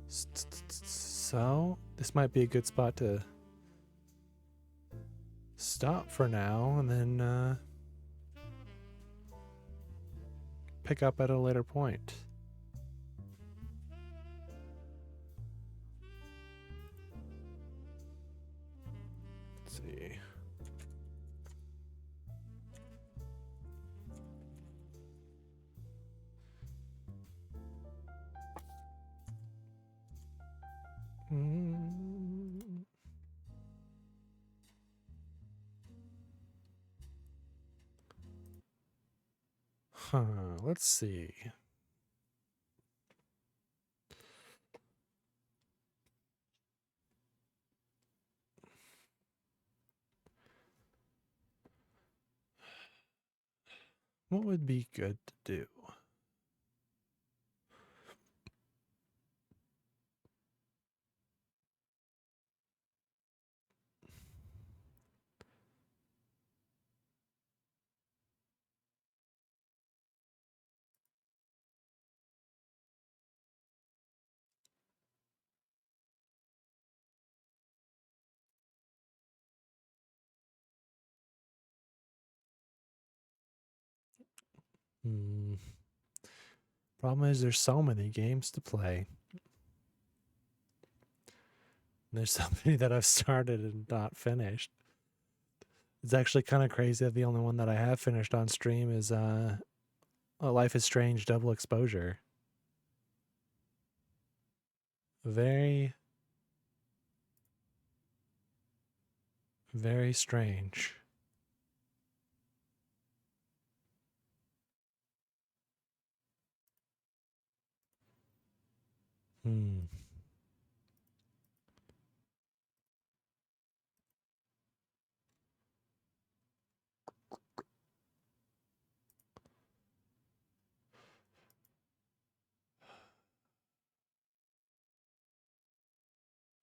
So, this might be a good spot to stop for now and then pick up at a later point. Let's see. Let's see. What would be good to do? Problem is, there's so many games to play. There's so many that I've started and not finished. It's actually kind of crazy that the only one that I have finished on stream is A Life is Strange Double Exposure. Very, very strange.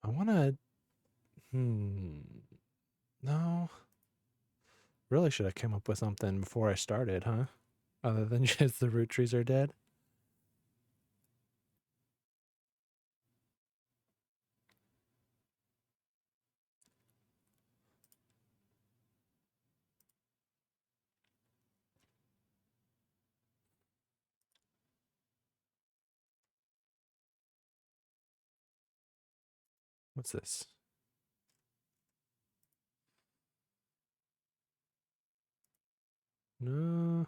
I want to No. Really should have come up with something before I started, huh? Other than just the root trees are dead. What's this? No.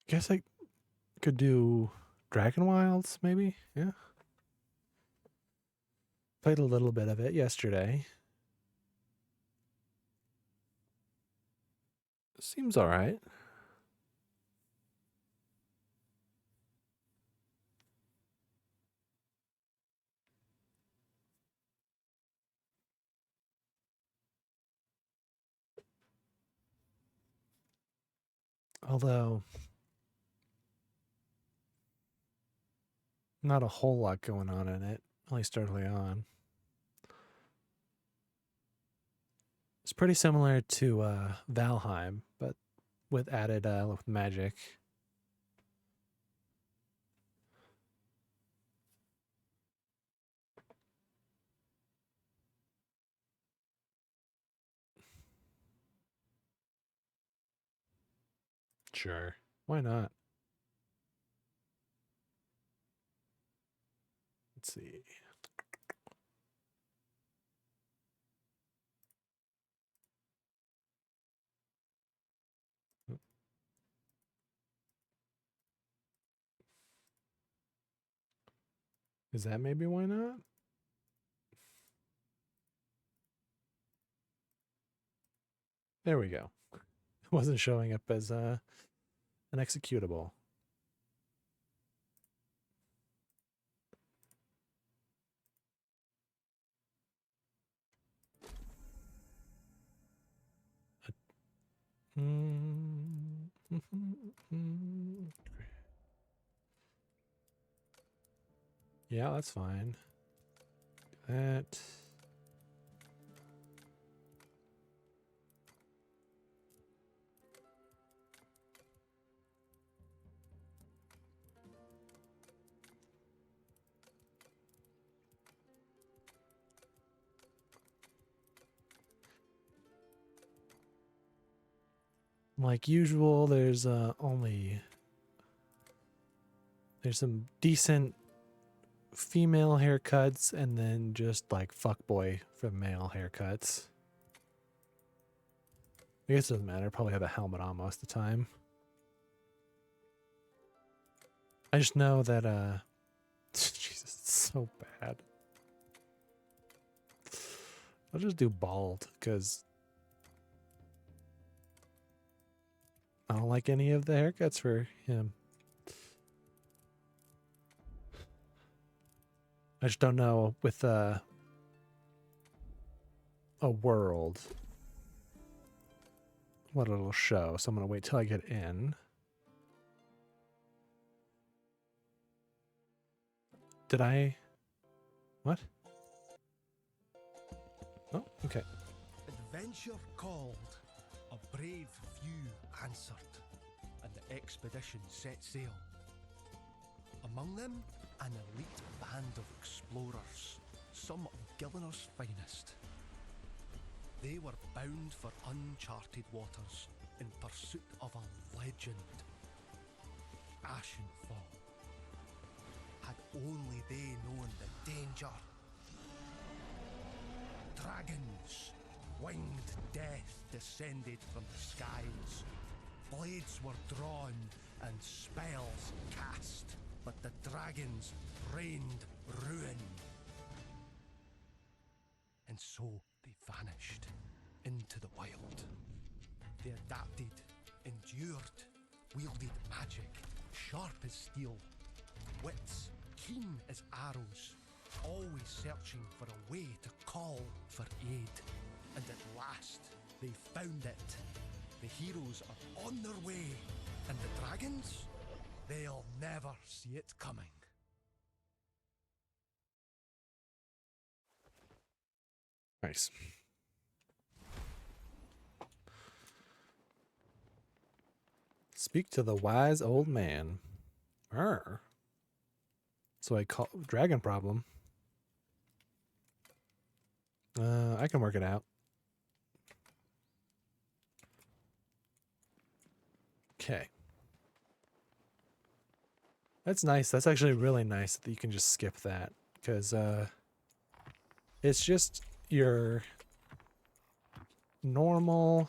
Guess I could do Dragonwilds, maybe? Yeah. Played a little bit of it yesterday. Seems alright. Although, not a whole lot going on in it, at least early on. It's pretty similar to Valheim, but with added with magic. Sure. Why not? Let's see. Is that maybe why not? There we go. It wasn't showing up as an executable. Yeah, that's fine. That. Like usual, there's some decent female haircuts and then just like fuckboy for male haircuts. I guess it doesn't matter. Probably have a helmet on most of the time. I just know that Jesus, it's so bad. I'll just do bald because I don't like any of the haircuts for him. I just don't know with a world what it'll show, so I'm gonna wait till I get in. Did I? What? Oh, okay. Adventure called, a brave few answered, and the expedition set sail. Among them, an elite band of explorers, some of Gillinor's finest. They were bound for uncharted waters in pursuit of a legend. Ashenfall. Had only they known the danger. Dragons, winged death descended from the skies. Blades were drawn and spells cast, but the dragons rained ruin. and so they vanished into the wild. They adapted, endured, wielded magic, sharp as steel, wits keen as arrows, always searching for a way to call for aid. And at last, they found it. The heroes are on their way, and the dragons, they'll never see it coming. Nice. Speak to the wise old man. Arr. So I call dragon problem. I can work it out. Okay. That's nice. That's actually really nice that you can just skip that, because it's just your normal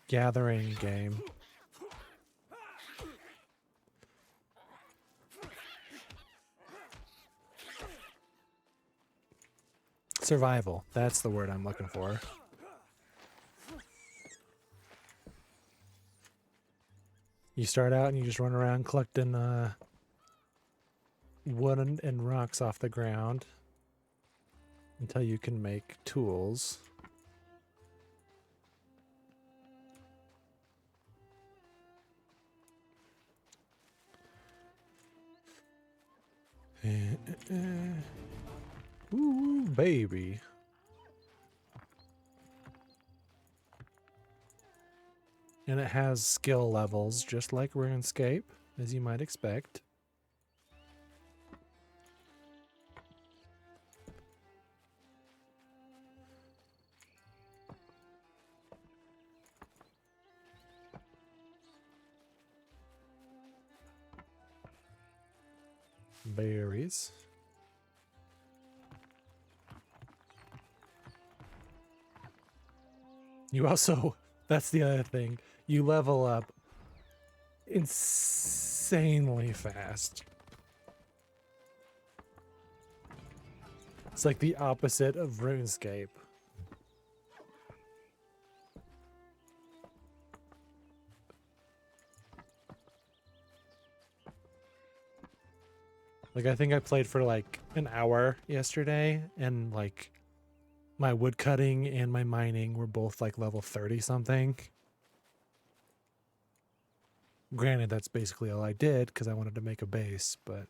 gathering game. Survival. That's the word I'm looking for. You start out and you just run around collecting wood and rocks off the ground until you can make tools. Ooh, baby. And it has skill levels, just like RuneScape, as you might expect. Berries. You also, that's the other thing, you level up insanely fast. It's like the opposite of RuneScape. Like, I think I played for like an hour yesterday, and like my wood cutting and my mining were both like level 30 something. Granted, that's basically all I did because I wanted to make a base, but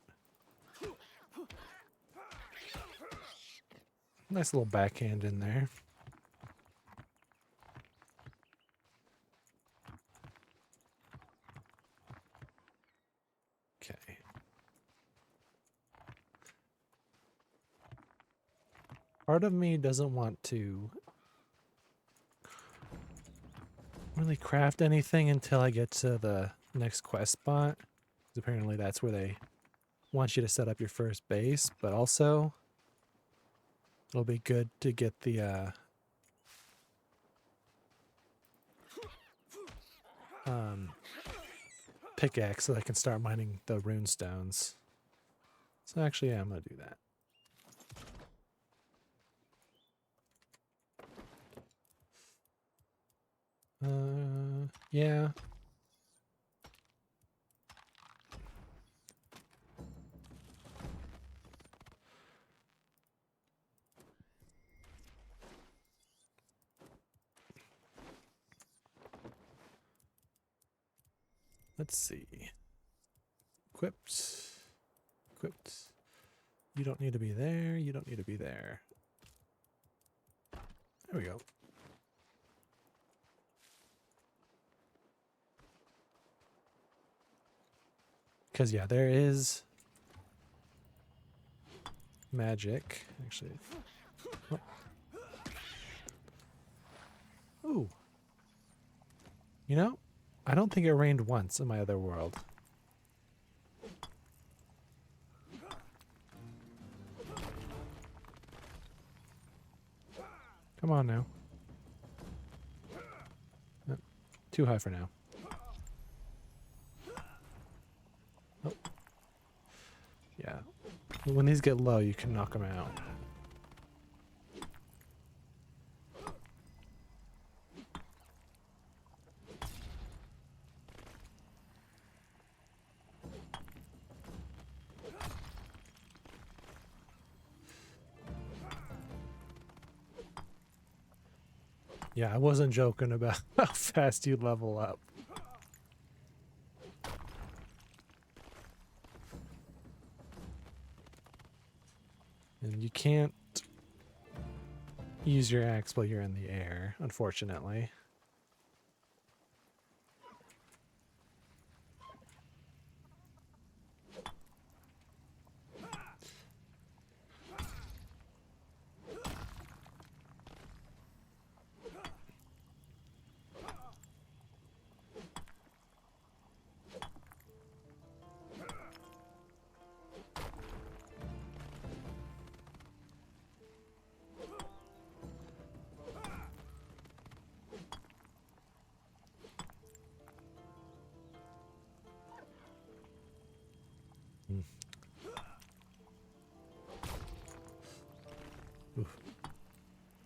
nice little backhand in there. Okay. Part of me doesn't want to really craft anything until I get to the next quest spot, because apparently that's where they want you to set up your first base, but also it'll be good to get the pickaxe so I can start mining the rune stones. So actually, yeah, I'm gonna do that. Yeah. Let's see. Equipped. Equipped. You don't need to be there. You don't need to be there. There we go. Because, yeah, there is magic, actually. Oh. Ooh. You know, I don't think it rained once in my other world. Come on now. Nope. Too high for now. when these get low, you can knock them out. Yeah, I wasn't joking about how fast you level up. And you can't use your axe while you're in the air, unfortunately.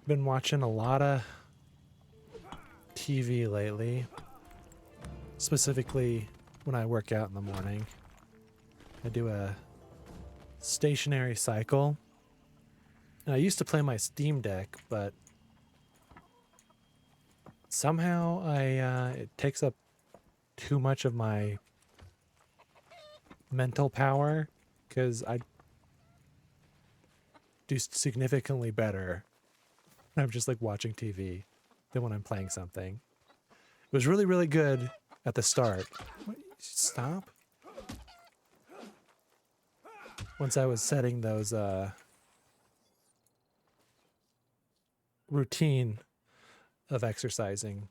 Been watching a lot of TV lately, specifically when I work out in the morning. I do a stationary cycle. And I used to play my Steam Deck, but somehow it takes up too much of my mental power because I do significantly better when I'm just like watching TV than when I'm playing something. It was really, really good at the start. Stop. Once I was setting those routine of exercising,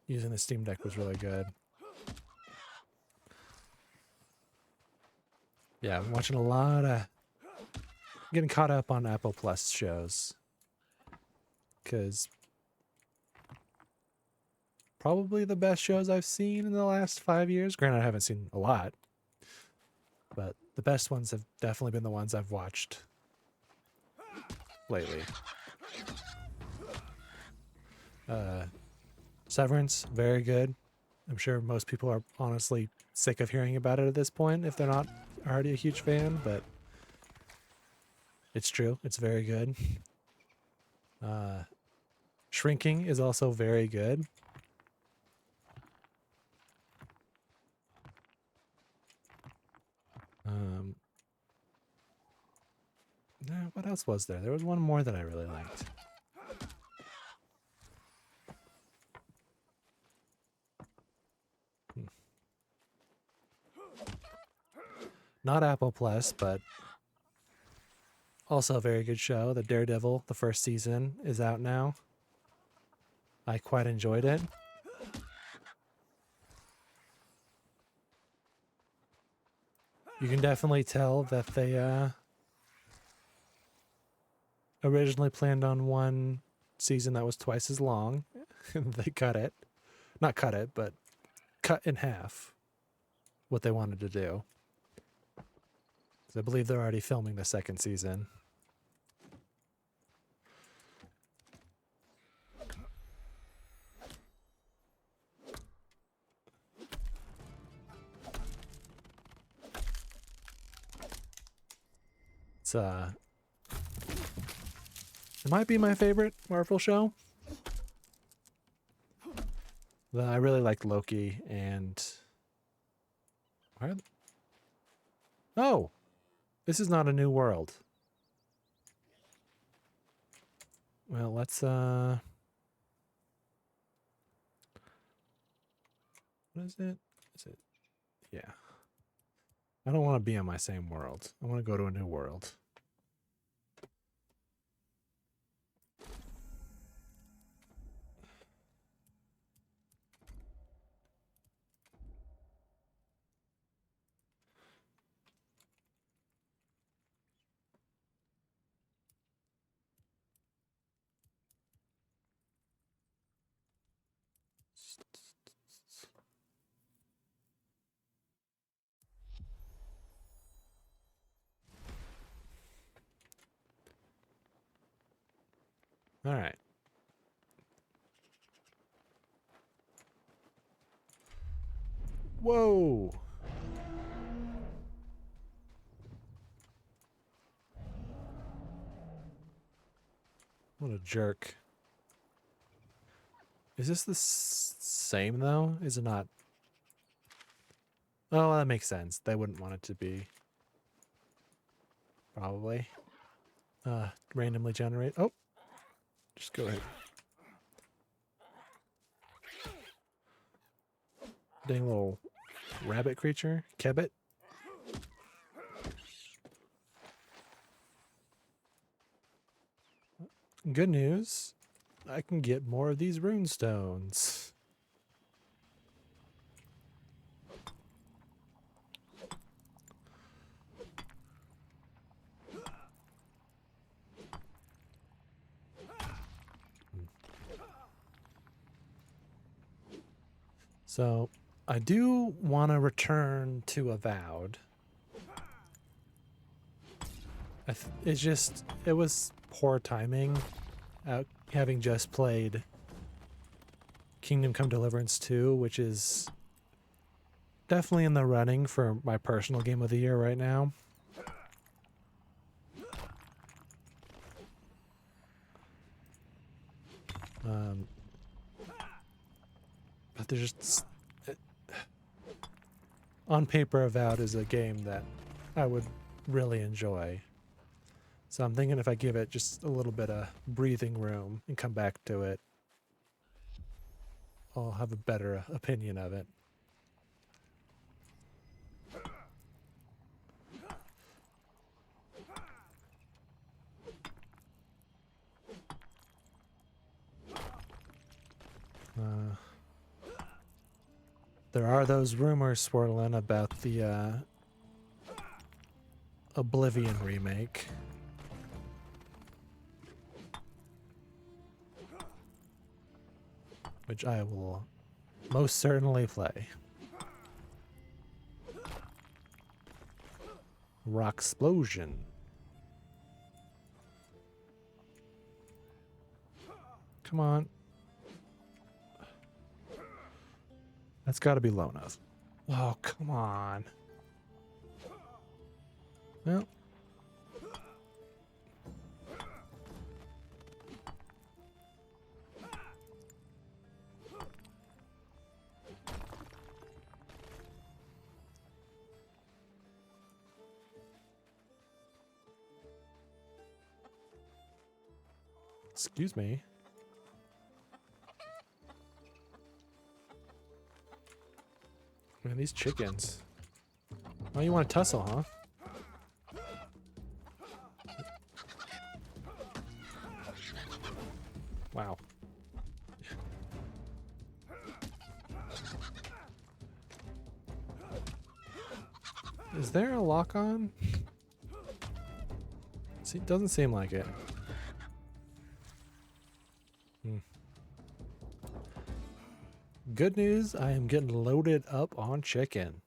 using the Steam Deck was really good. Yeah, I'm watching a lot of... getting caught up on Apple Plus shows. Because probably the best shows I've seen in the last 5 years. Granted, I haven't seen a lot. But the best ones have definitely been the ones I've watched lately. Severance, very good. I'm sure most people are honestly sick of hearing about it at this point if they're not already a huge fan, but it's true. It's very good. Shrinking is also very good. What else was there? There was one more that I really liked. Not Apple Plus, but also a very good show. The Daredevil, the first season, is out now. I quite enjoyed it. You can definitely tell that they originally planned on one season that was twice as long. They cut it. Not cut it, but cut in half what they wanted to do. I believe they're already filming the second season. It's it might be my favorite Marvel show. I really like Loki and oh, this is not a new world. Well, let's what is it? Is it? Yeah. I don't want to be on my same world. I want to go to a new world. All right. Whoa. What a jerk. Is this the same though? Is it not? Oh, that makes sense. They wouldn't want it to be. Probably. Randomly generate. Oh, just go ahead. Dang little rabbit creature. Kebbit. Good news. I can get more of these rune stones. So, I do want to return to Avowed. It's just, it was poor timing, having just played Kingdom Come Deliverance 2, which is definitely in the running for my personal game of the year right now. But there's just... on paper, Avowed is a game that I would really enjoy. So I'm thinking if I give it just a little bit of breathing room and come back to it, I'll have a better opinion of it. There are those rumors swirling about the Oblivion remake. Which I will most certainly play. Rocksplosion. Come on. That's got to be low enough. Oh, come on. Well. Excuse me. Man, these chickens. Oh, you want to tussle, huh? Wow. Is there a lock on? See, it doesn't seem like it. Good news, I am getting loaded up on chicken.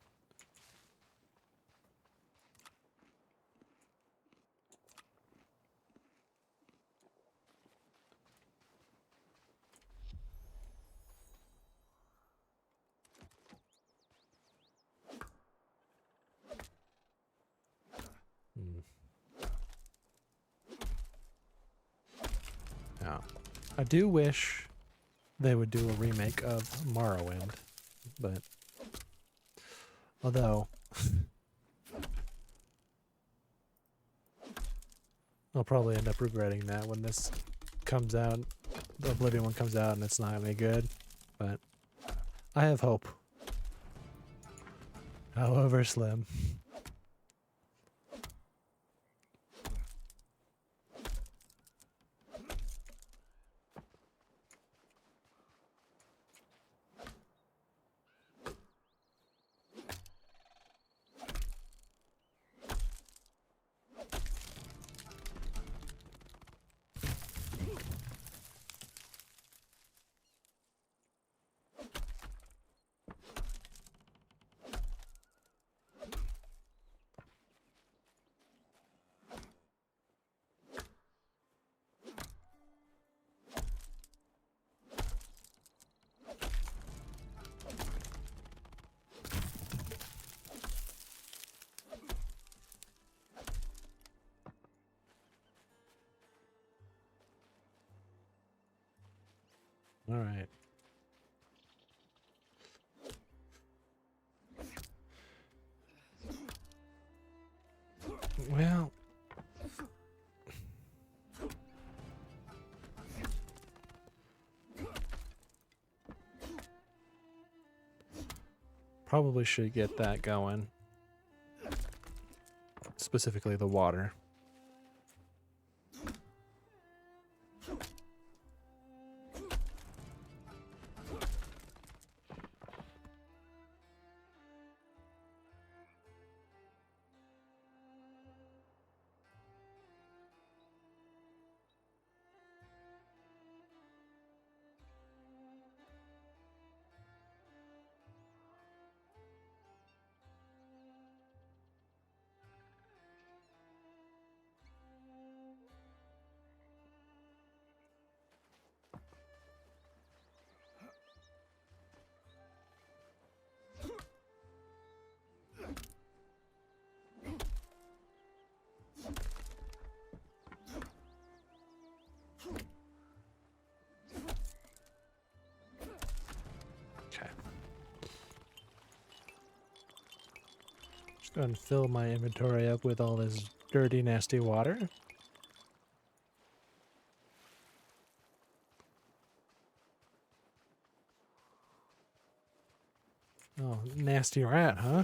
Now, I do wish they would do a remake of Morrowind, but although I'll probably end up regretting that when this comes out, the Oblivion one comes out and it's not any good, but I have hope, however slim. All right. Well, probably should get that going. Specifically the water. Okay. Just go ahead and fill my inventory up with all this dirty, nasty water. Oh, nasty rat, huh?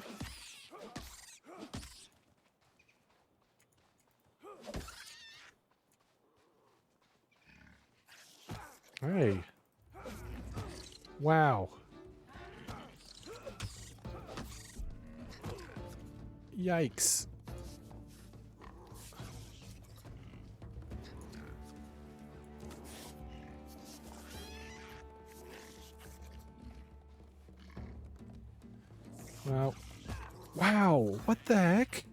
Hey. Wow. Yikes. Well, wow, what the heck?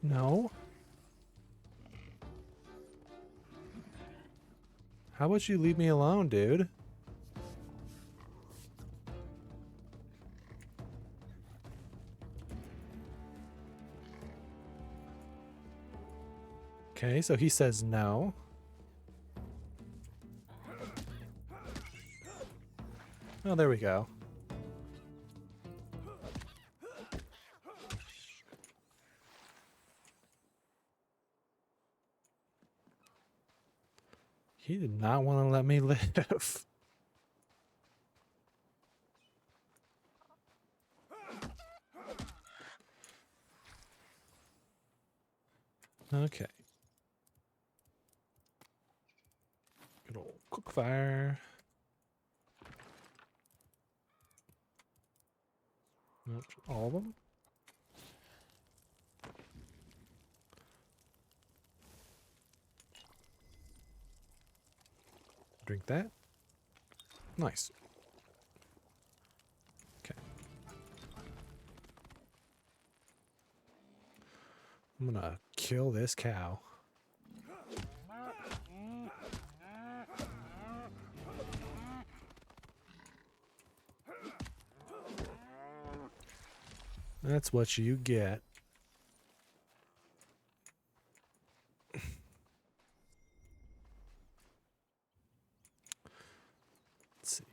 No. How about you leave me alone, dude? Okay, so he says no. Oh, there we go. He did not want to let me live. Okay. Good old cook fire. Nope, all of them. Drink that. Nice. Okay. I'm gonna kill this cow. That's what you get. Let's see.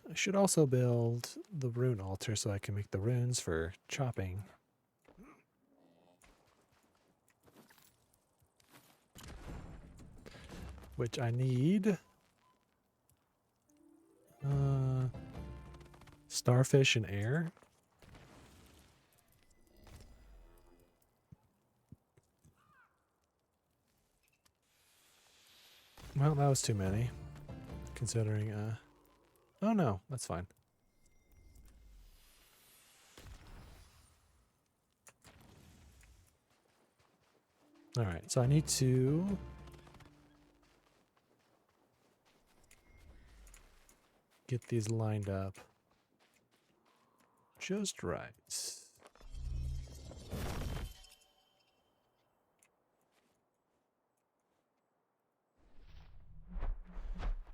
I should also build the rune altar so I can make the runes for chopping. Which I need. Starfish and air. Well, that was too many. Considering, oh no, that's fine. Alright, so I need to get these lined up just right.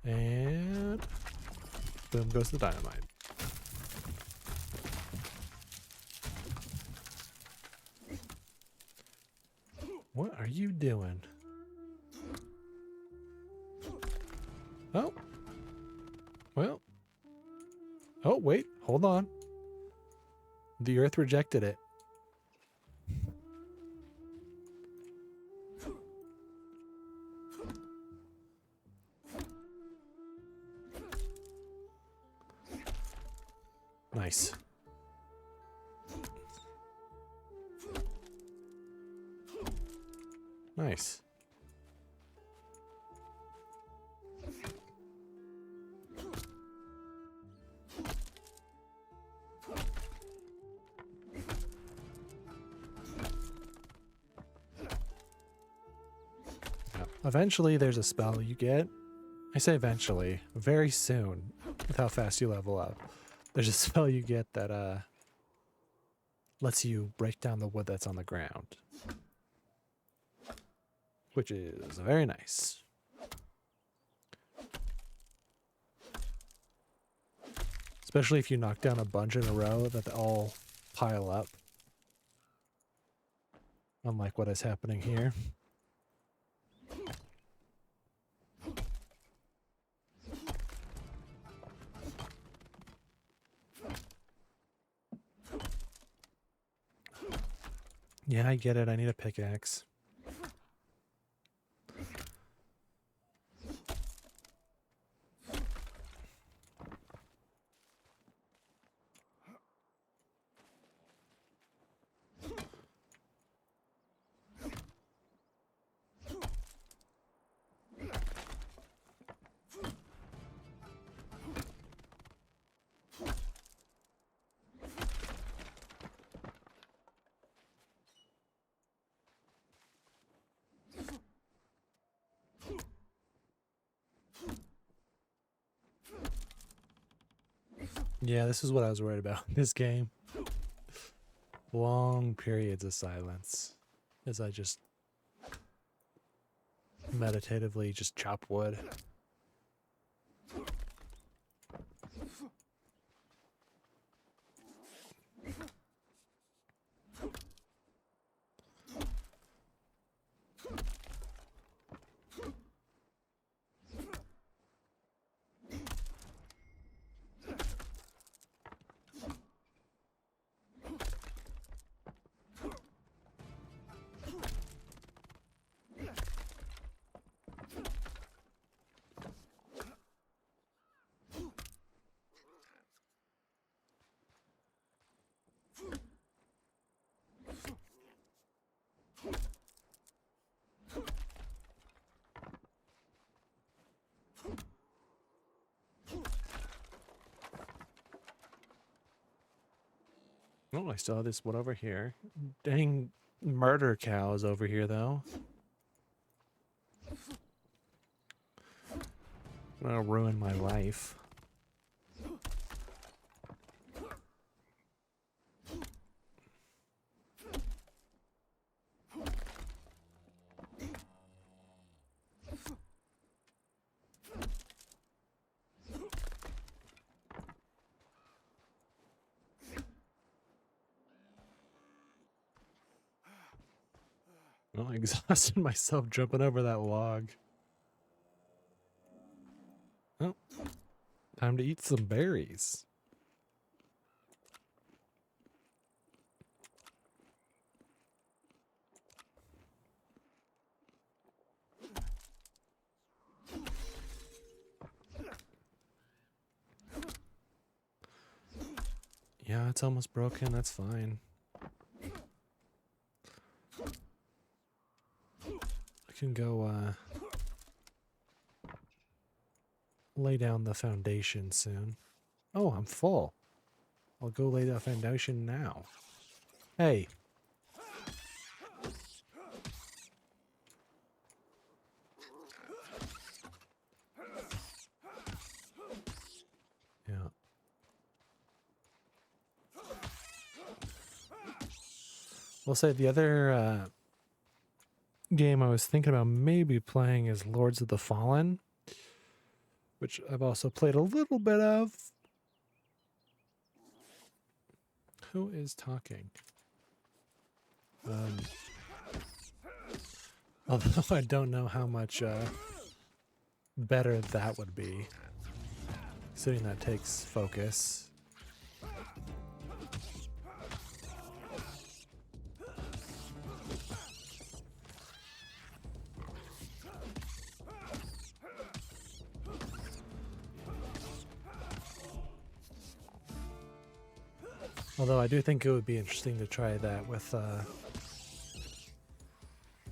And boom goes the dynamite. What are you doing? Oh. Well. Oh, wait. Hold on. The earth rejected it. Nice. Nice. Eventually, there's a spell you get. I say eventually, very soon, with how fast you level up. There's a spell you get that lets you break down the wood that's on the ground, which is very nice. Especially if you knock down a bunch in a row that they all pile up. Unlike what is happening here. Yeah, I get it. I need a pickaxe. Yeah, this is what I was worried about in this game. Long periods of silence as I just meditatively just chop wood. Oh, I still have this one over here. Dang murder cows over here, though. That'll ruin my life. Well, I exhausted myself jumping over that log. Oh, time to eat some berries. Yeah, it's almost broken. That's fine. I can go lay down the foundation soon. Oh, I'm full. I'll go lay the foundation now. Hey. Yeah. We'll say the other game I was thinking about maybe playing is Lords of the Fallen, which I've also played a little bit of. Who is talking? Although I don't know how much better that would be. Considering that takes focus. Although I do think it would be interesting to try that with a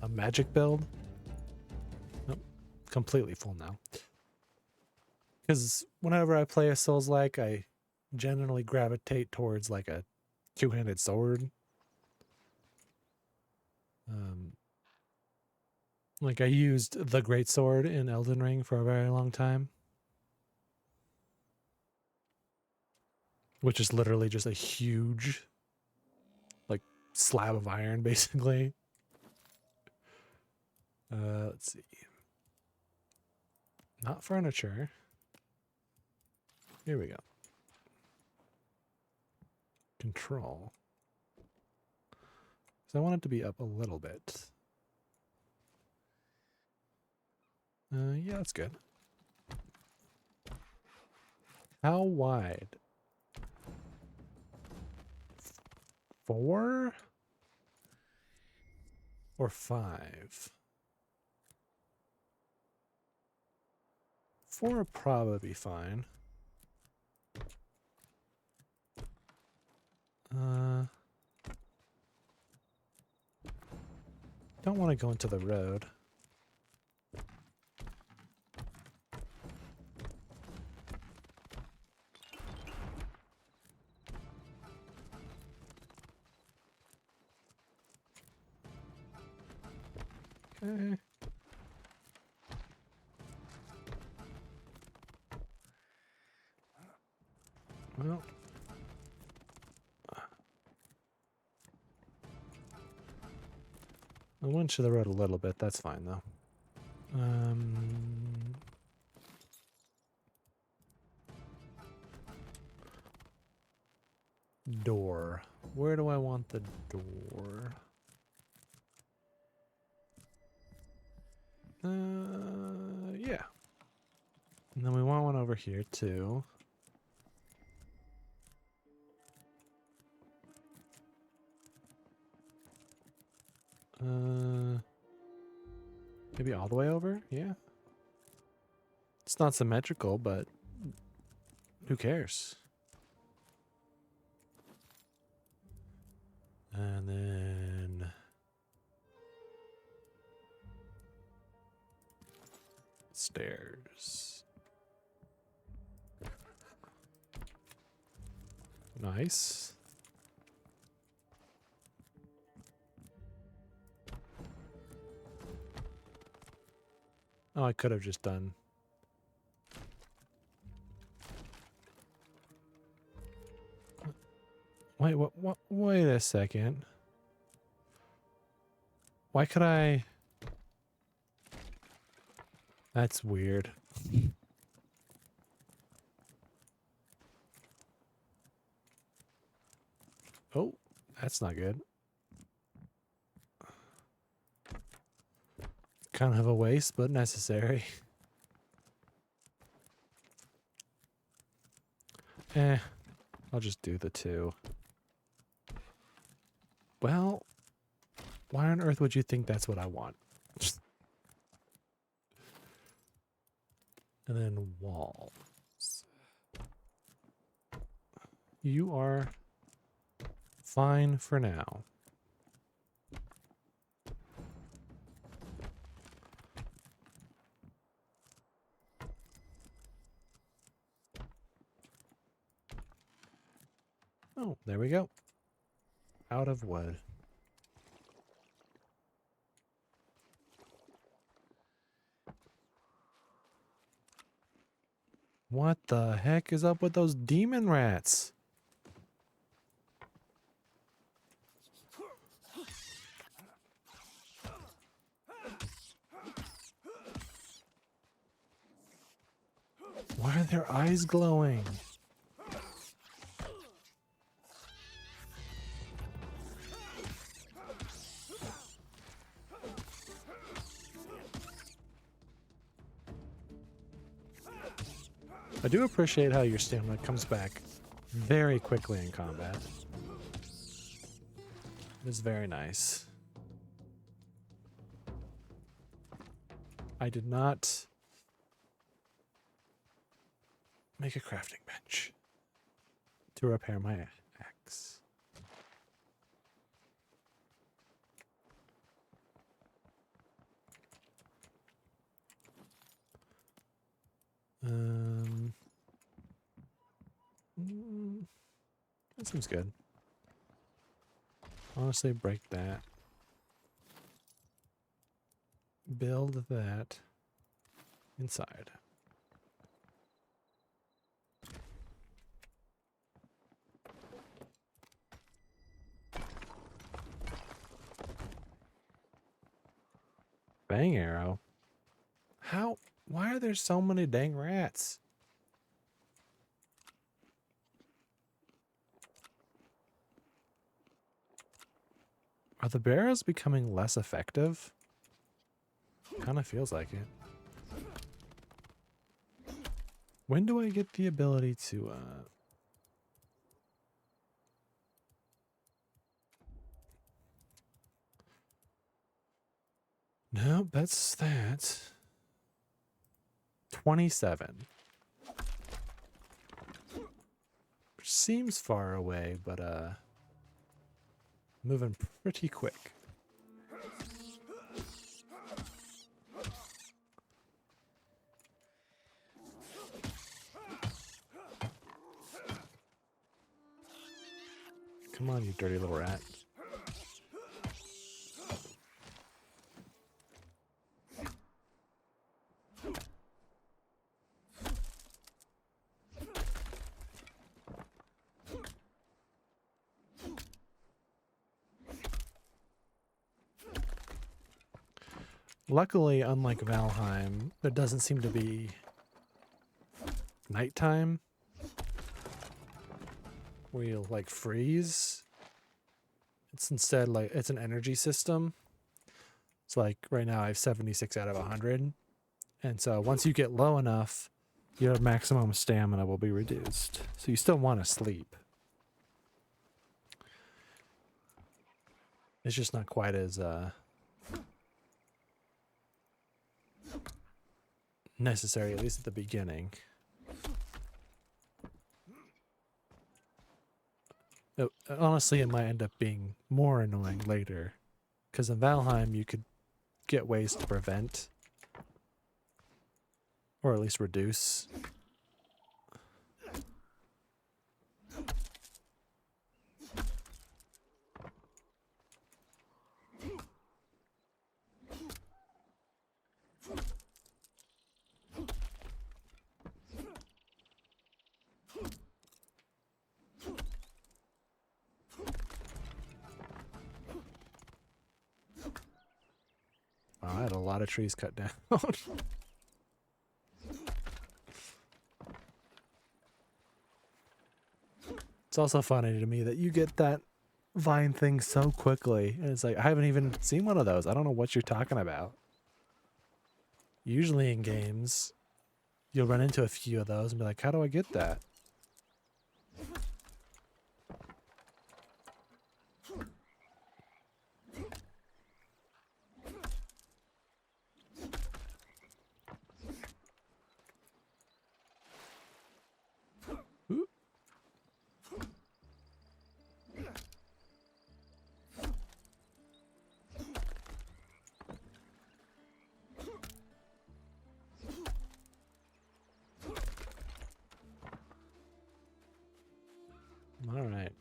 magic build. Nope, completely full now. Because whenever I play a Souls-like, I generally gravitate towards like a two-handed sword. Like I used the Great Sword in Elden Ring for a very long time. Which is literally just a huge, like, slab of iron, basically. Let's see. Not furniture. Here we go. Control. So I want it to be up a little bit. Yeah, that's good. How wide? 4 or 5? 4 would probably be fine. Don't want to go into the road. Okay. Well. I went to the road a little bit. That's fine, though. Door. Where do I want the door? Yeah. And then we want one over here, too. Maybe all the way over? Yeah. It's not symmetrical, but who cares? And then stairs. Nice. Oh, I could have just done. Wait, what? Wait a second. Why could I? That's weird. Oh, that's not good. Kind of a waste, but necessary. I'll just do the 2. Well, why on earth would you think that's what I want? And then walls. You are fine for now. Oh, there we go. Out of wood. What the heck is up with those demon rats? Why are their eyes glowing? I do appreciate how your stamina comes back very quickly in combat. It's very nice. I did not make a crafting bench to repair my axe. That seems good. Honestly, break that. Build that inside. Bang arrow. How? Why are there so many dang rats? Are the barrels becoming less effective? Kind of feels like it. When do I get the ability to, Nope, that's that. 27. Which seems far away, but, moving pretty quick. Come on, you dirty little rat. Luckily, unlike Valheim, there doesn't seem to be nighttime where you'll like freeze. It's instead like it's an energy system. It's like right now I have 76 out of 100. And so once you get low enough, your maximum stamina will be reduced. So you still want to sleep. It's just not quite as necessary, at least at the beginning. Honestly, it might end up being more annoying later. Because in Valheim, you could get ways to prevent, or at least reduce. I had a lot of trees cut down. It's also funny to me that you get that vine thing so quickly. And it's like, I haven't even seen one of those. I don't know what you're talking about. Usually in games, you'll run into a few of those and be like, how do I get that? All right.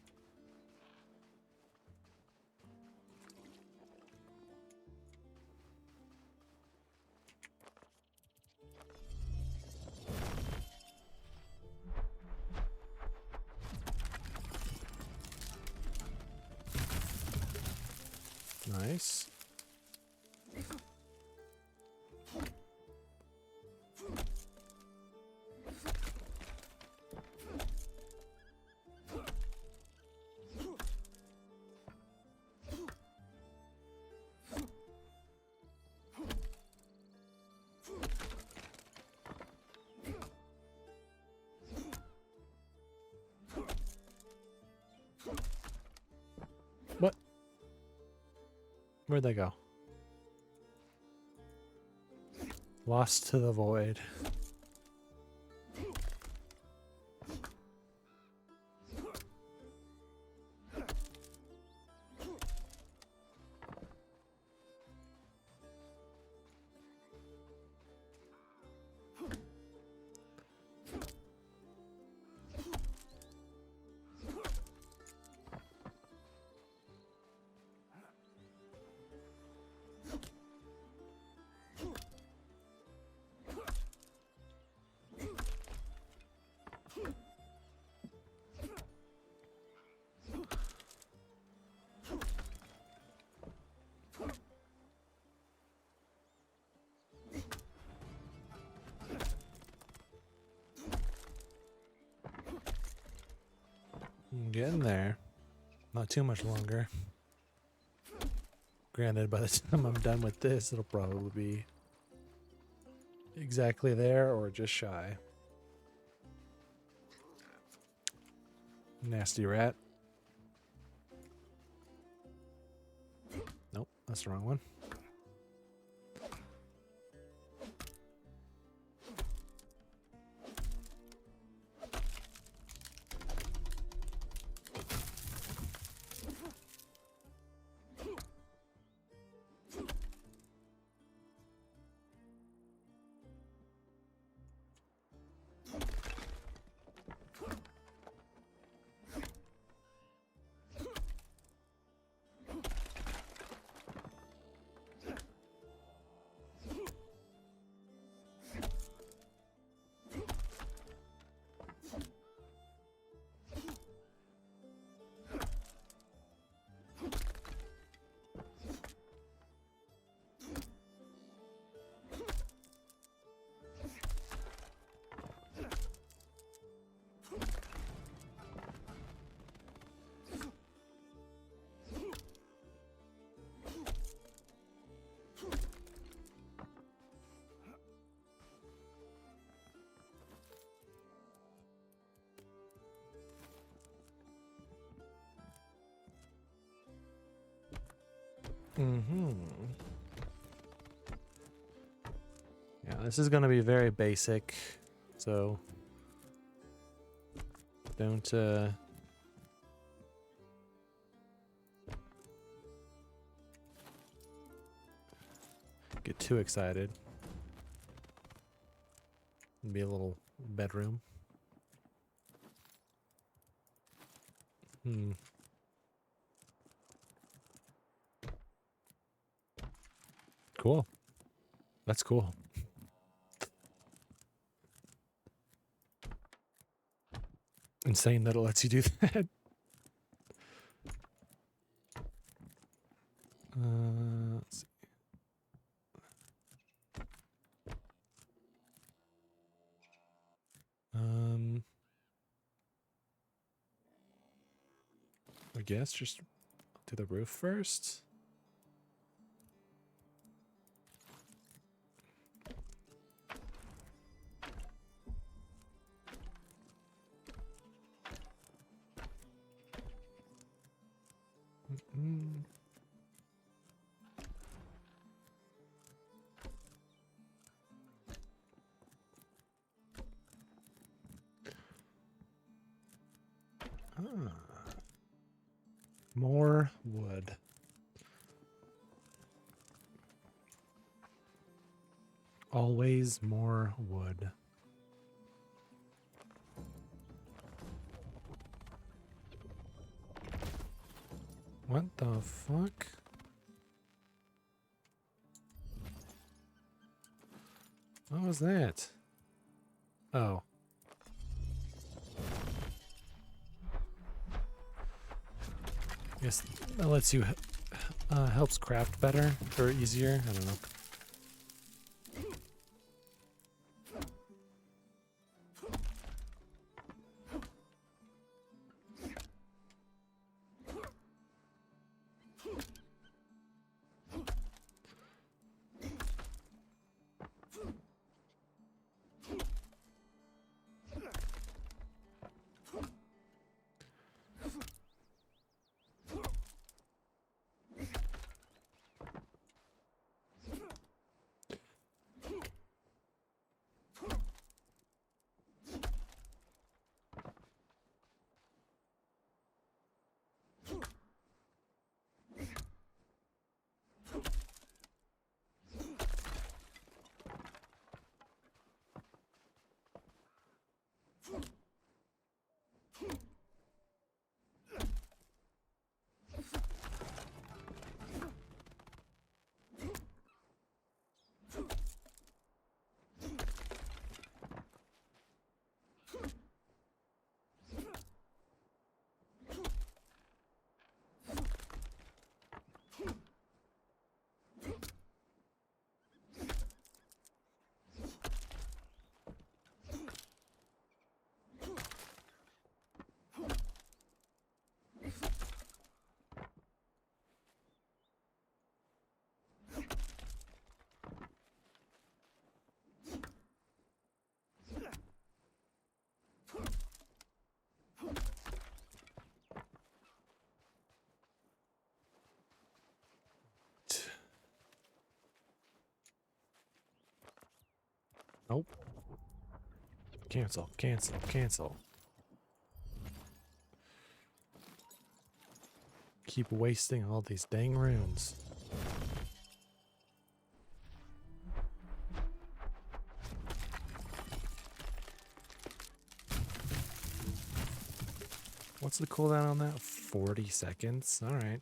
Nice. Where'd they go? Lost to the void. Getting there. Not too much longer. Granted, by the time I'm done with this, it'll probably be exactly there or just shy. Nasty rat. Nope, that's the wrong one. Yeah, this is going to be very basic, so don't get too excited. It'll be a little bedroom. Cool. That's cool. Insane that it lets you do that. Let's see. I guess just to the roof first. More wood. Always more wood. What the fuck? What was that? Oh. Guess that lets you helps craft better or easier. I don't know. Nope. Cancel, cancel, cancel. Keep wasting all these dang runes. What's the cooldown on that? 40 seconds? Alright.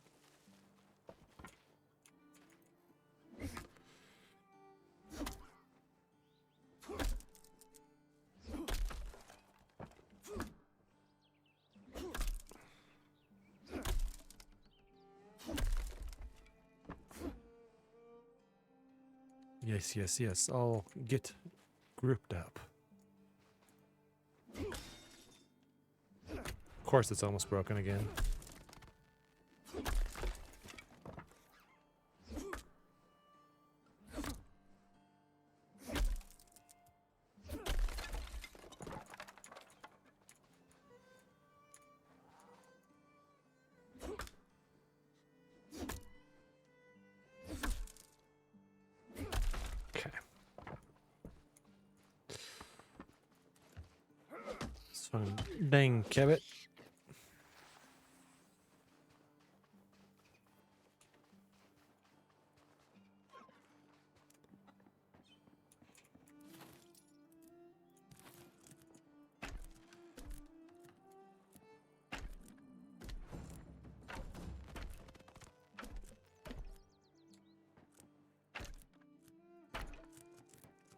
Yes, yes, yes. I'll get grouped up. Of course, it's almost broken again. Okay. So, dang Kebbit.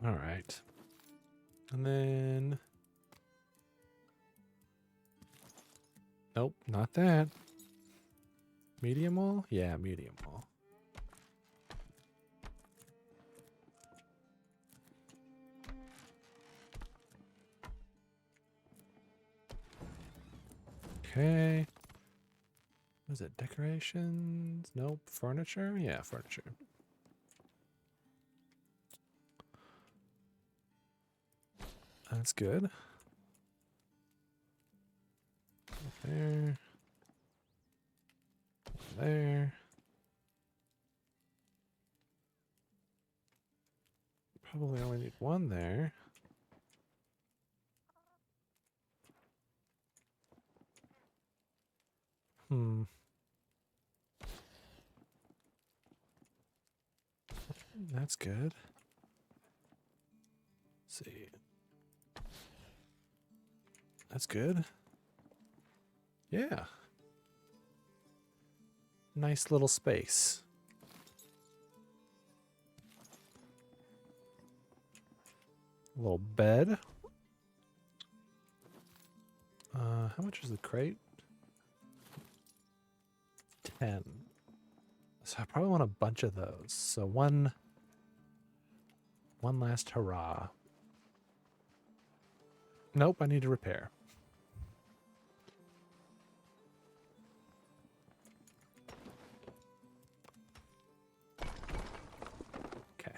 All right. And then... Nope, not that. Medium wall? Yeah, medium wall. Okay. What is it? Decorations? Nope. Furniture? Yeah, furniture. That's good. There. There. Probably only need one there. That's good. Let's see. That's good. Yeah. Nice little space. A little bed. How much is the crate? 10. So I probably want a bunch of those. So one last hurrah. Nope, I need to repair. Okay.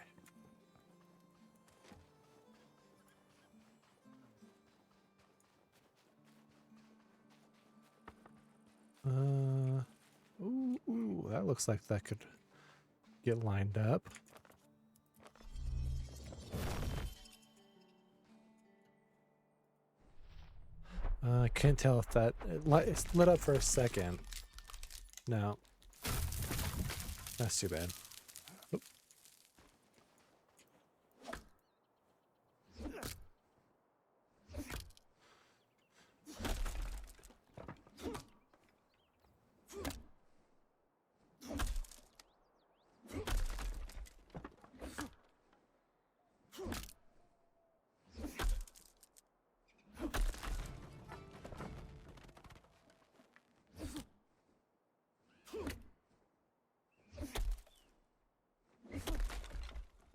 Ooh, that looks like that could get lined up. I can't tell if that it's lit up for a second. No, that's too bad. Oop.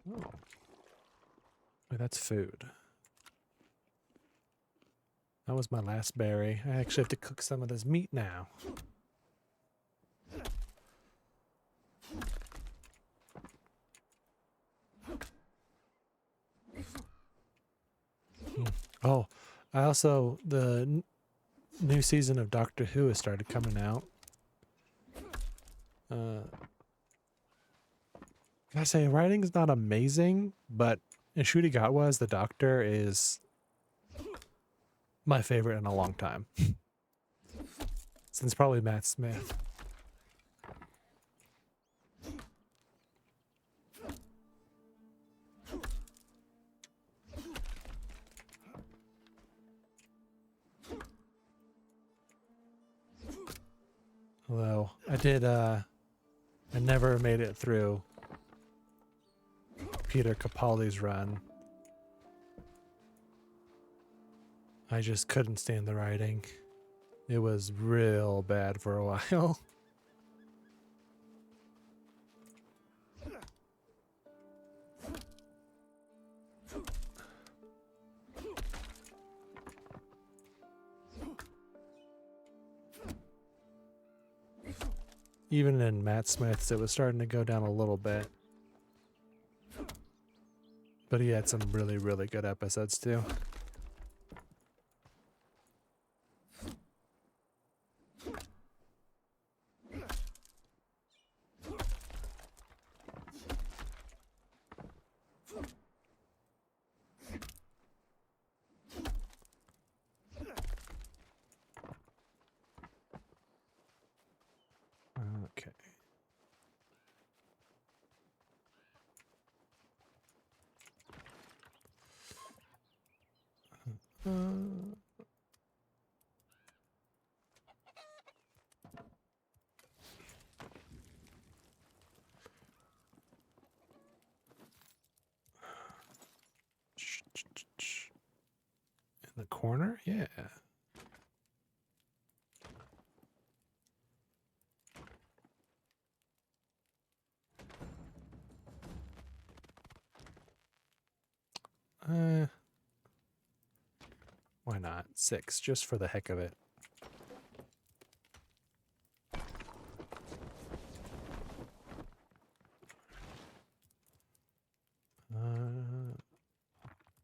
Oh. Wait, that's food. That was my last berry. I actually have to cook some of this meat now. Oh, I also, the new season of Doctor Who has started coming out. Can I say writing's not amazing, but And Shudigatwa as the doctor is my favorite in a long time. Since probably Matt Smith. Although I never made it through Peter Capaldi's run. I just couldn't stand the writing. It was real bad for a while. Even in Matt Smith's, it was starting to go down a little bit. But he had some really, really good episodes too. Okay. In the corner? Yeah. Why not? 6, just for the heck of it.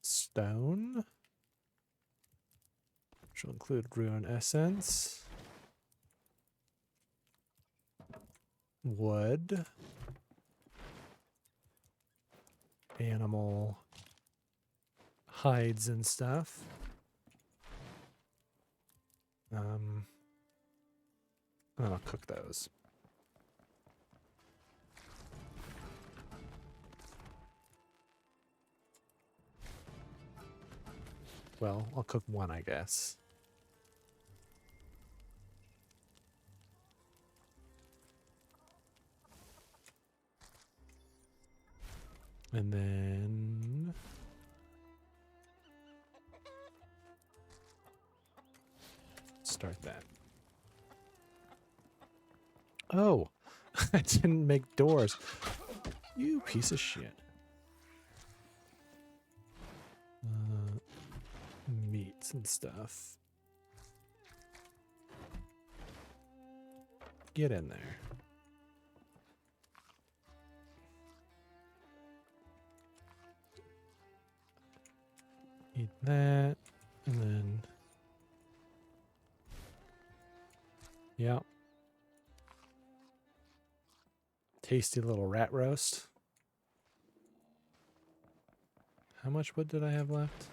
Stone. Which will include Rune Essence. Wood. Animal hides and stuff. And then I'll cook those. Well, I'll cook one, I guess. And then start that. Oh, I didn't make doors. You piece of shit. Meats and stuff. Get in there. Eat that, and then, yeah. Tasty little rat roast. How much wood did I have left?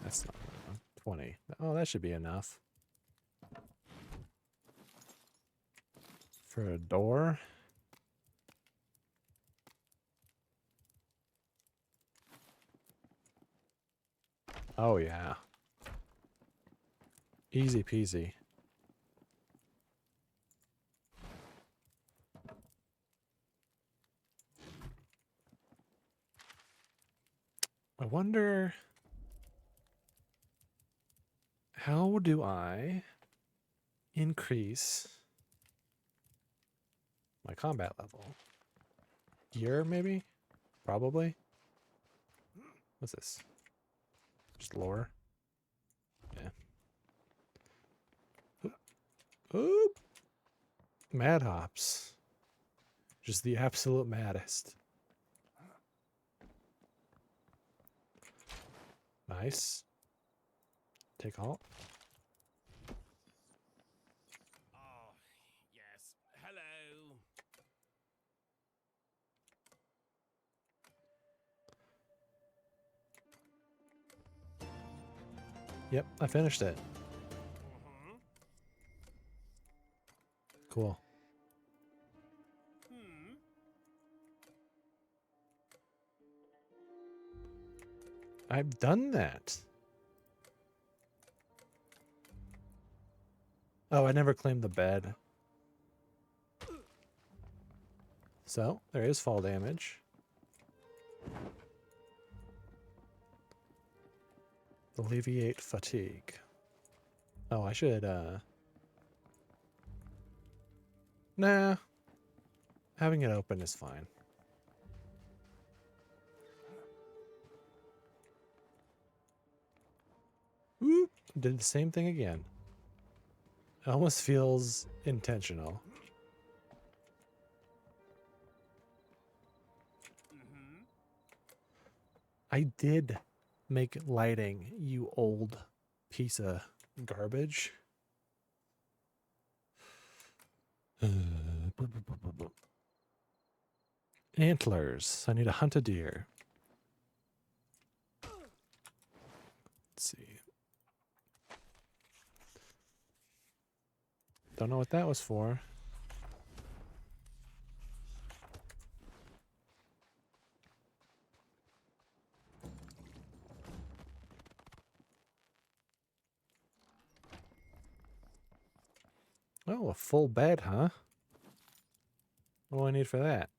That's not enough. 20. Oh, that should be enough. For a door. Oh, yeah. Easy peasy. I wonder, how do I increase my combat level? Gear, maybe? Probably. What's this? Just lore? Yeah. Oop. Oop. Mad hops. Just the absolute maddest. Nice. Take all. Oh, yes. Hello. Yep, I finished it. Cool. I've done that. Oh, I never claimed the bed. So, there is fall damage. Alleviate fatigue. Oh, I should, Nah. Having it open is fine. Whoop! Did the same thing again. It almost feels intentional. I did make lighting, you old piece of garbage. Antlers. I need to hunt a deer. Let's see. Don't know what that was for. Oh, a full bed, huh? What do I need for that?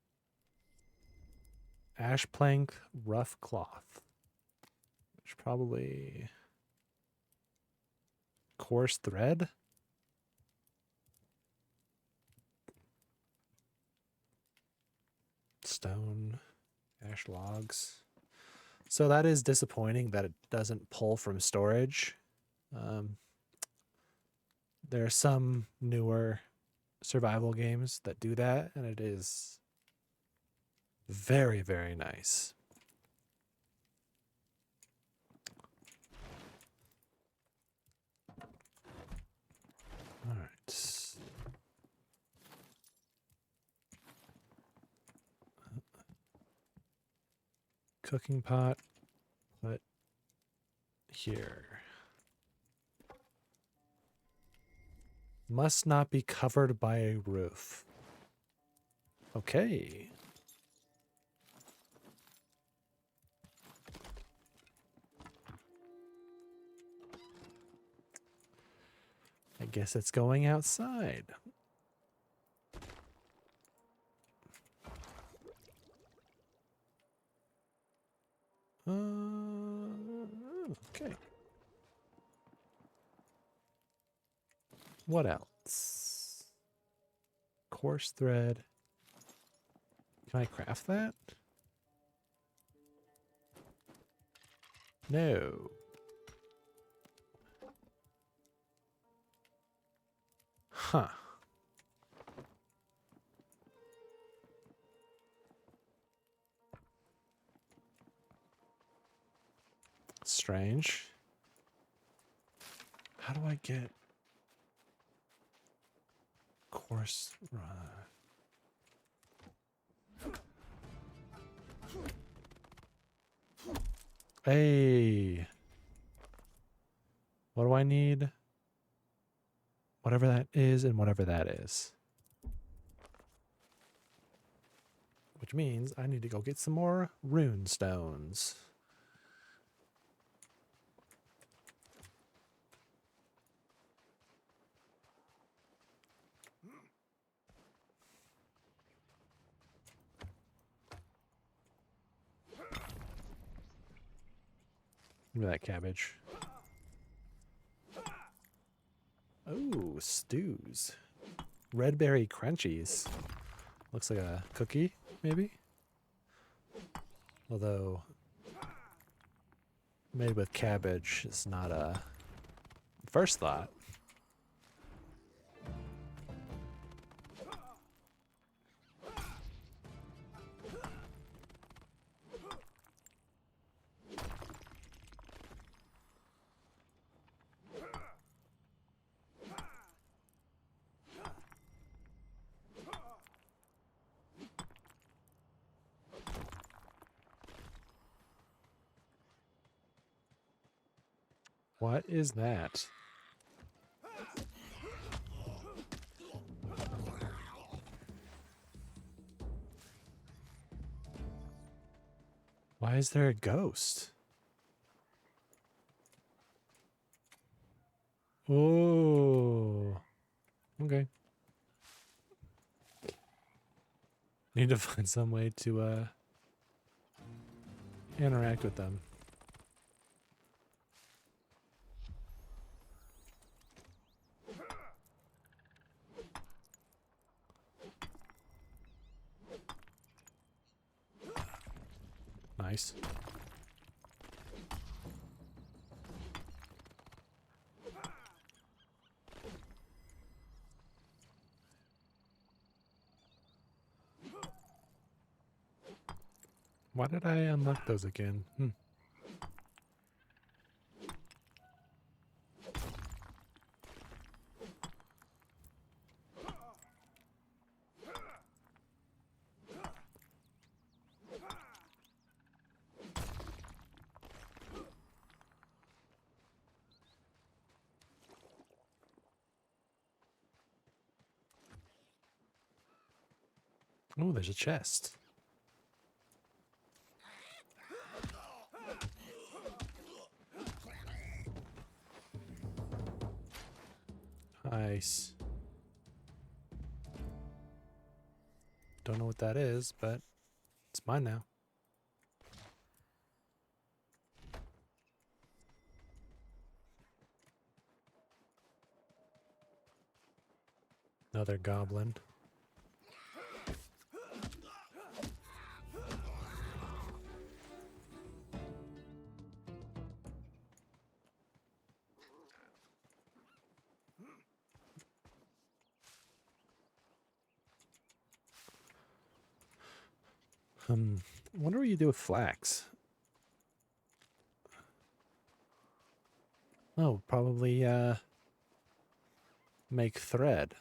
Ash plank, rough cloth. Which probably coarse thread? Stone, ash logs. So that is disappointing that it doesn't pull from storage. There are some newer survival games that do that, and it is very, very nice. All right. Cooking pot, put here. Must not be covered by a roof. Okay. I guess it's going outside. Okay. What else? Coarse thread. Can I craft that? No. Huh. Strange. How do I get coarse? Hey. What do I need? Whatever that is and whatever that is. Which means I need to go get some more rune stones. Give me that cabbage. Oh, stews. Red berry crunchies. Looks like a cookie, maybe? Although, made with cabbage is not a first thought. What is that? Why is there a ghost? Oh. Okay. Need to find some way to interact with them. Nice. Why did I unlock those again? Oh, there's a chest. Nice. Don't know what that is, but it's mine now. Another goblin. I wonder what you do with flax. Oh, probably make thread.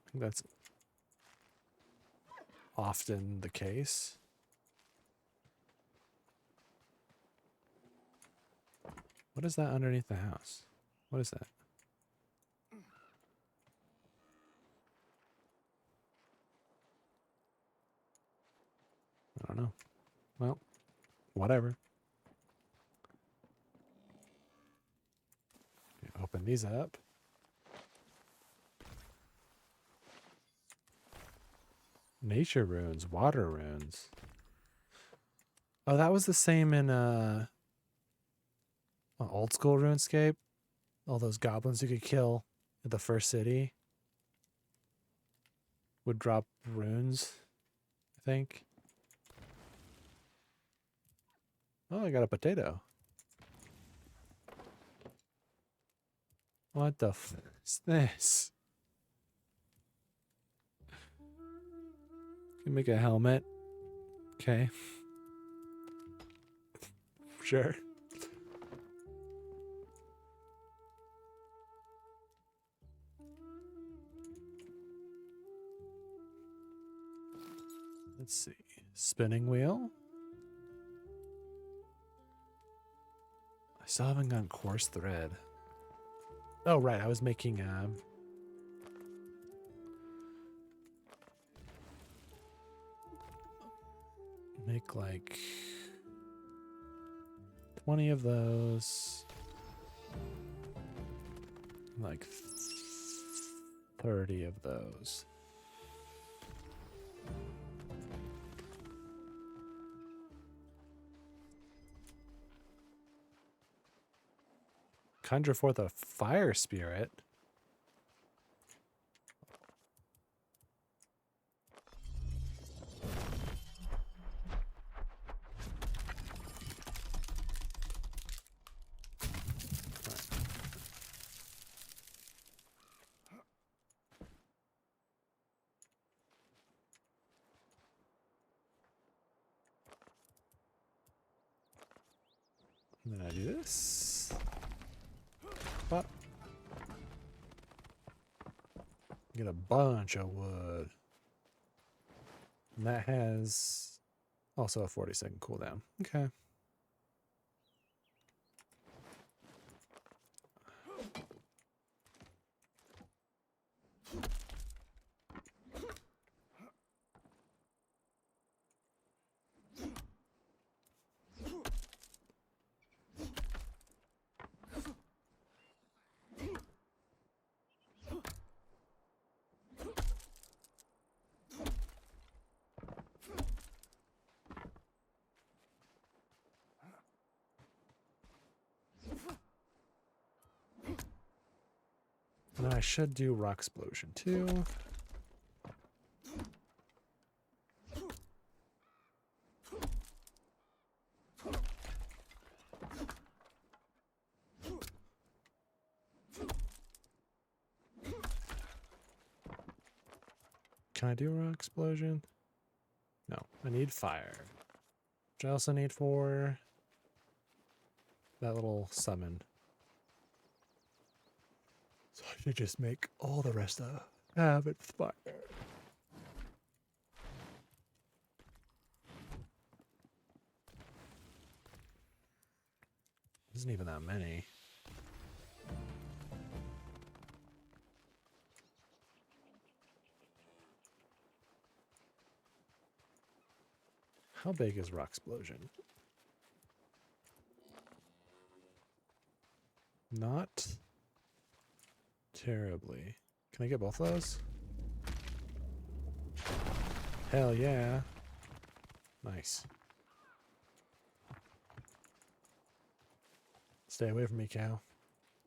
I think that's often the case. What is that underneath the house? What is that? I don't know. Well, whatever. Open these up. Nature runes, water runes. Oh, that was the same in old school RuneScape. All those goblins you could kill at the first city would drop runes, I think. Oh, I got a potato. What the f is this? Can make a helmet. Okay. Sure. Let's see. Spinning wheel. I still haven't gotten coarse thread. Oh, right. I was making make like 20 of those. Like 30 of those. Conjure forth a fire spirit. And then I do this. Pop. Get a bunch of wood. And that has also a 40-second cooldown. Okay. should do rock explosion too. Can I do rock explosion? No, I need fire. Which I also need for that little summon. So I should just make all the rest of habits fire. Isn't even that many. How big is rock explosion? Not terribly. Can I get both of those? Hell yeah. Nice. Stay away from me, cow.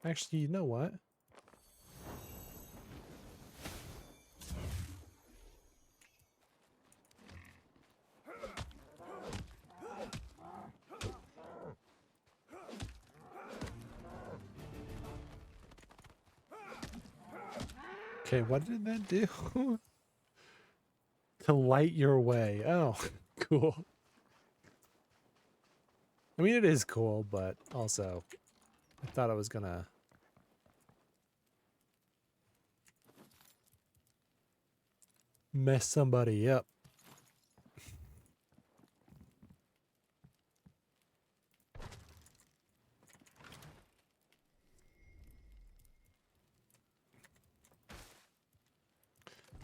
Actually, you know what? Okay, what did that do? To light your way. Oh, cool. I mean, it is cool, but also, I thought I was gonna... mess somebody up.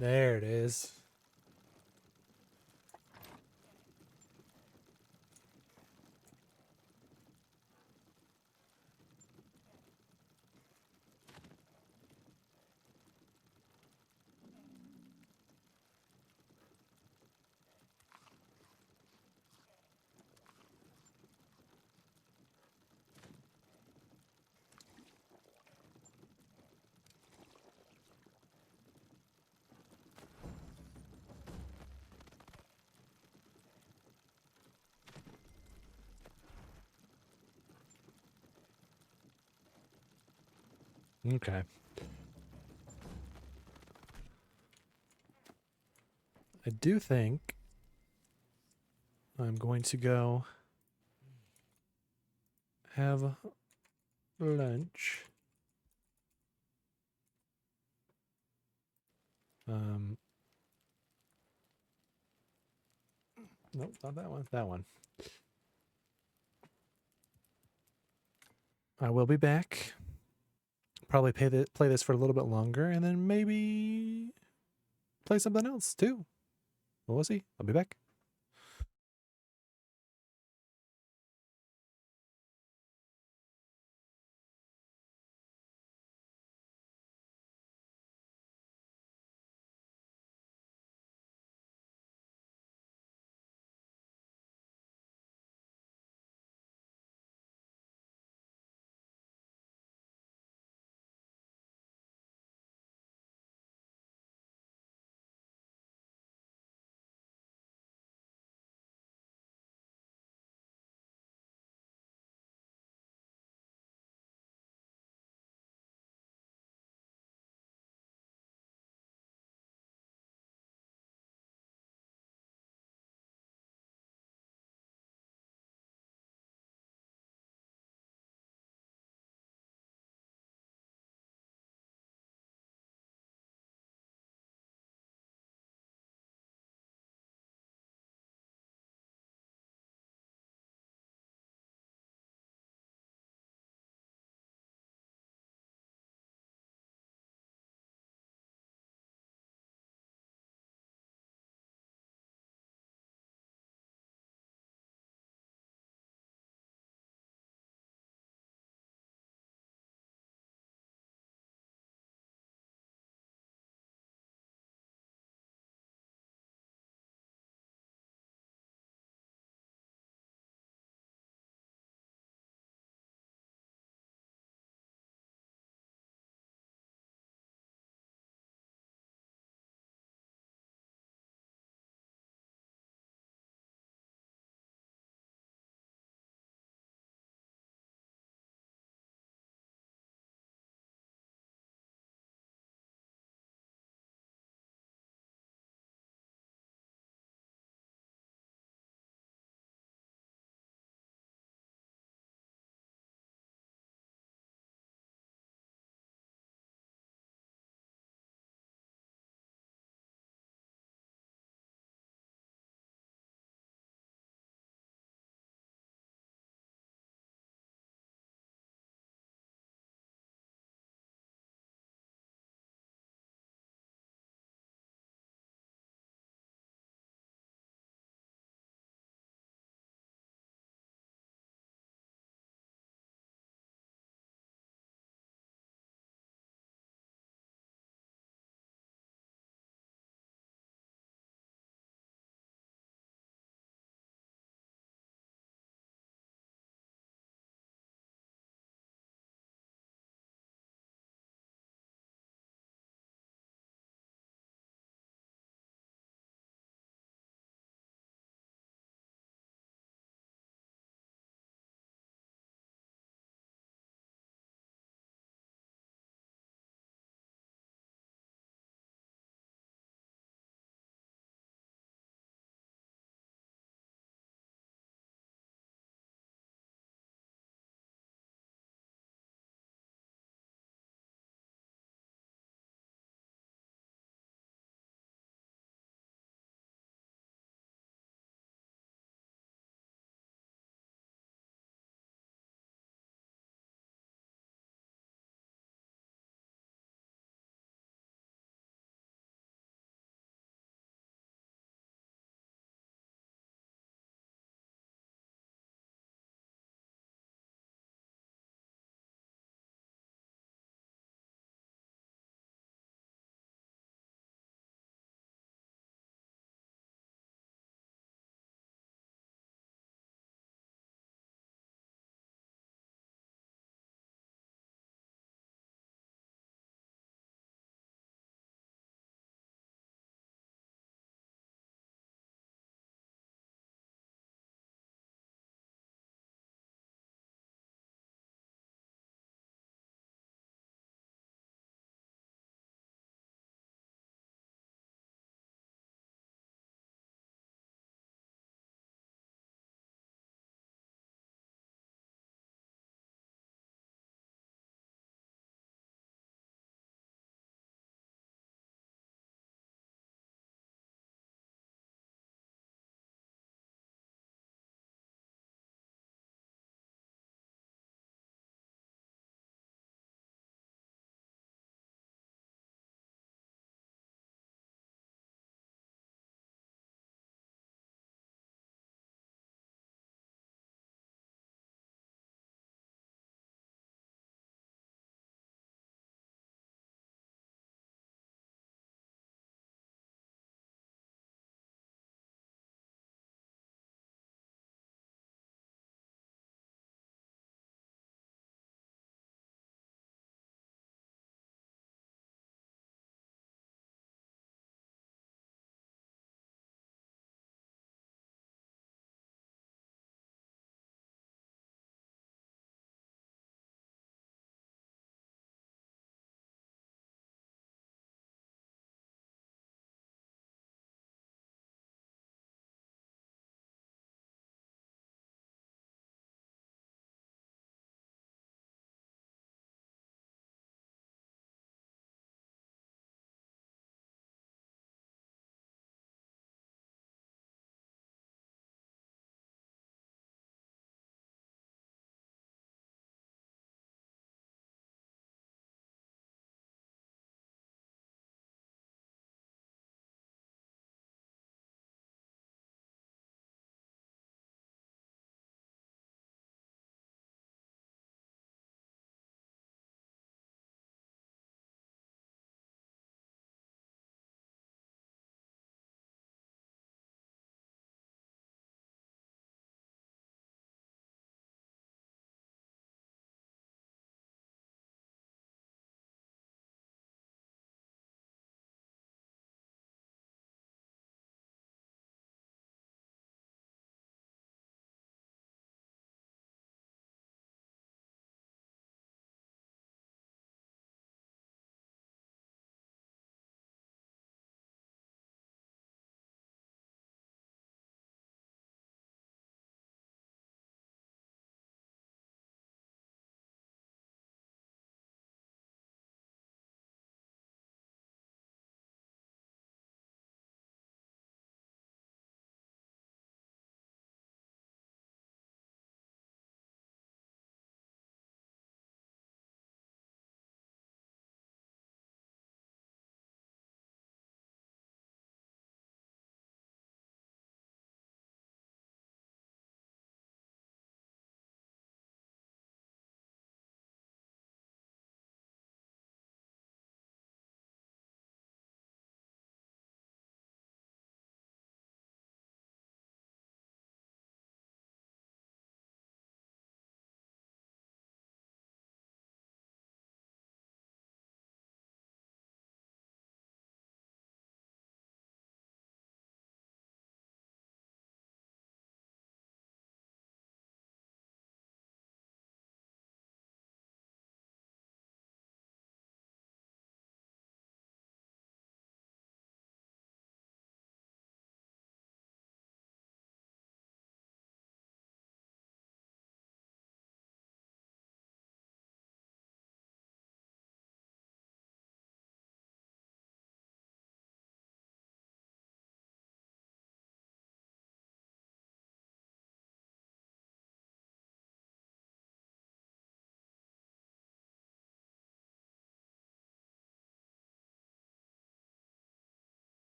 There it is. Okay. I do think I'm going to go have lunch. Nope, not that one. That one. I will be back. Probably play this for a little bit longer, and then maybe play something else too. We'll see. I'll be back.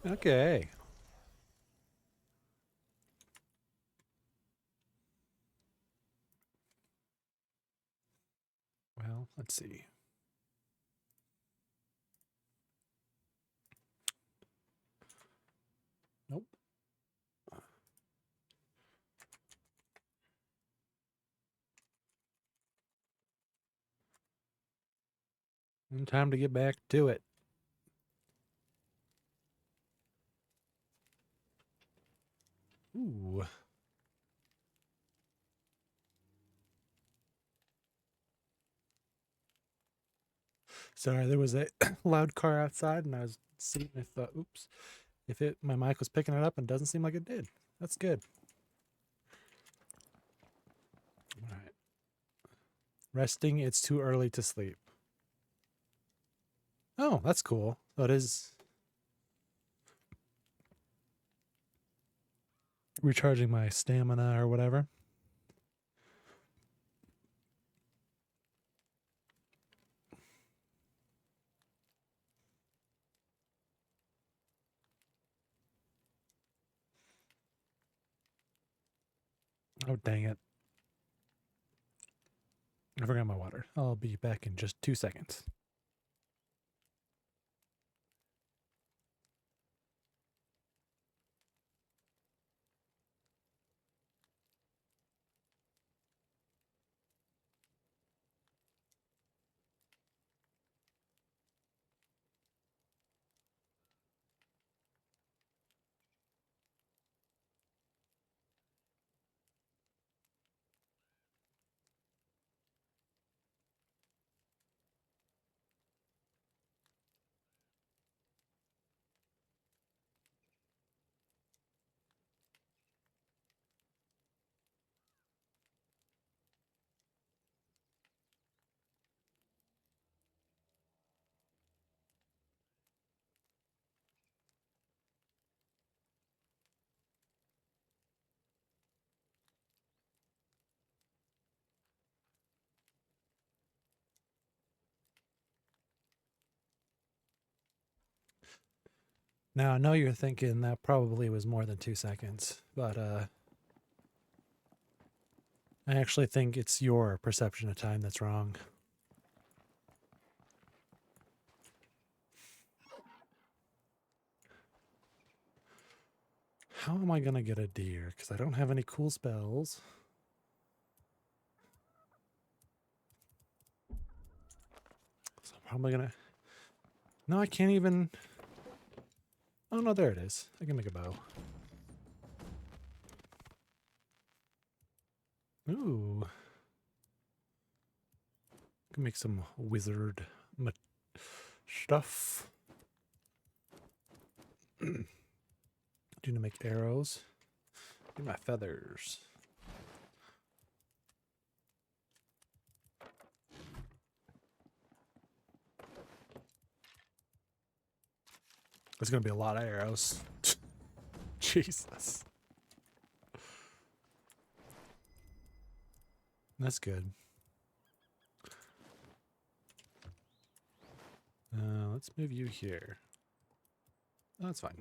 Okay. Well, let's see. Nope. And time to get back to it. Ooh. Sorry, there was a loud car outside, and I was seeing if, oops, if my mic was picking it up, and doesn't seem like it did. That's good. All right. Resting. It's too early to sleep. Oh, that's cool. That is recharging my stamina or whatever. Oh, dang it. I forgot my water. I'll be back in just 2 seconds. Now, I know you're thinking that probably was more than 2 seconds, but I actually think it's your perception of time that's wrong. How am I going to get a deer? Because I don't have any cool spells. So I'm probably going to... No, I can't even... Oh, no, there it is. I can make a bow. Ooh. Can make some wizard stuff. Do to make arrows. Get my feathers. There's gonna be a lot of arrows. Jesus. That's good. Let's move you here. Oh, that's fine.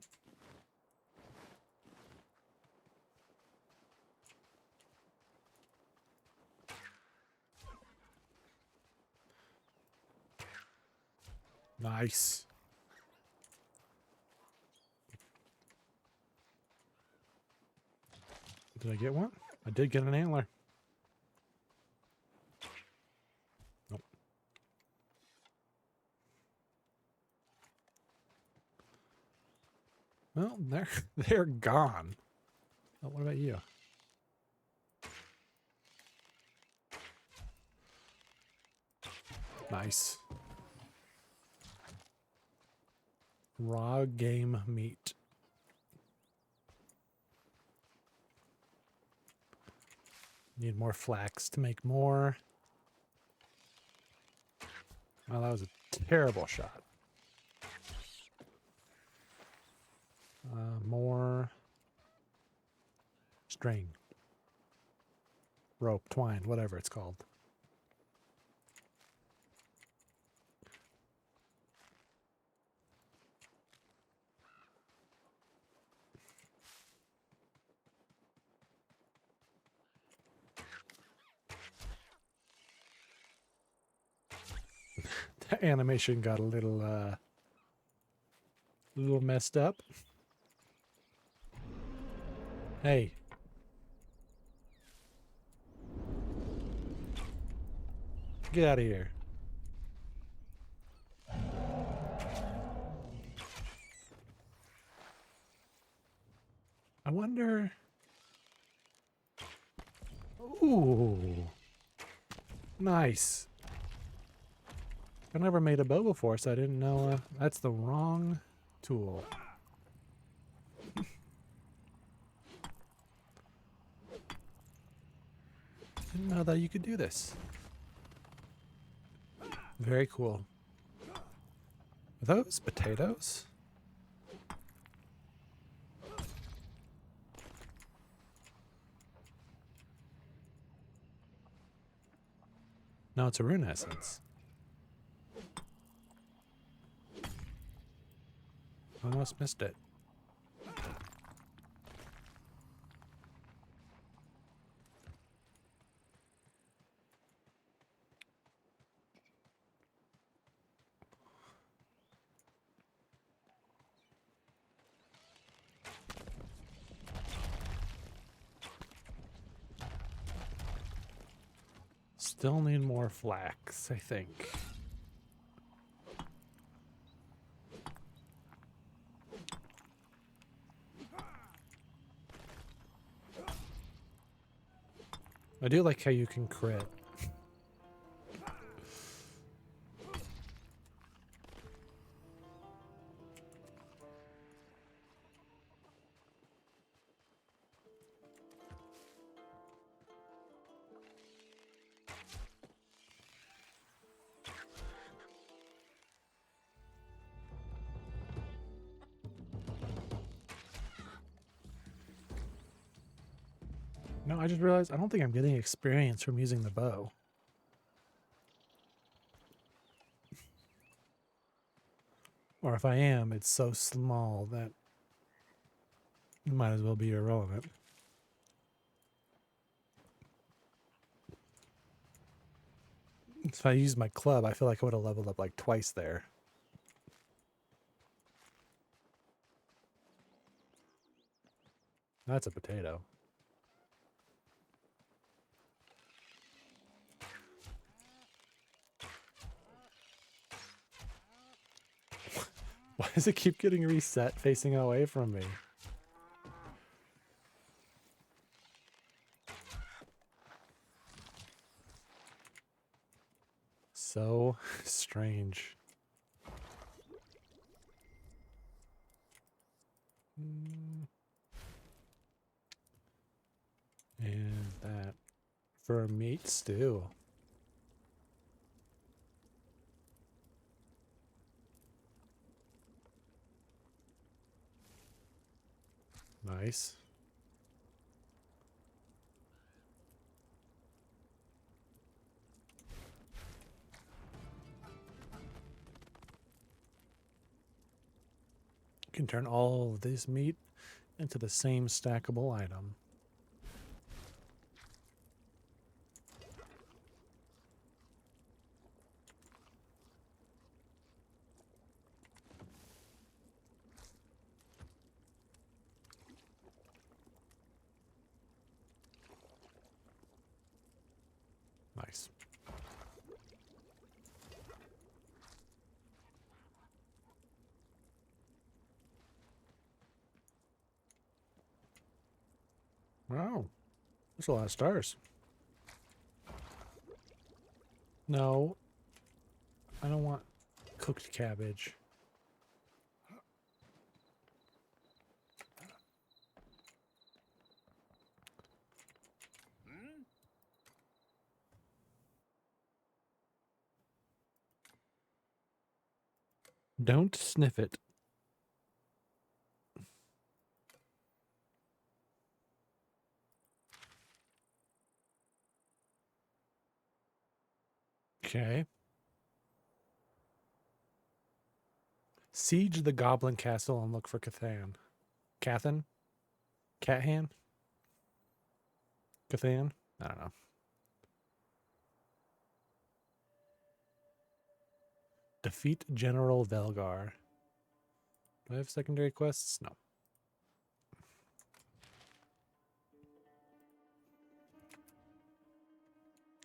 Nice. Did I get one? I did get an antler. Nope. Well, they're gone. Oh, what about you? Nice. Raw game meat. Need more flax to make more. Well, that was a terrible shot. More string, rope, twine, whatever it's called. The animation got a little messed up. Hey. Get out of here. I wonder... Ooh. Nice. I never made a bow before, so I didn't know that's the wrong tool. Didn't know that you could do this. Very cool. Are those potatoes? No, it's a rune essence. Almost missed it. Still need more flax, I think. I do like how you can crit. No, I just realized I don't think I'm getting experience from using the bow. Or if I am, it's so small that it might as well be irrelevant. If I used my club, I feel like I would have leveled up like twice there. That's a potato. Why does it keep getting reset facing away from me? So strange. And that for meat stew. Nice. You can turn all of this meat into the same stackable item. Nice. Wow. There's a lot of stars. No. I don't want cooked cabbage. Don't sniff it. Okay. Siege the Goblin Castle and look for Cathan. Cathan? Cathan? Cathan? I don't know. Defeat General Velgar. Do I have secondary quests? No.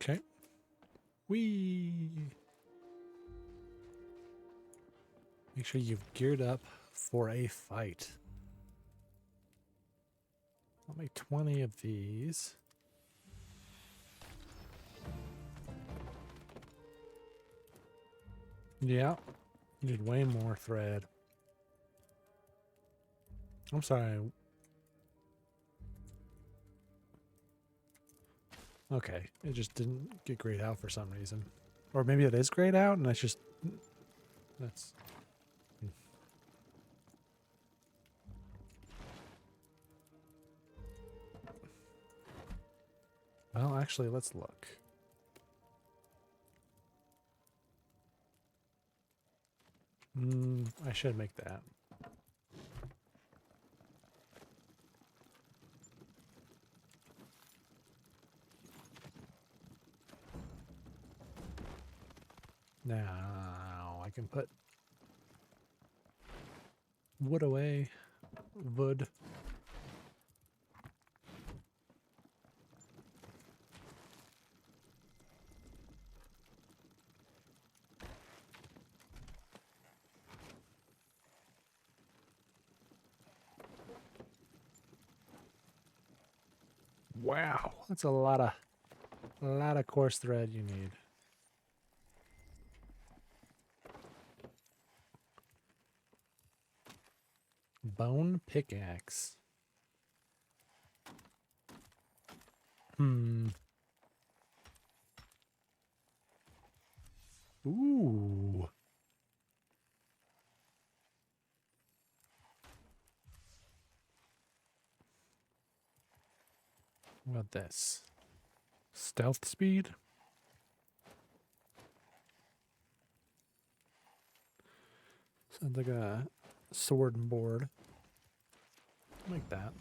Okay. Whee! Make sure you've geared up for a fight. I'll make 20 of these. Yeah. Need way more thread. I'm sorry. Okay. It just didn't get grayed out for some reason. Or maybe it is grayed out and that's just... That's... Well, actually, let's look. I should make that. Now I can put wood away. Wood. Wow, that's a lot of coarse thread you need. Bone pickaxe. Ooh. What about this? Stealth speed? Sounds like a sword and board. Like that.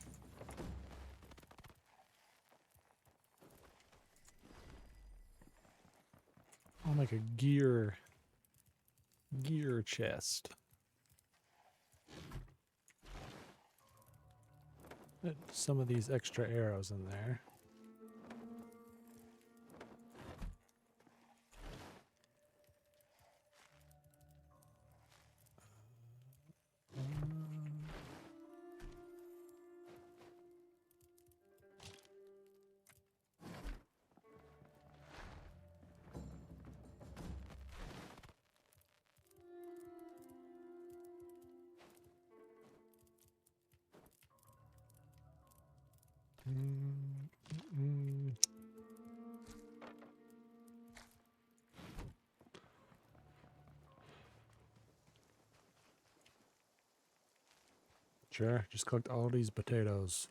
I'll make a gear chest. Put some of these extra arrows in there. Sure, just cooked all these potatoes.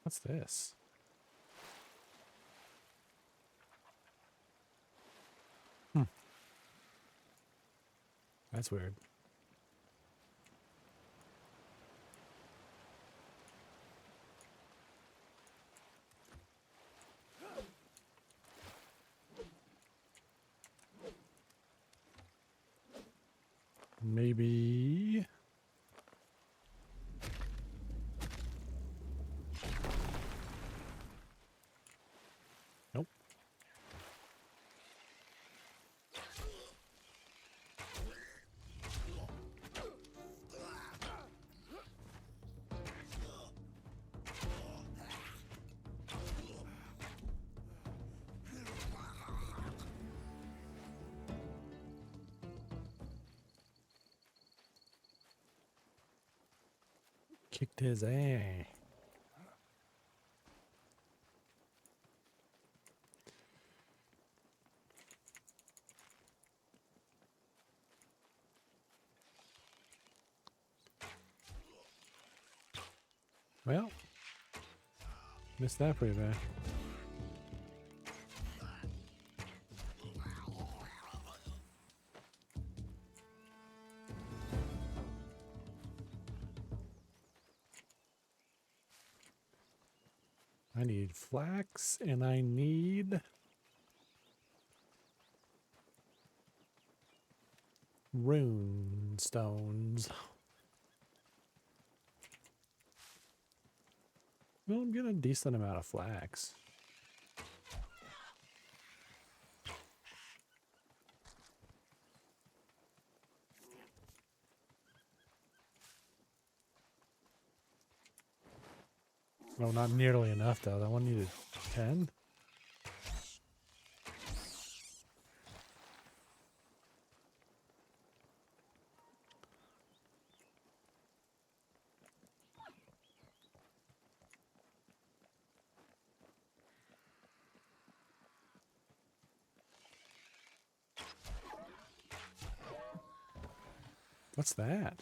What's this? That's weird. Maybe... Nope. Kicked his ass. Well, missed that pretty bad. I need flax and I need rune stones. Well, I'm getting a decent amount of flax. Oh, not nearly enough though. That one needed 10. What's that?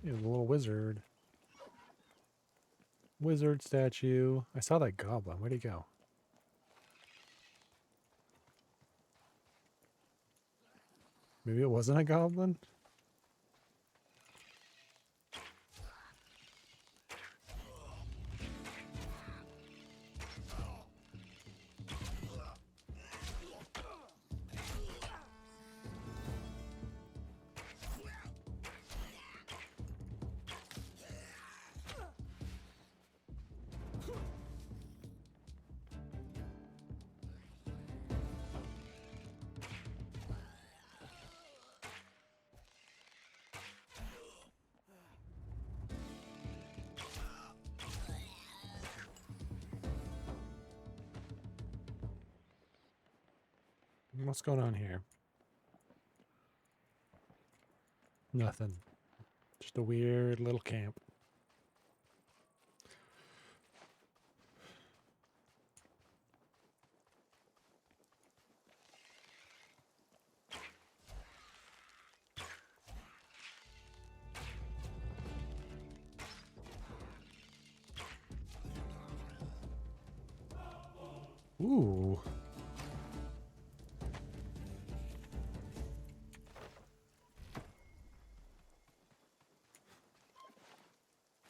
He's a little wizard. Wizard statue. I saw that goblin. Where'd he go? Maybe it wasn't a goblin? What's going on here? Nothing. Just a weird little camp. Ooh.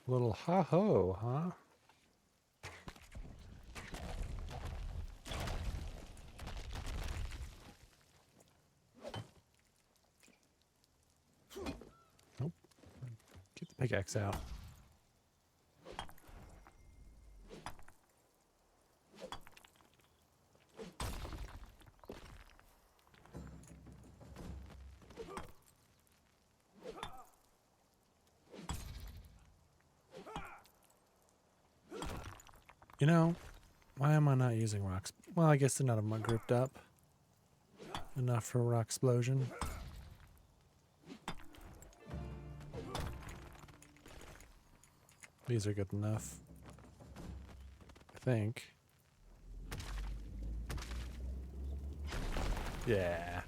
Little ha-ho, huh? Nope. Get the pickaxe out. You know, why am I not using rocks? Well, I guess none of them are grouped up enough for rock explosion. These are good enough, I think. Yeah.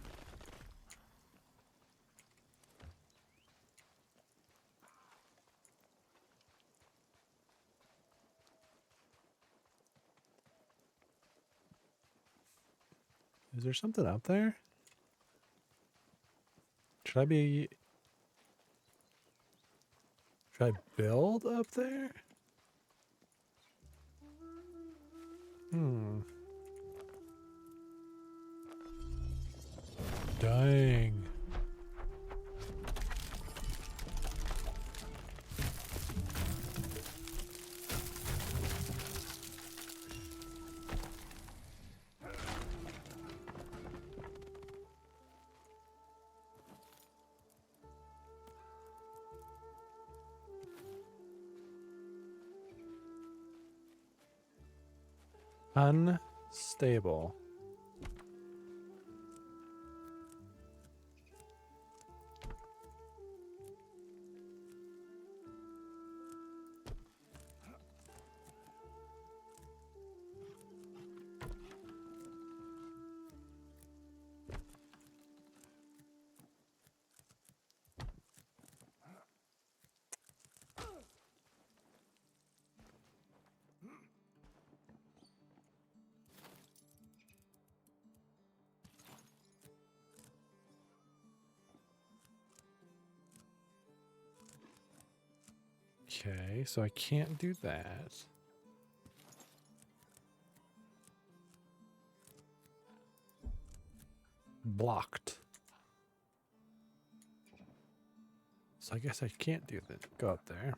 Is there something up there? Should I build up there? Dang. Unstable. Okay, so I can't do that. Blocked. So I guess I can't do that. Go up there.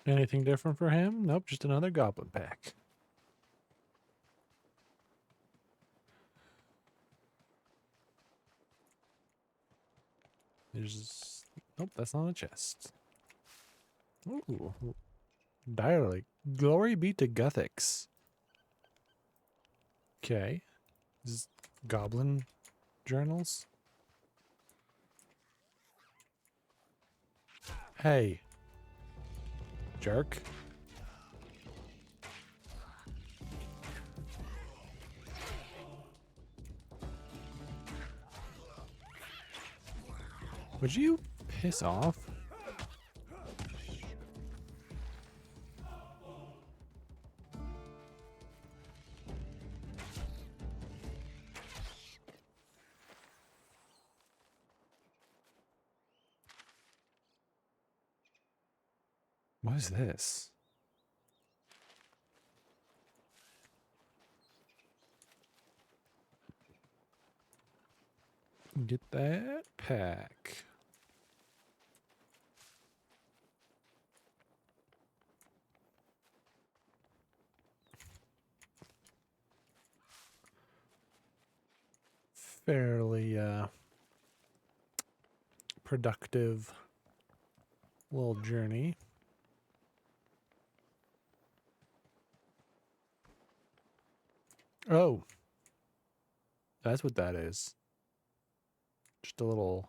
Anything different for him? Nope, just another goblin pack. There's... Nope, that's not a chest. Ooh. Dialect. Glory be to Gothics. Okay. This is goblin journals. Hey. Jerk. Would you piss off? What is this? Get that pack. Fairly productive little journey. Oh, that's what that is. Just a little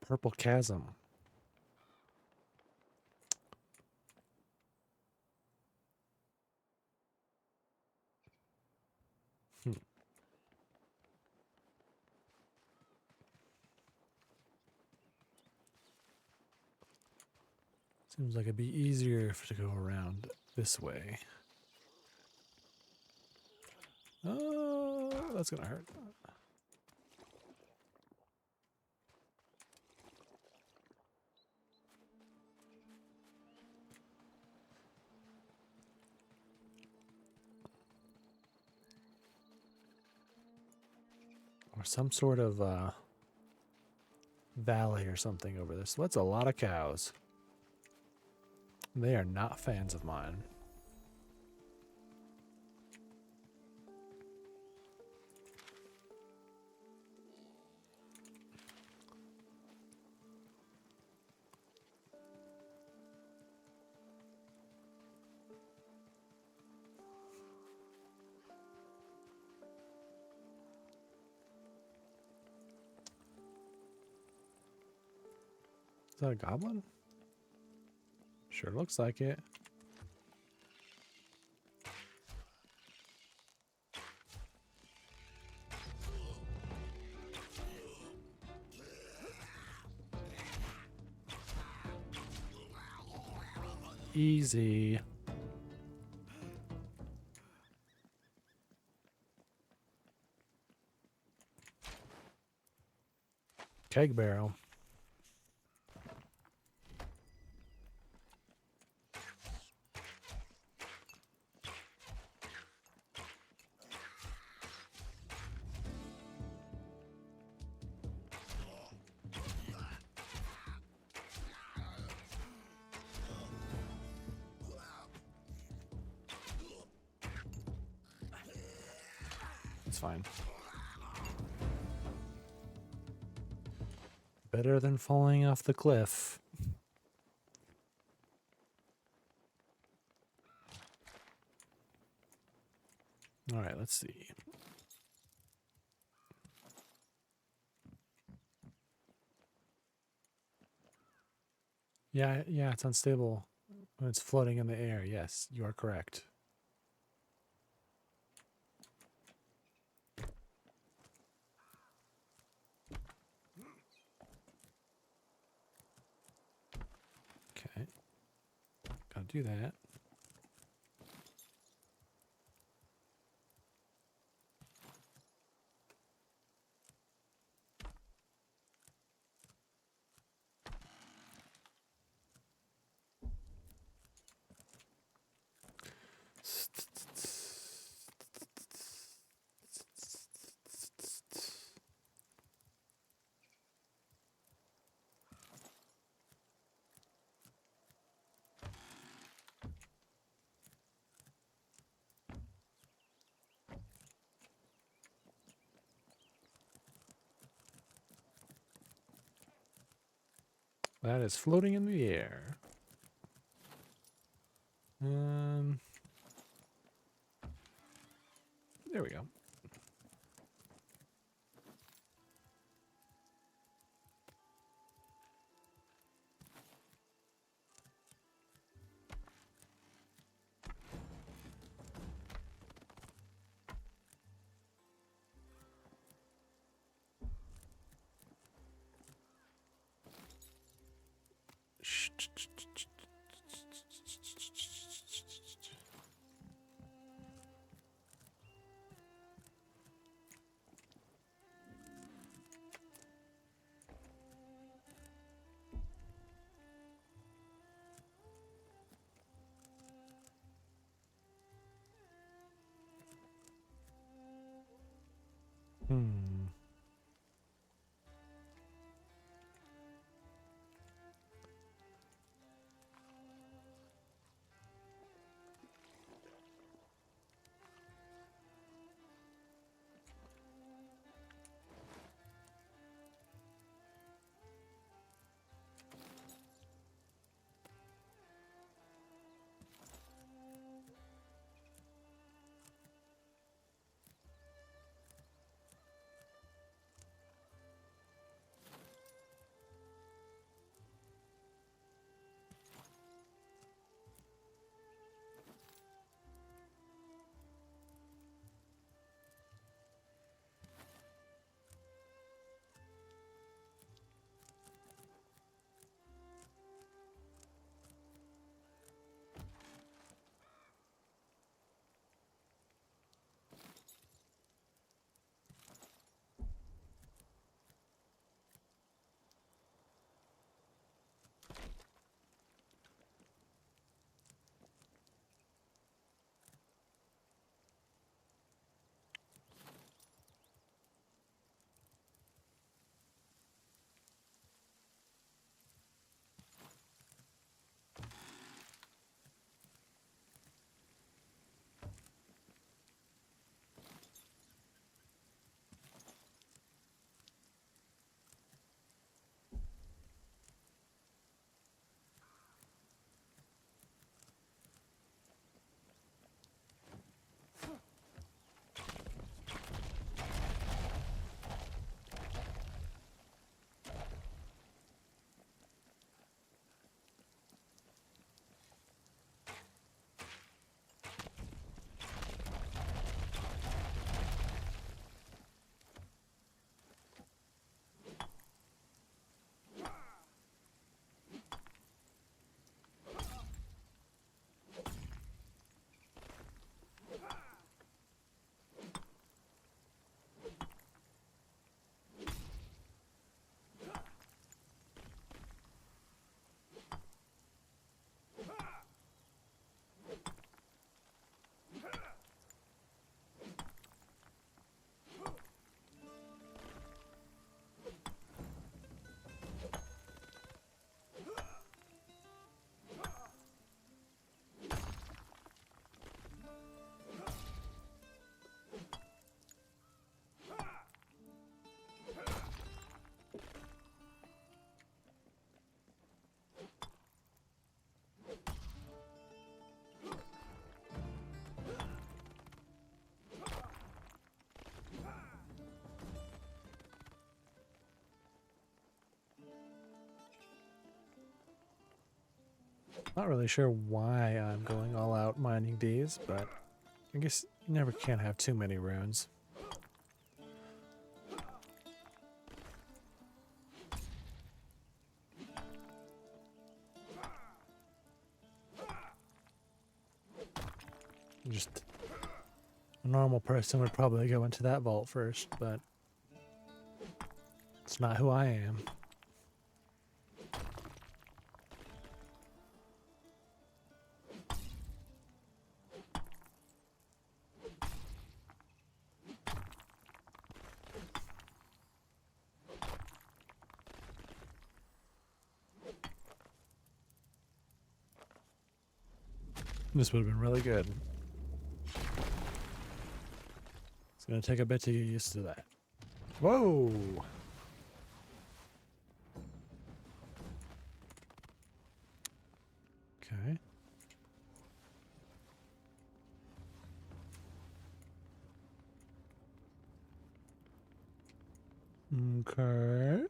purple chasm. Seems like it'd be easier to go around this way. Oh, that's gonna hurt. Or some sort of valley or something over this. That's a lot of cows. They are not fans of mine. Is that a goblin? Sure looks like it. Easy. Keg barrel. It's fine. Better than falling off the cliff. All right, let's see. Yeah, it's unstable when it's floating in the air. Yes, you are correct. Okay. Gotta do that. That is floating in the air. There we go. Hmm. Not really sure why I'm going all out mining these, but I guess you never can have too many runes. Just a normal person would probably go into that vault first, but it's not who I am. This would have been really good. It's gonna take a bit to get used to that. Whoa! Okay. Okay.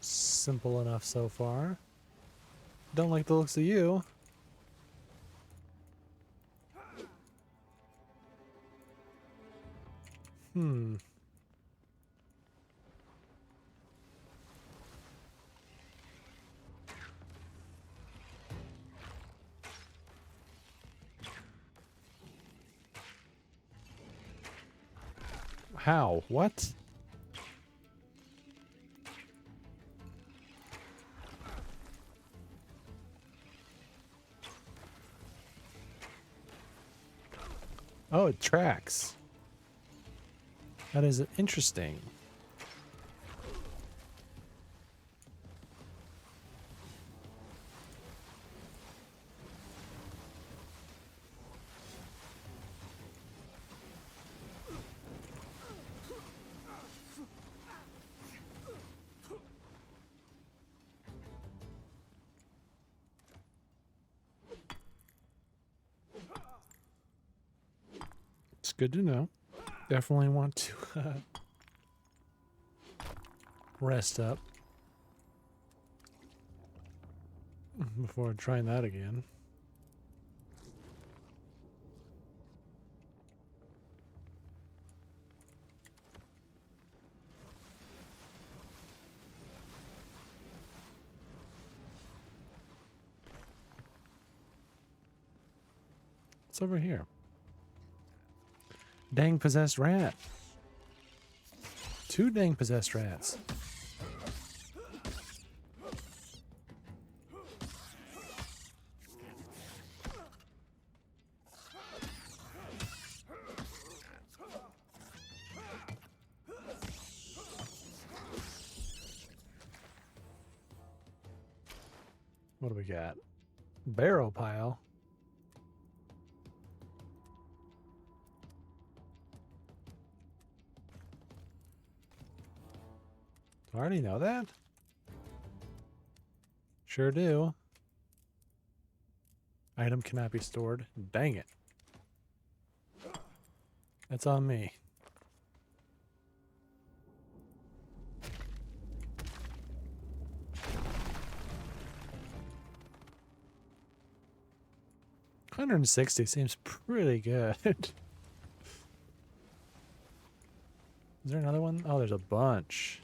Simple enough so far. Don't like the looks of you. Hmm. How? What? Oh, it tracks. That is interesting. It's good to know. Definitely want to rest up before trying that again. What's over here? Dang possessed rat. 2 dang possessed rats. What do we got? Barrel pile. Do I already know that? Sure do. Item cannot be stored. Dang it. That's on me. $160 seems pretty good. Is there another one? Oh, there's a bunch.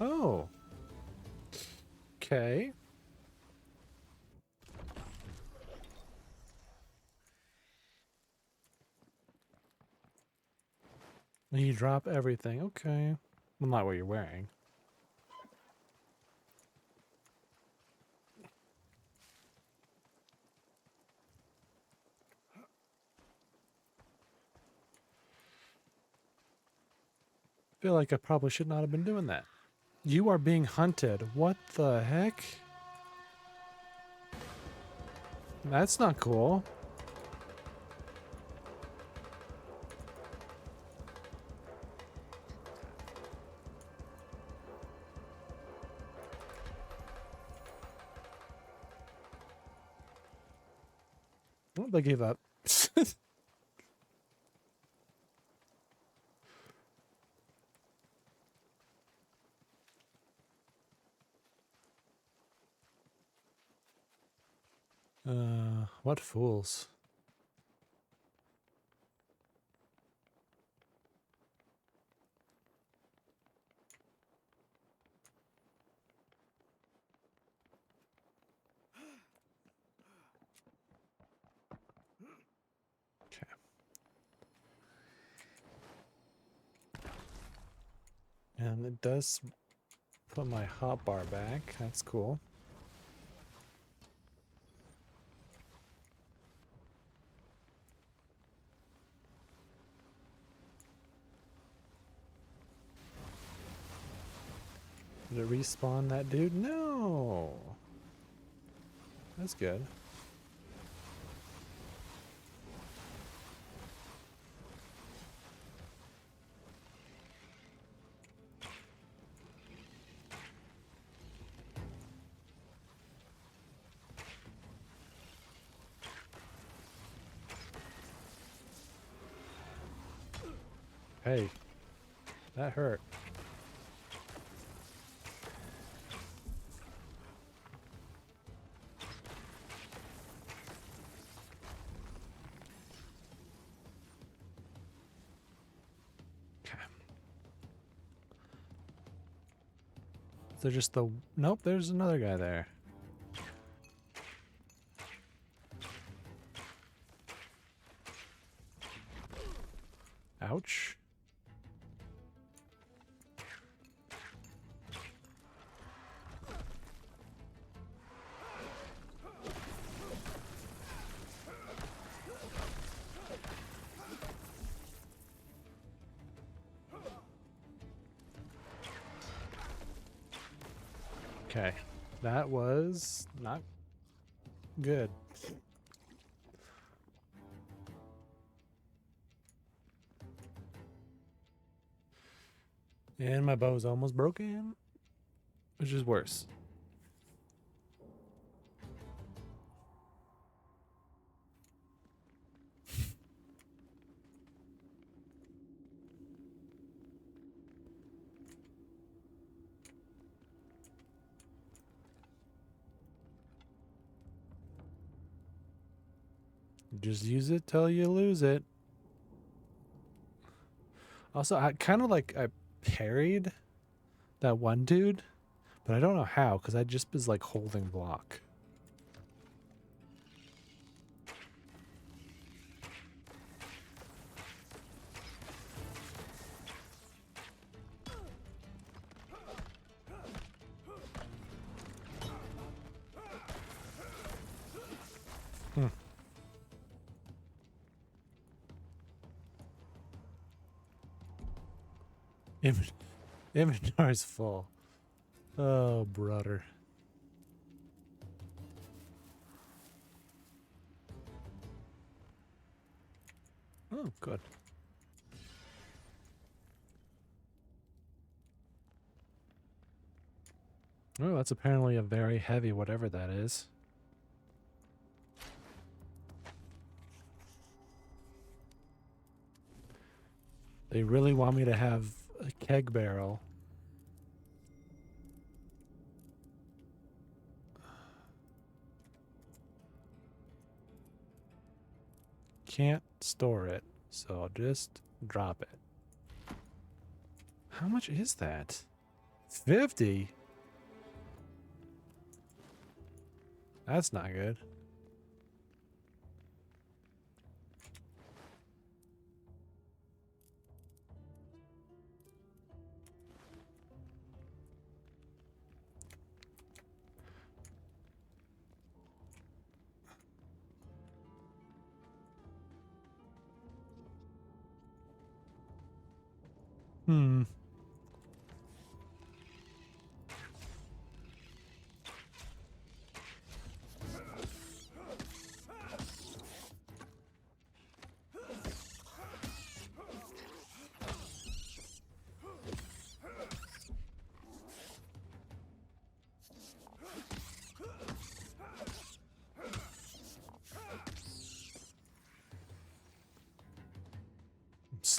Oh. Okay. And you drop everything. Okay. Well, not what you're wearing. feel like I probably should not have been doing that. You are being hunted. What the heck? That's not cool. Well, they gave up. What fools. Okay. And it does put my hotbar back. That's cool. Did it respawn that dude? No. That's good. Hey, that hurt. Okay. So just the... Nope, there's another guy there. Ouch. Okay, that was not good. And my bow's almost broken, which is worse. Just use it till you lose it. Also, I kind of like I parried that one dude, but I don't know how because I just was like holding block. Hmm. Inventory's full. Oh, brother. Oh, good. Oh, that's apparently a very heavy whatever that is. They really want me to have a keg barrel. Can't store it, so I'll just drop it. How much is that? 50? That's not good. Hmm.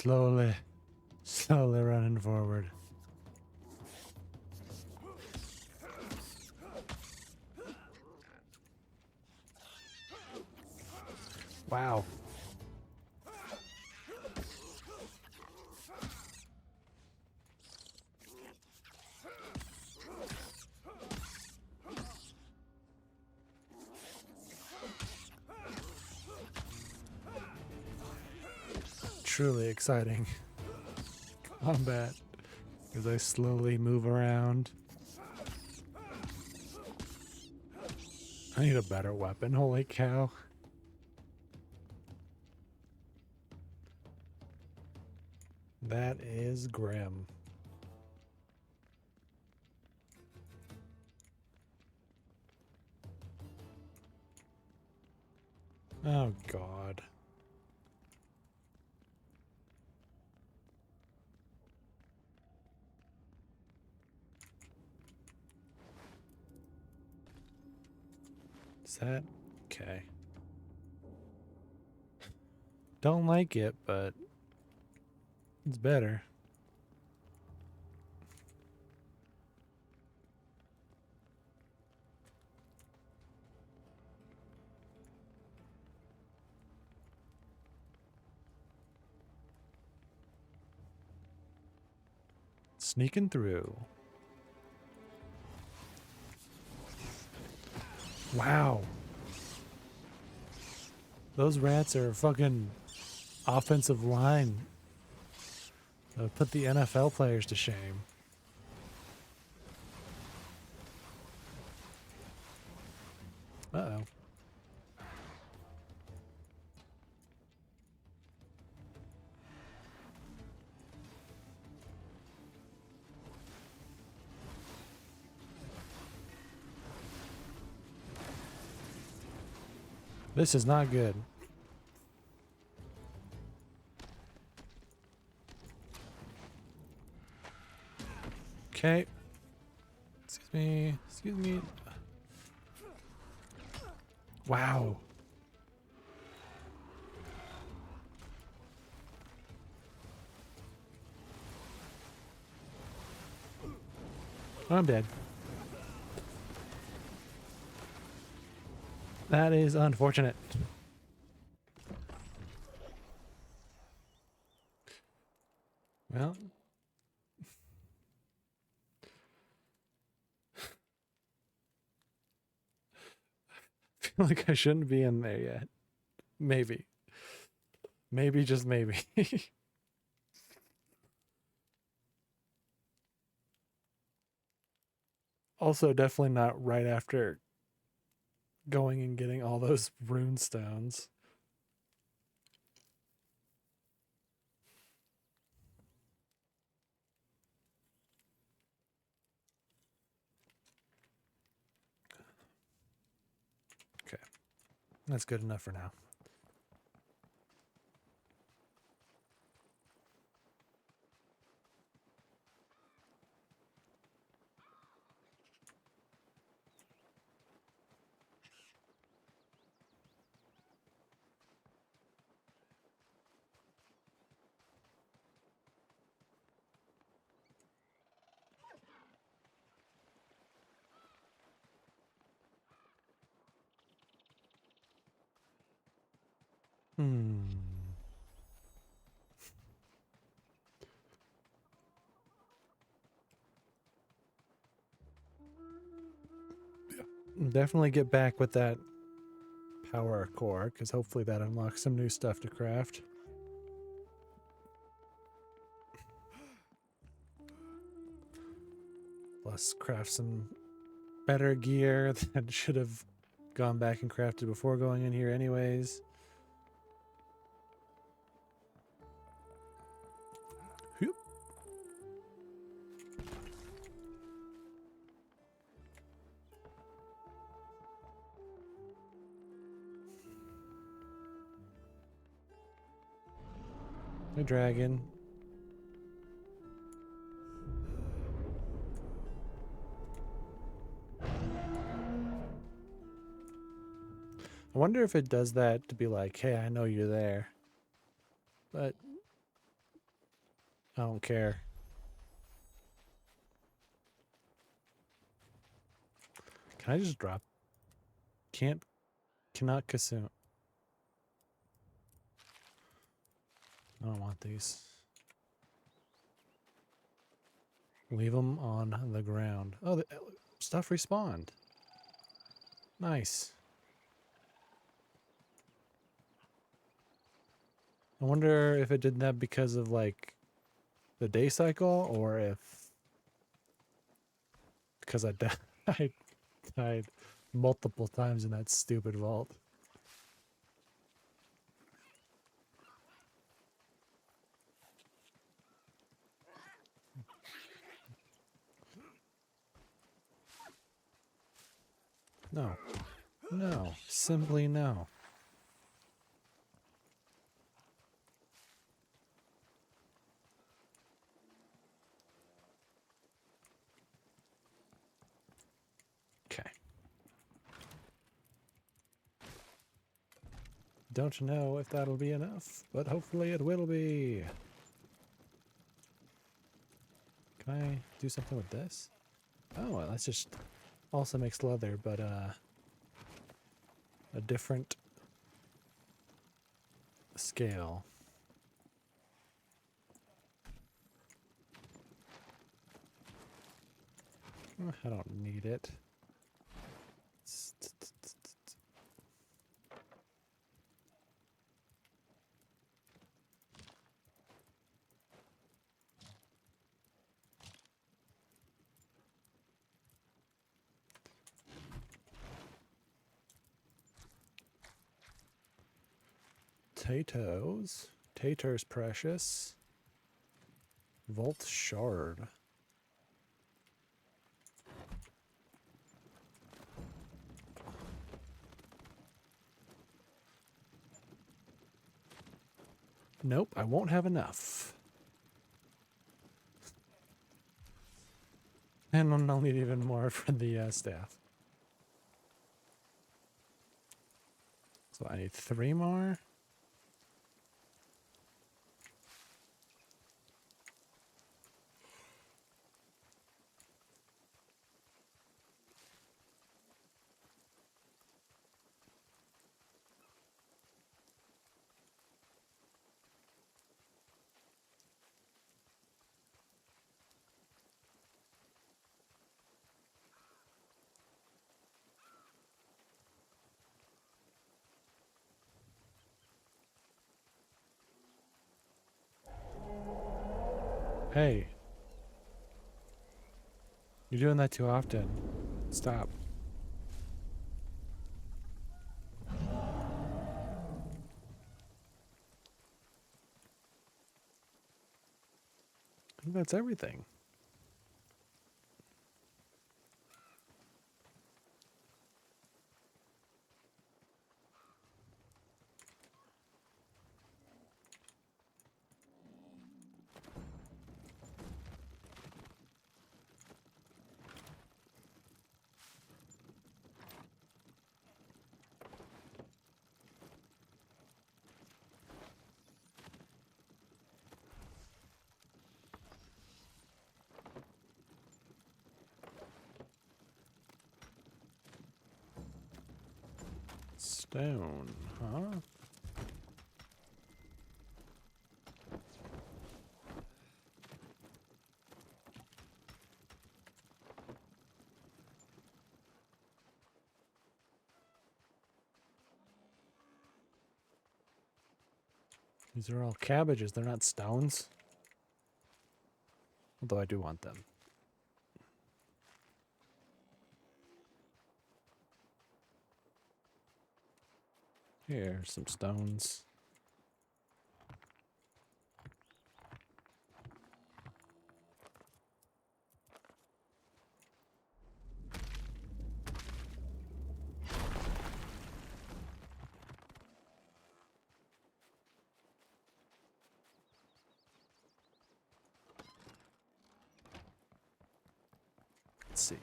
slowly running forward. Wow. Truly exciting combat as I slowly move around. I need a better weapon, holy cow. That is grim. Oh God. Is that okay? Don't like it, but it's better. Sneaking through. Wow. Those rats are fucking offensive line. Put the NFL players to shame. Uh-oh. This is not good. Okay. Excuse me. Excuse me. Wow. I'm dead. That is unfortunate. Well. I feel like I shouldn't be in there yet. Maybe. Maybe, just maybe. Also, definitely not right after going and getting all those rune stones. Okay. That's good enough for now. Definitely get back with that power core, because hopefully that unlocks some new stuff to craft. Plus craft some better gear that should have gone back and crafted before going in here anyways. Whoop. A dragon. I wonder if it does that to be like, hey, I know you're there. But I don't care. Can I just drop? Cannot consume. I don't want these. Leave them on the ground. Oh, the stuff respawned. Nice. I wonder if it did that because of like the day cycle, or if because I died multiple times in that stupid vault. No. No. Simply no. Okay. Don't know if that'll be enough, but hopefully it will be. Can I do something with this? Oh, well, that's just also makes leather, but a different scale. I don't need it. Potatoes. Taters precious. Volt shard. Nope, I won't have enough. And I'll need even more for the staff. So I need 3 more. Hey. You're doing that too often. Stop. I think that's everything. Stone, huh? These are all cabbages, they're not stones. Although I do want them. Here's some stones. Let's see.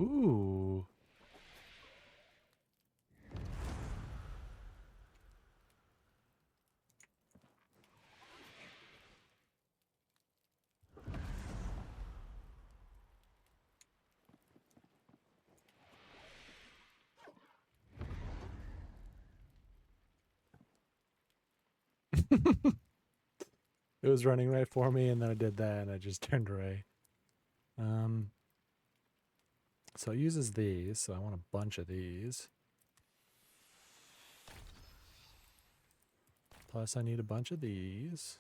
Ooh. It was running right for me, and then I did that, and I just turned away. So it uses these, so I want a bunch of these. Plus, I need a bunch of these.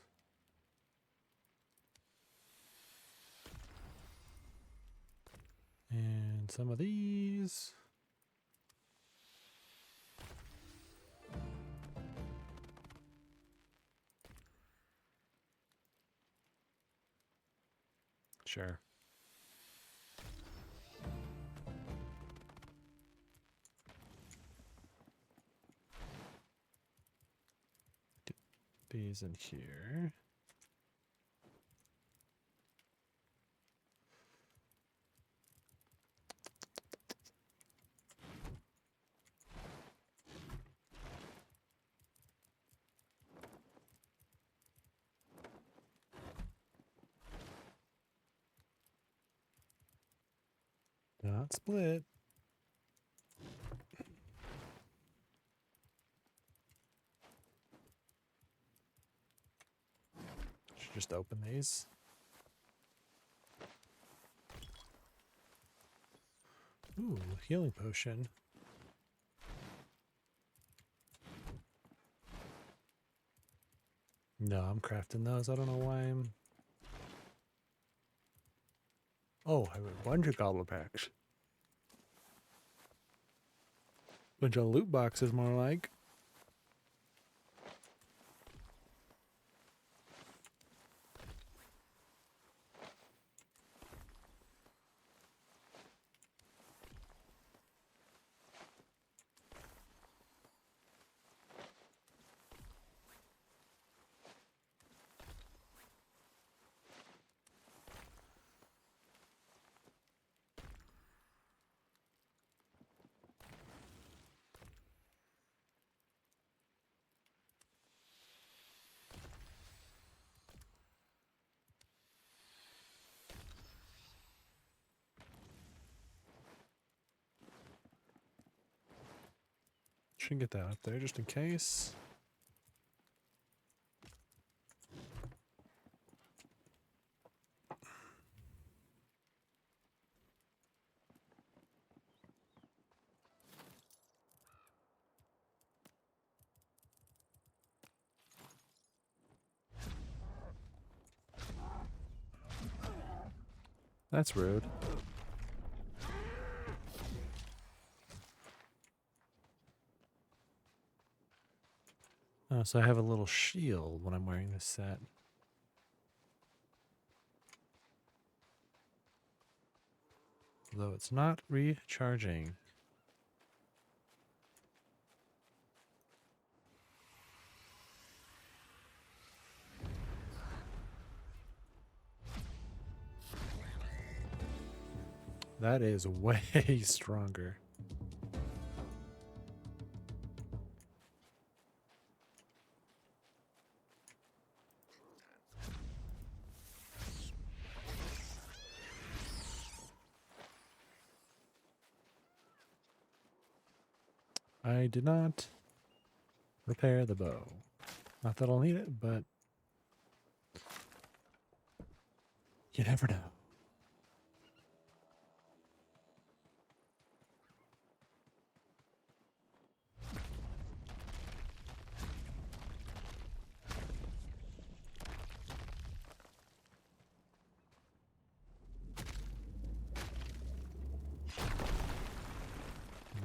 And some of these. Sure. These in here. Not split. Should just open these. Ooh, healing potion. No, I'm crafting those. I don't know why I'm... Oh, I have a bunch of gobbler packs. Bunch of loot boxes, more like. Should get that up there just in case. That's rude. Oh, so I have a little shield when I'm wearing this set. Though it's not recharging. That is way stronger. I did not repair the bow. Not that I'll need it, but you never know.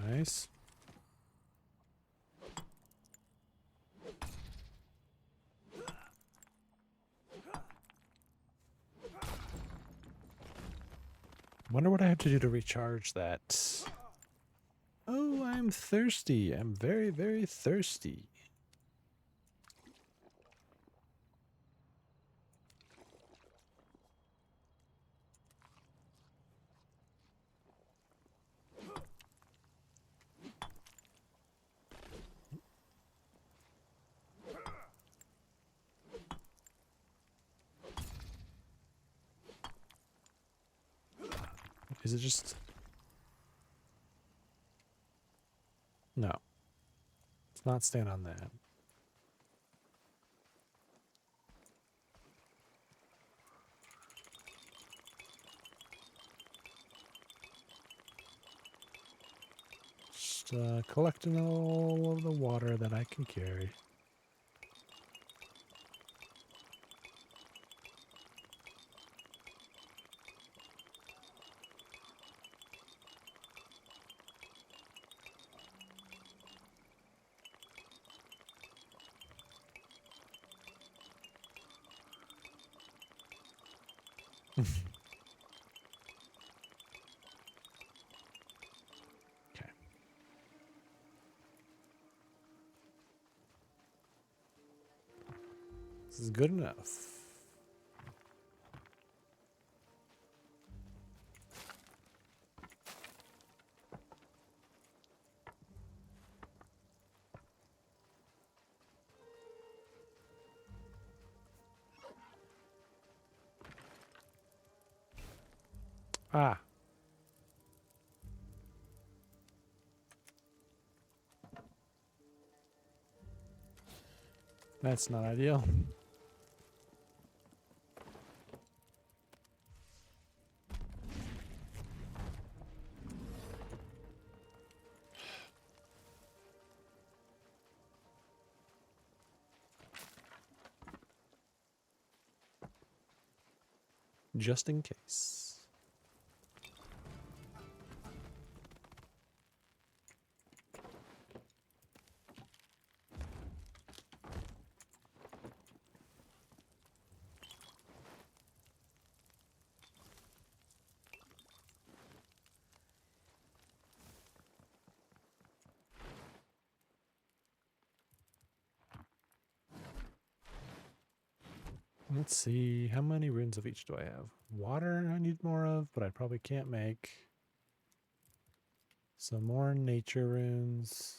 Nice. Wonder what I have to do to recharge that. Oh, I'm thirsty. I'm very, very thirsty. Is it just... No. Let's not stand on that. Just collecting all of the water that I can carry. Okay. This is good enough. Ah. That's not ideal. Just in case. Let's see, how many runes of each do I have? Water I need more of, but I probably can't make. Some more nature runes.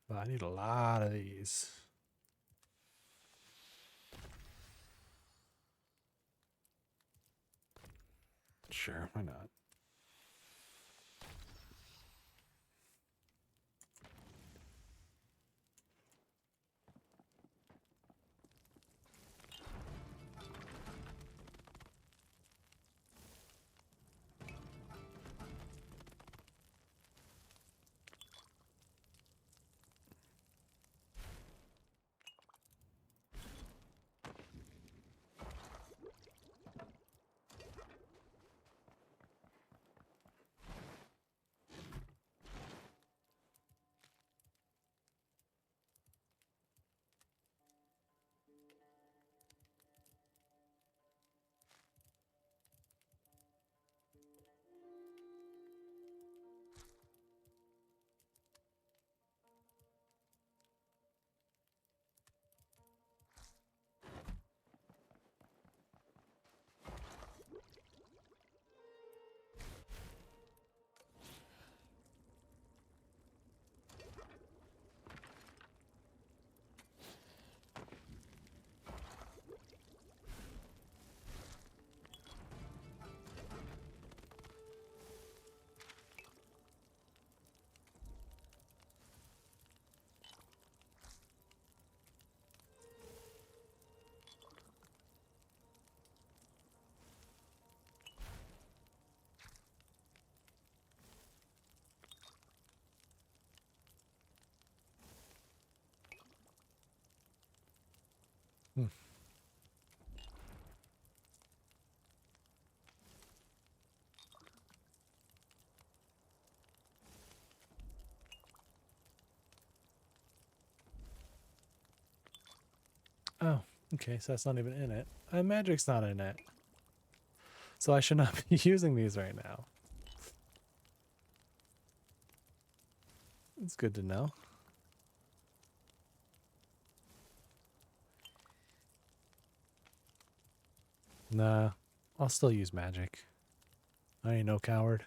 But I need a lot of these. Sure, why not? Hmm. Okay, so that's not even in it. Magic's not in it. So I should not be using these right now. It's good to know. Nah, I'll still use magic. I ain't no coward.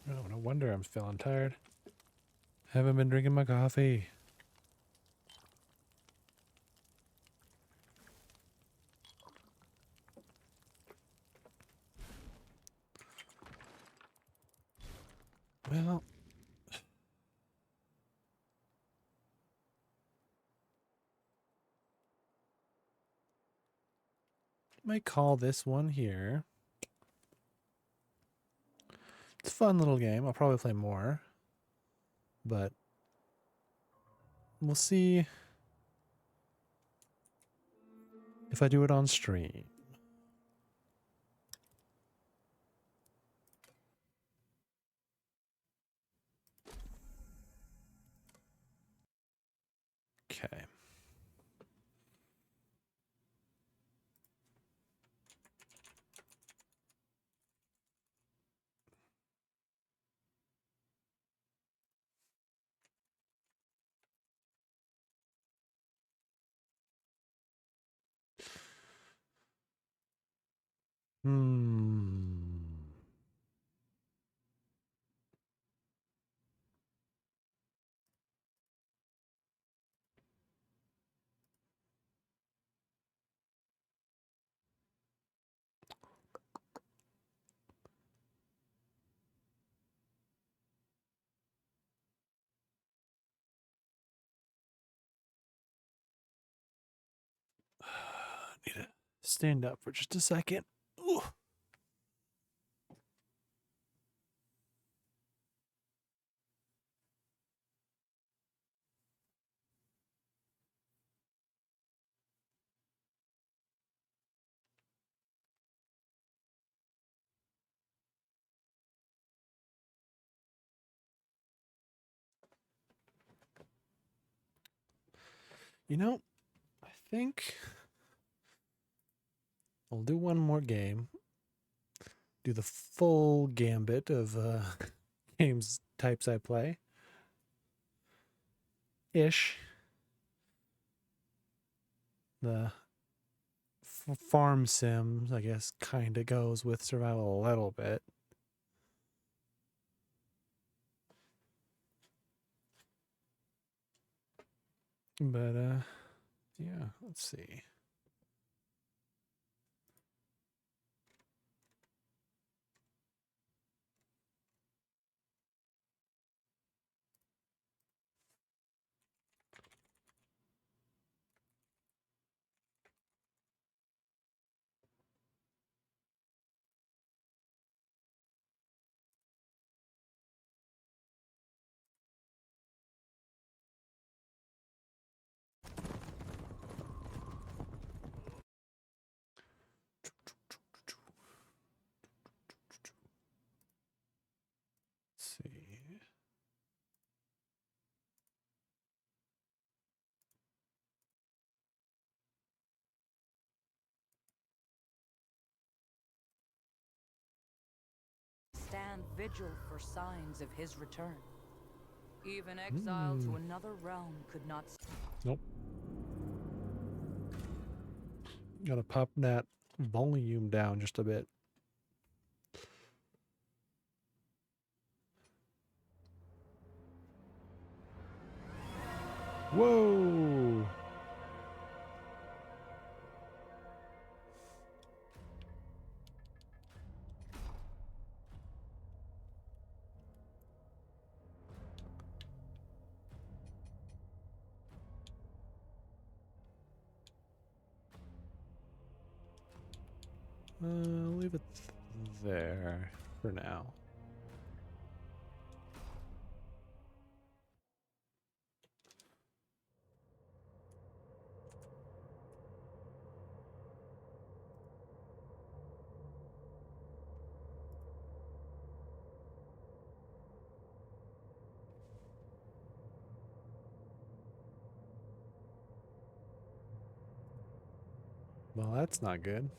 Oh, no wonder I'm feeling tired. Haven't been drinking my coffee. Well, might call this one here. It's a fun little game. I'll probably play more. But we'll see if I do it on stream. Okay. Hmm. Need to stand up for just a second. Ooh. You know, I think I'll do one more game. Do the full gambit of games types I play. Ish. The farm sims, I guess, kind of goes with survival a little bit. But, yeah, let's see. Let's see. Stand vigil for signs of his return. Even exile to another realm could not. Nope. Gotta pop that volume down just a bit. Whoa! Leave it there for now. Well, that's not good.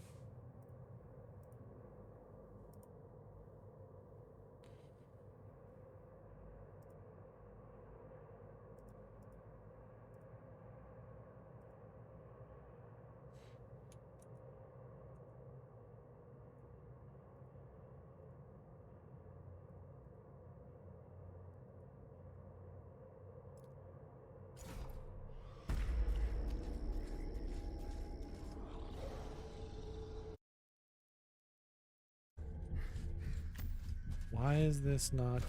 Why is this not,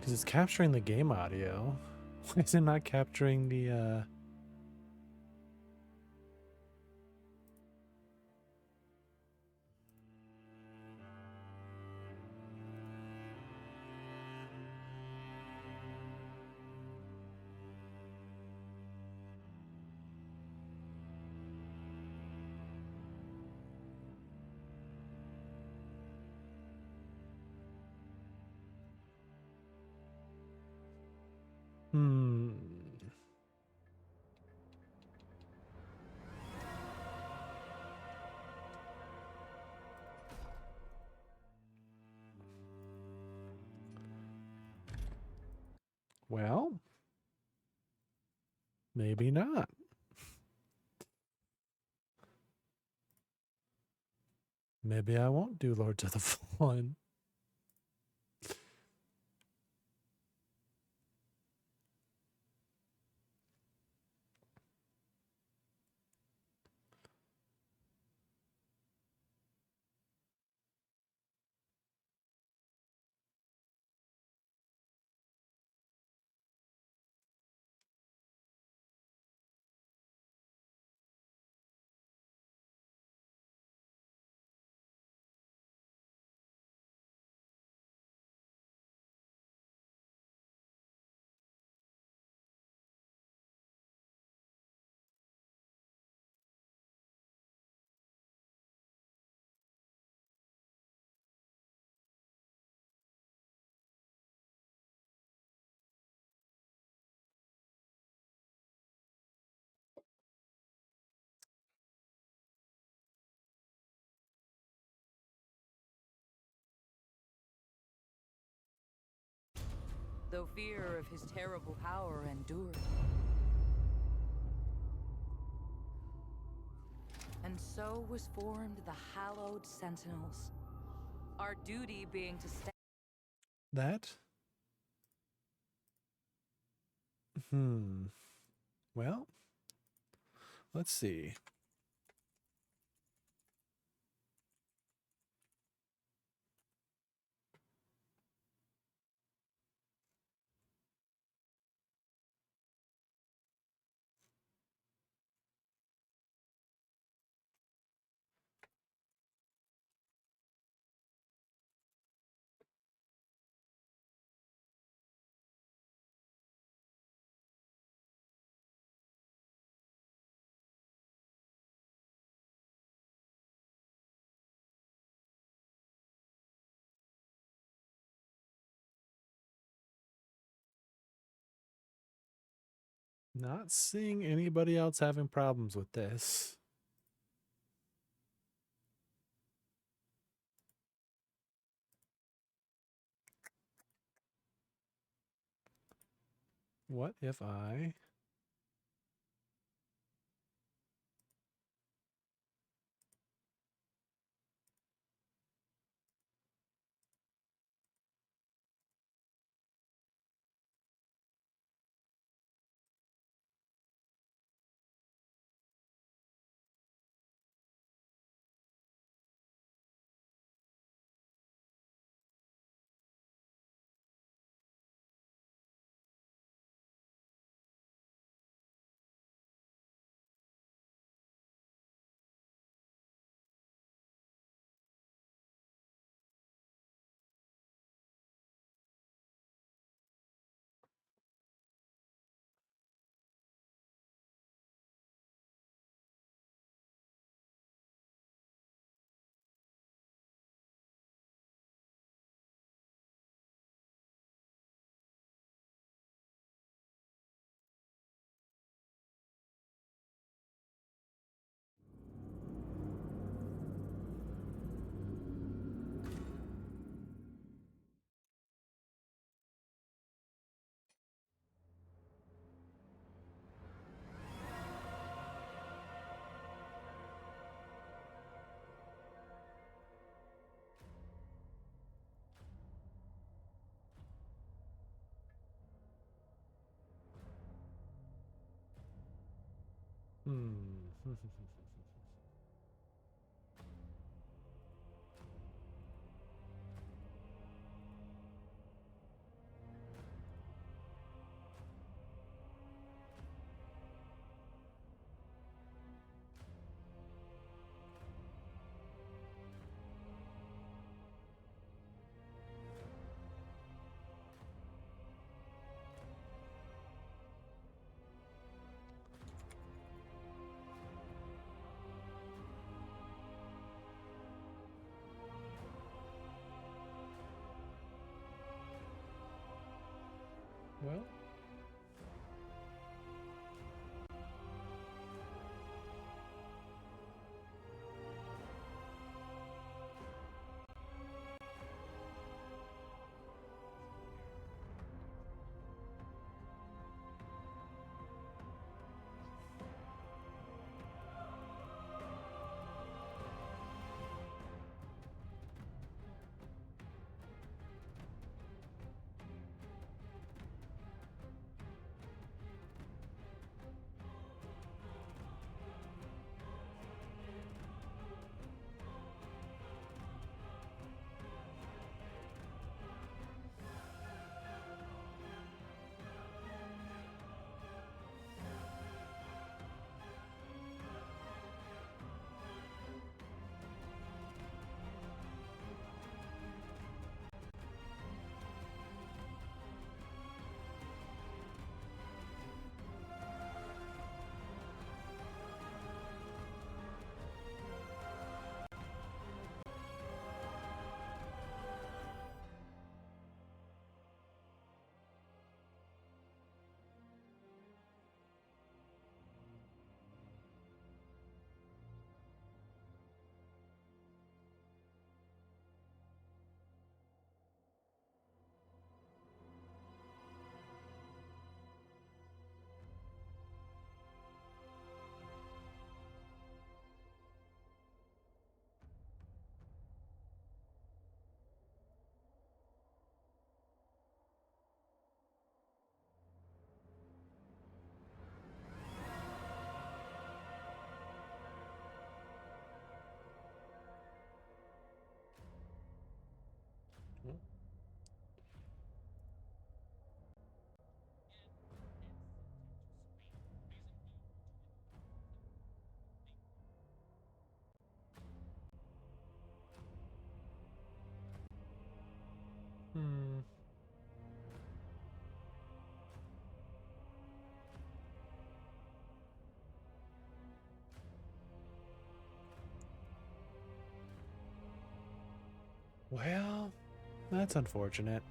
because it's capturing the game audio. Why is it not capturing the, hmm. Well, maybe not. Maybe I won't do Lords of the Fallen. Though fear of his terrible power endured. And so was formed the hallowed sentinels. Our duty being to stand. That? Well, let's see. Not seeing anybody else having problems with this. What if I... Hmm. Well, hmm. Well, that's unfortunate.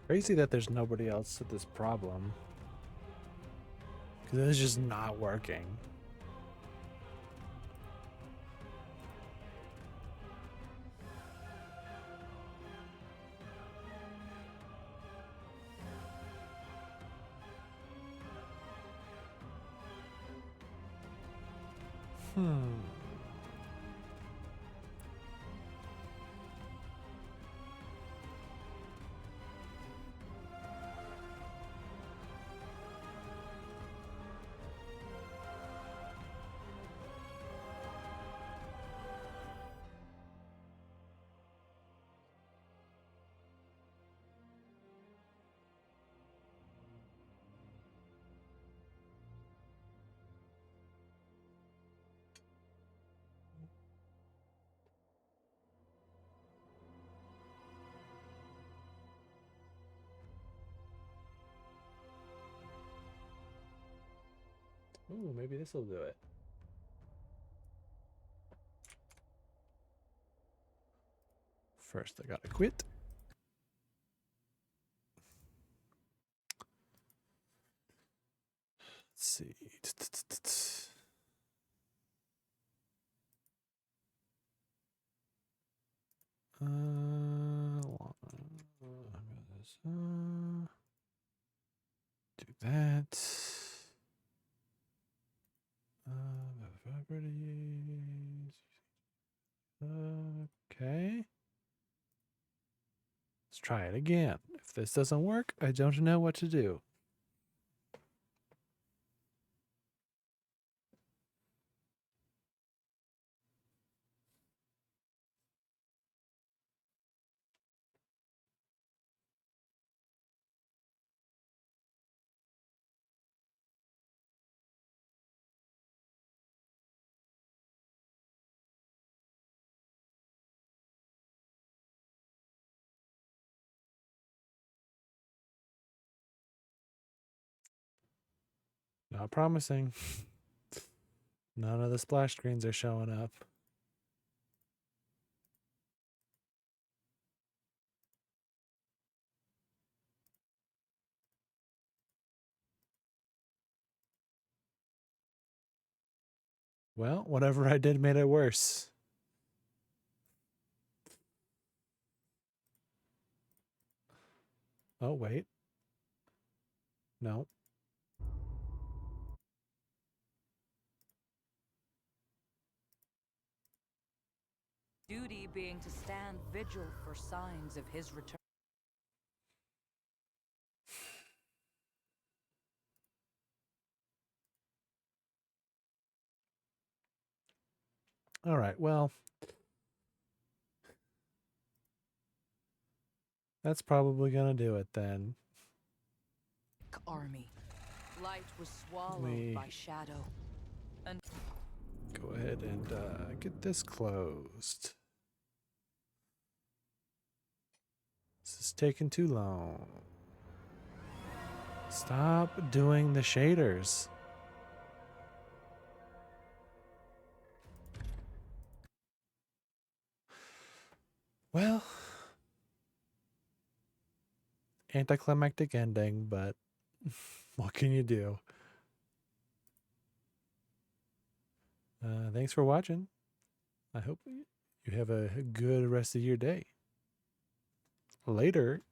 Crazy that there's nobody else with this problem. Because it's just not working. Hmm. Ooh, maybe this will do it. First, I gotta quit. Let's see. Do that. Properties. Okay. Let's try it again. If this doesn't work, I don't know what to do. Not promising. None of the splash screens are showing up. Well, whatever I did made it worse. Oh, wait. No. Duty being to stand vigil for signs of his return. All right, well. That's probably going to do it then. Army. Light was swallowed by shadow. And Go ahead and get this closed. This is taking too long. Stop doing the shaders. Well, anticlimactic ending, but what can you do? Thanks for watching. I hope you have a good rest of your day. Later.